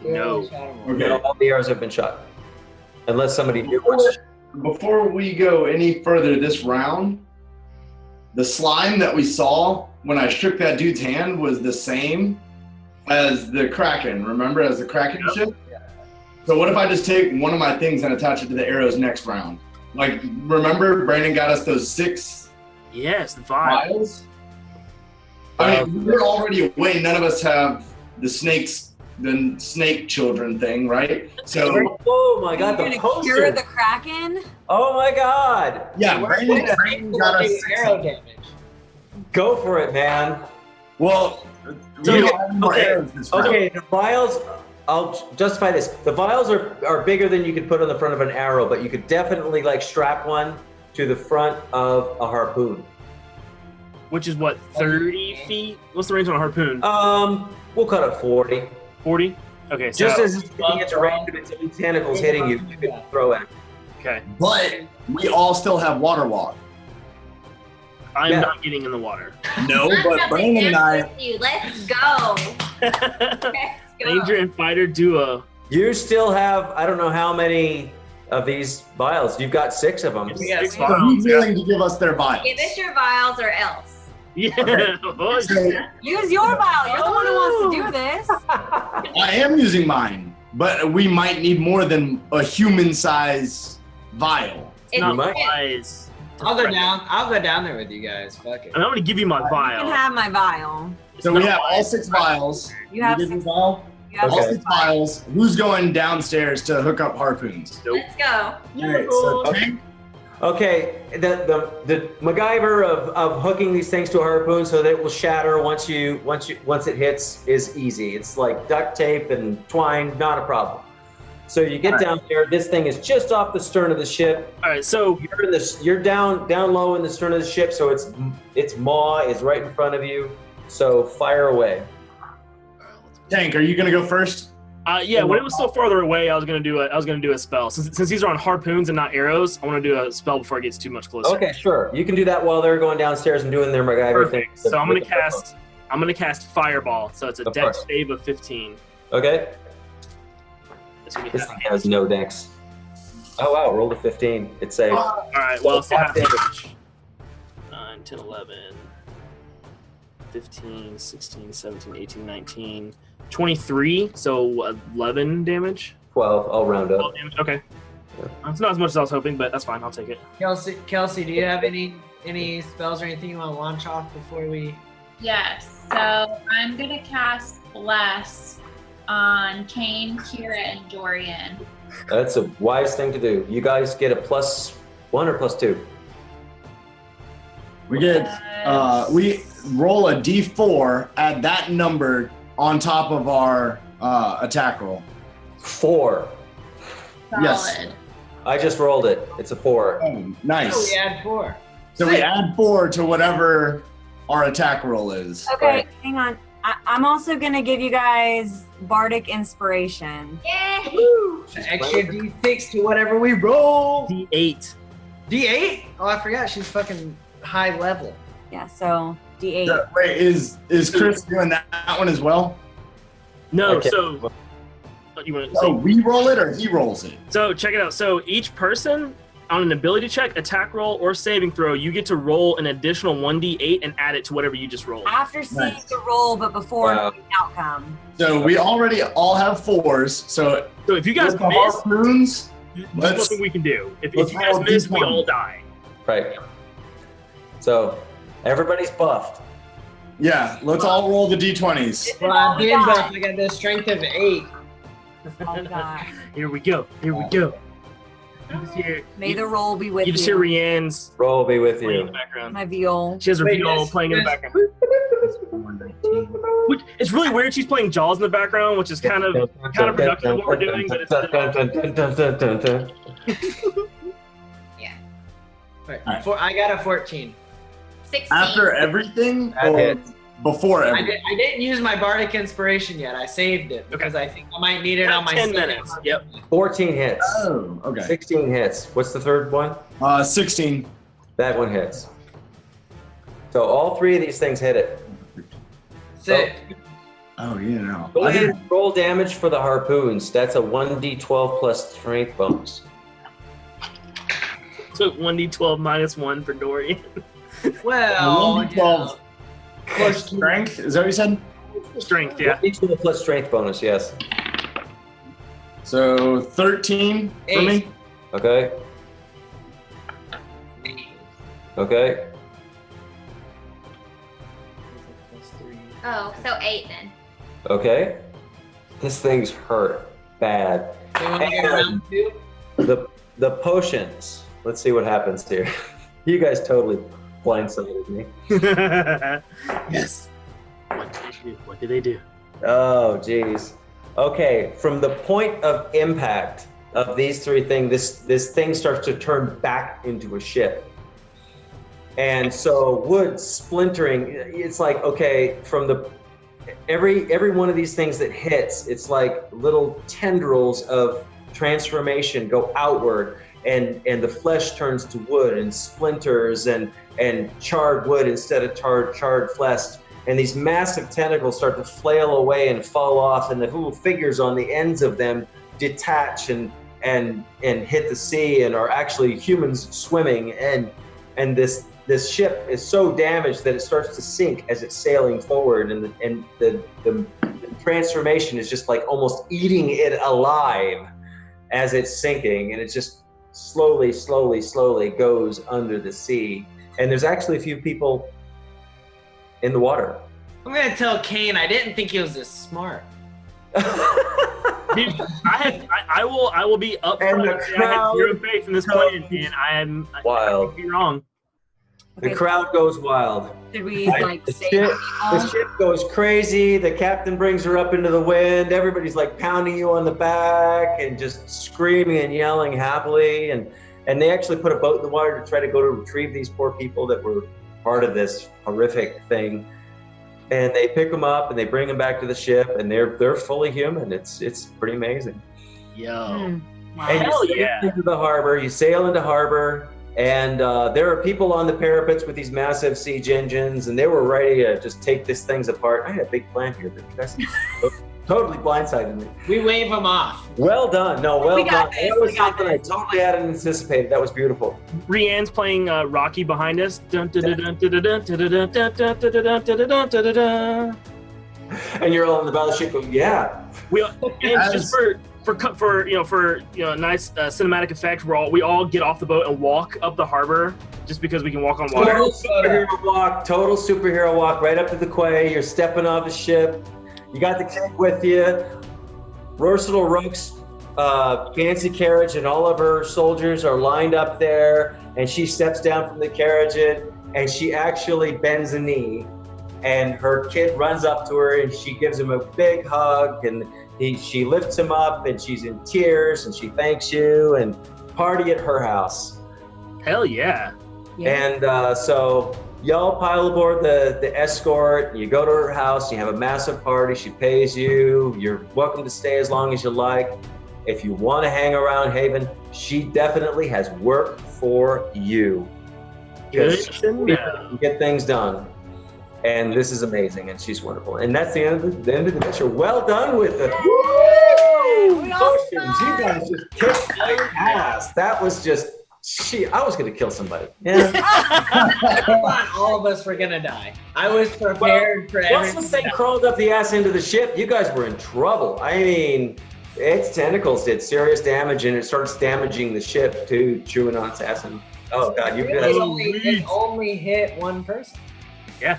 No. Okay. No, all the arrows have been shot. Unless somebody knew Before we go any further this round, the slime that we saw when I shook that dude's hand was the same as the Kraken. Remember, as the Kraken-ship? Yeah. So what if I just take one of my things and attach it to the arrows next round? Like, remember Brandon got us those 6 Yes. The vial. vials? I mean, we're already away. None of us have the snake children thing, right? So Oh my god, You're the gonna cure poster! the Kraken? Oh my god! yeah, Brandon got us 6. arrow damage. Go for it, man. Well, So, we don't have more okay, arrows this round. Okay, the vials, I'll justify this. The vials are bigger than you could put on the front of an arrow, but you could definitely like strap one to the front of a harpoon. Which is what? 30 feet? What's the range on a harpoon? We'll cut it 40. 40. Okay. So, Just as it's getting into range of its own tentacles hitting you, you can throw it. okay. But we all still have water walk. I'm Yeah. not getting in the water. No, I'm but jumping Brandon and down I. with you. Let's go. Let's go. Ranger and fighter duo. You still have, I don't know how many of these vials. You've got 6 of them. We got Six six. So vials. who's willing to give us their vials? Give us your vials or else. Yeah. Oh, So Use your vial. You're the one who wants to do this. I am using mine, but we might need more than a human-size vial. It's not not much. wise. I'll go down. I'll go down there with you guys. Fuck it. I'm going to give you my You vial. can have my vial. It's So we not have all wise. 6 vials. You have give me 6. a vial? Yeah. Okay. All the tiles. Who's going downstairs to hook up harpoons? Let's go. All right, so Tank, Okay, the MacGyver of hooking these things to a harpoon so that it will shatter once it hits is easy. It's like duct tape and twine, not a problem. So you get down there. This thing is just off the stern of the ship. All right, so You're down low in the stern of the ship, so its maw is right in front of you. So fire away. Tank, are you gonna go first? yeah, when it was still farther away, I was gonna do a spell. Since these are on harpoons and not arrows, I want to do a spell before it gets too much closer. Okay, sure. You can do that while they're going downstairs and doing their MacGyver thing. Perfect. So I'm gonna cast Fireball. So it's a Dex save of 15. Okay. It's gonna be This half thing has no dex. Oh wow, rolled a 15. It's saved. All right, well, it's half damage. damage. 9, 10, 11, 15, 16, 17, 18, 19, 23, so 11 damage. 12. I'll round up. 12 damage, okay. It's not as much as I was hoping, but that's fine. I'll take it. Kelsey, do you have any spells or anything you want to launch off before we? Yes. So I'm gonna cast Bless on Kane, Kira, and Dorian. That's a wise thing to do. You guys get a +1 or +2? We get we roll a d4, add that number on top of our attack roll. 4. Solid. Yes. I just rolled it. It's a 4. Oh, nice. Oh, we add 4. So we add 4 to whatever our attack roll is. Okay, Right. hang on. I'm also gonna give you guys bardic inspiration. Yay! Extra D6 to whatever we roll. D8. D8? Oh, I forgot. She's fucking high level. Yeah, so D8. So, wait, is Chris doing that one as well? No, Okay. so you want to So we roll it or he rolls it? So check it out. So each person on an ability check, attack roll, or saving throw, you get to roll an additional 1d8 and add it to whatever you just rolled. After seeing the roll, but before Wow. the outcome. So we already all have 4s. So So if you guys with the miss, harpoons, there's nothing we can do. If let's you guys roll a miss, we D20. all die. Right. So everybody's buffed. yeah, let's all roll the d20s. Well, I've been buff. I got the strength of 8. Oh god. Here we go. Here we go. You just hear, May the roll be with you you. just hear Rianne's Roll be with playing in you. the background. My viol. She has her Wait, viol this- playing in the this- background. It's really weird. She's playing Jaws in the background, which is kind of counterproductive to what we're doing, but Right. I got a 14. 16. After everything That or hits. before I everything? didn't use my bardic inspiration yet. I saved it because I think I might need it on my 10 second minutes. one. Yep. 14 hits. Oh, okay. 16 hits. What's the third one? 16. That one hits. So all 3 of these things hit it. Sick. Oh, you know. Go I ahead didn't, and roll damage for the harpoons. That's a 1d12 plus strength bonus. So 1d12 minus 1 for Dorian. Well, 1d12 yeah. plus strength. Is that what you said? Strength, yeah. 1d12 plus strength bonus, yes. So 13 for 8. me. Okay. Okay. Oh, so 8 then. Okay. This thing's hurt bad. So you want to get around 2? The potions. Let's see what happens here. You guys totally blindsided me. Yes. What did they do? Oh, geez. Okay, from the point of impact of these 3 things, this thing starts to turn back into a ship. And so wood splintering, it's like, okay, from the every one of these things that hits, it's like little tendrils of transformation go outward, and the flesh turns to wood and splinters and charred wood instead of charred flesh. And these massive tentacles start to flail away and fall off, and the little figures on the ends of them detach and hit the sea and are actually humans swimming. And this ship is so damaged that it starts to sink as it's sailing forward, and the transformation is just like almost eating it alive as it's sinking, and it just slowly goes under the sea. And there's actually a few people in the water. I'm gonna tell Kane I didn't think he was this smart. Dude, I will be up And front. the I have crowd zero faith in this plan, and Wild. I could be wrong. The Okay. crowd goes wild. Did we like The say the ship goes crazy. The captain brings her up into the wind. Everybody's like pounding you on the back and just screaming and yelling happily. And they actually put a boat in the water to try to go to retrieve these poor people that were part of this horrific thing. And they pick them up and they bring them back to the ship, and they're fully human. It's pretty amazing. Yo. And Hell you sail yeah. into the harbor. You sail into harbor, and there are people on the parapets with these massive siege engines, and they were ready to just take these things apart. I had a big plan here, but you guys totally blindsided me. We wave them off. Well done. No, well We done. got this, That was we got something I totally hadn't anticipated. That was beautiful. Rianne's playing Rocky behind us. Dun, dun, dun, dun, dun, dun, dun, dun, dun, dun, dun, dun, dun, dun, dun, dun. And you're all on the battleship going, yeah. And just for nice cinematic effect, we all get off the boat and walk up the harbor just because we can walk on water. Total superhero walk right up to the quay. You're stepping off the ship. You got the kid with you. Ursula Rook's fancy carriage and all of her soldiers are lined up there, and she steps down from the carriage and she actually bends a knee, and her kid runs up to her and she gives him a big hug, and she lifts him up and she's in tears and she thanks you, and party at her house. Hell yeah. And so y'all pile aboard the escort, you go to her house, you have a massive party, she pays you, you're welcome to stay as long as you like. If you want to hang around Haven, she definitely has work for you. Good She to know. can get things done. And this is amazing, and she's wonderful. And that's the end of the adventure. Well done with it. Woo! Potions, you guys just kicked my ass. That was just, I was going to kill somebody. Yeah. I thought all of us were gonna die. I was prepared for Once everything. this thing crawled up the ass end of the ship, you guys were in trouble. I mean, its tentacles did serious damage, and it starts damaging the ship too, chewing on its ass. And oh god, you guys. It only hit one person. Yeah.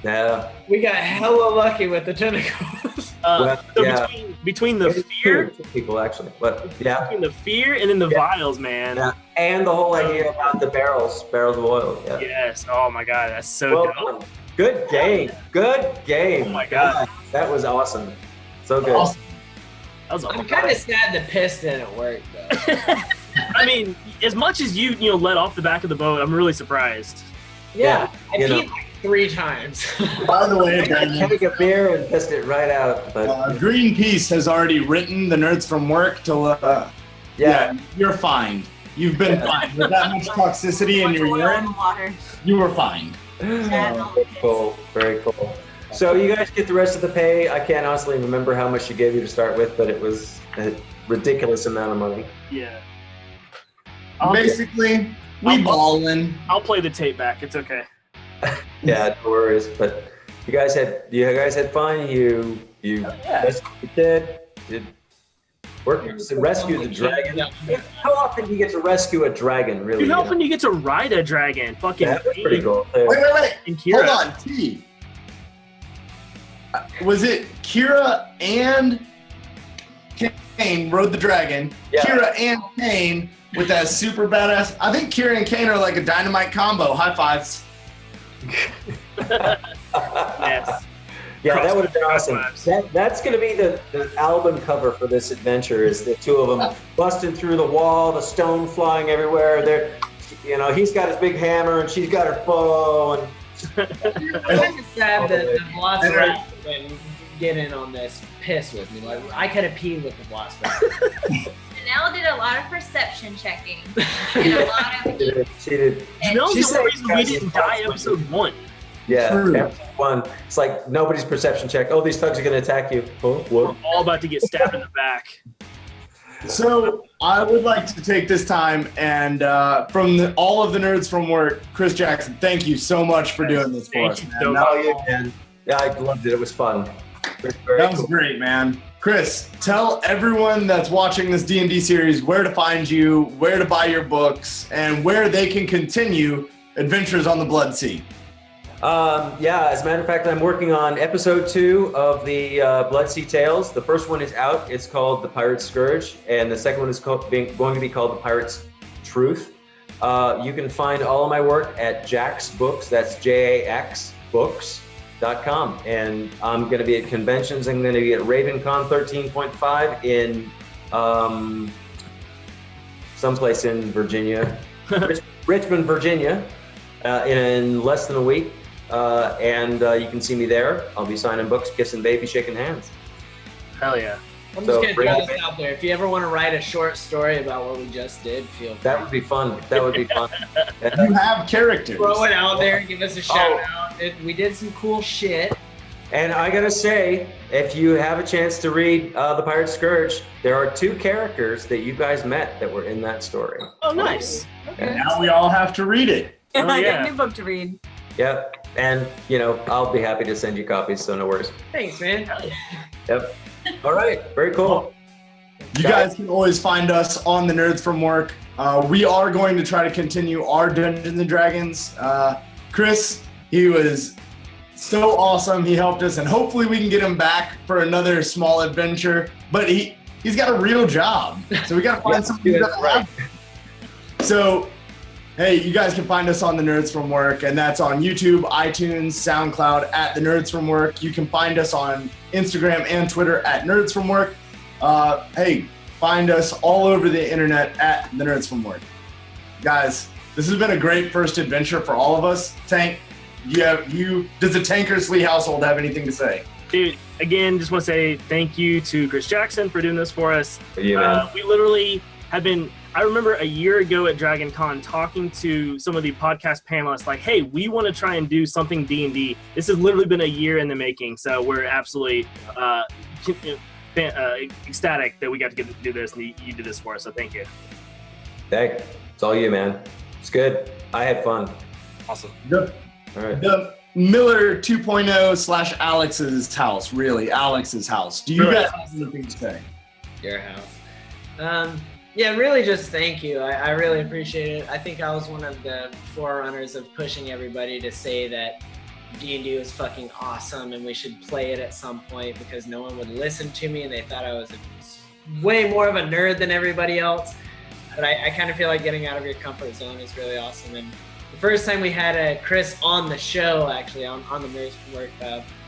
Yeah. We got hella lucky with the tentacles. Well, So yeah. between the fear, Two people actually, but yeah. between the fear and then the vials, man. Yeah. And the whole idea about the barrels of oil. Yeah. Yes. Oh my god, that's so Well dope. done. Good game. Good game. Oh my god. That was awesome. So good. Awesome. That was I'm awesome. kind of sad the piss didn't work though. I mean, as much as you let off the back of the boat, I'm really surprised. Yeah, I you know. peed like 3 times. By the way, I Daniel, take a beer and pissed it right out. But Greenpeace has already written the Nerds from Work to. Yeah, you're fined. You've been fined with that much toxicity in your urine. Water. You were fined. Very cool. Very cool. So you guys get the rest of the pay. I can't honestly remember how much she gave you to start with, but it was a ridiculous amount of money. Yeah. Basically, we ballin'. I'll play the tape back. It's okay. Yeah, no worries. But you guys had fun. You did work to rescue the dragon. How often do you get to rescue a dragon? Really? Dude, how often do you get to ride a dragon? Fucking That was pretty cool. Wait. And Kira. Hold on, T. Was it Kira and Kane rode the dragon? Yeah. Kira and Kane with that super badass. I think Kira and Kane are like a dynamite combo. High fives. Yes. Yeah, that would have been awesome. Crossfires. That's going to be the album cover for this adventure. Is the two of them busting through the wall, the stone flying everywhere. He's got his big hammer and she's got her bow. And I'm kind of sad that the Velociraptor didn't get in on this piss with me. Like, I could have peed with the Velociraptor. Janelle did a lot of perception checking and a lot of. she did. Janelle's She the said only reason we guys- didn't die episode 1. Yeah, True. episode 1. It's like nobody's perception check. Oh, these thugs are going to attack you. Oh, We're what? all about to get stabbed in the back. So I would like to take this time and from all of the Nerds from Work, Chris Jackson, thank you so much for doing this for Thank us, you man. so That, Oh, yeah, man. Yeah, I loved it. It was fun. Very that was cool. great, man. Chris, tell everyone that's watching this D&D series where to find you, where to buy your books, and where they can continue Adventures on the Blood Sea. Yeah, as a matter of fact, I'm working on episode 2 of the Blood Sea Tales. The first one is out. It's called The Pirate's Scourge, and the second one is going to be called The Pirate's Truth. You can find all of my work at Jax Books. That's JAX Books.com. And I'm going to be at conventions. I'm going to be at RavenCon 13.5 in someplace in Virginia, Richmond, Virginia, in less than a week. And you can see me there. I'll be signing books, kissing babies, shaking hands. Hell yeah. I'm just going to throw this out there. If you ever want to write a short story about what we just did, feel free. That would be fun. That would be fun. You have characters. Throw it out there and give us a shout out. We did some cool shit. And I gotta say, if you have a chance to read The Pirate's Scourge, there are 2 characters that you guys met that were in that story. Oh, nice. Okay. And now we all have to read it. I got a new book to read. Yep. And, I'll be happy to send you copies, so no worries. Thanks, man. Yep. All right. Very cool. You guys can always find us on the Nerds from Work. We are going to try to continue our Dungeons and Dragons. Chris, he was so awesome. He helped us, and hopefully we can get him back for another small adventure. But he's got a real job, so we got to find something that right. So, hey, you guys can find us on the Nerds from Work, and that's on YouTube, iTunes, SoundCloud at the Nerds from Work. You can find us on Instagram and Twitter at Nerds from Work. Hey, find us all over the internet at the Nerds from Work. Guys, this has been a great first adventure for all of us. Tank, does the Tankersley household have anything to say? Dude, again, just want to say thank you to Chris Jackson for doing this for us. Yeah, we literally have been, I remember a year ago at Dragon Con talking to some of the podcast panelists like, hey, we want to try and do something D&D. This has literally been a year in the making, so we're absolutely ecstatic that we got to get to do this, and you did this for us, so thank you. Hey, it's all you, man. It's good. I had fun. Awesome. Good. All right. The Miller 2.0 / Alex's house, really, Alex's house. Do you guys have anything to say? Your house. Yeah, really just thank you. I really appreciate it. I think I was one of the forerunners of pushing everybody to say that D&D was fucking awesome and we should play it at some point, because no one would listen to me and they thought I was way more of a nerd than everybody else. But I kind of feel like getting out of your comfort zone is really awesome. And the first time we had Chris on the show, actually, on the Nerds from Work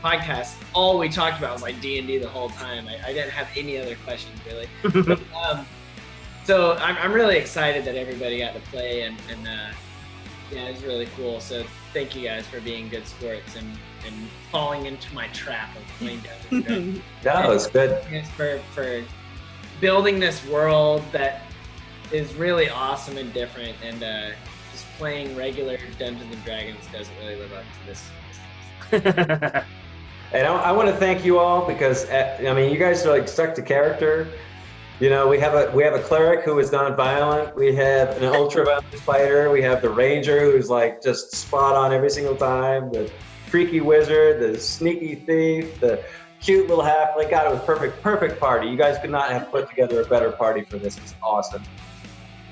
podcast, all we talked about was like D&D the whole time. I didn't have any other questions, really. But, so I'm really excited that everybody got to play, and yeah, it's really cool. So thank you guys for being good sports and falling into my trap of playing Dungeons & Dragons. No, it's good. Thanks for building this world that is really awesome and different, and just playing regular Dungeons and Dragons doesn't really live up to this. And I want to thank you all, because you guys are like stuck to character. We have a cleric who is non-violent. We have an ultra-violent fighter. We have the ranger who's like just spot on every single time. The freaky wizard, the sneaky thief, the cute little halfling. God, it was perfect party. You guys could not have put together a better party for this. It was awesome.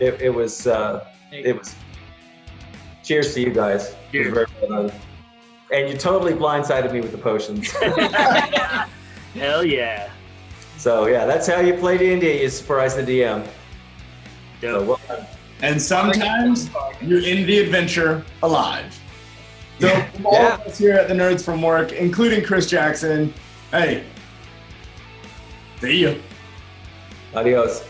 It was. Cheers to you guys. Cheers. It was very fun. And you totally blindsided me with the potions. Hell yeah. So yeah, that's how you play D&D. You surprise the DM. Yep. So well done. And sometimes you end the adventure alive. So from all of us here at the Nerds from Work, including Chris Jackson, hey, see you. Adios.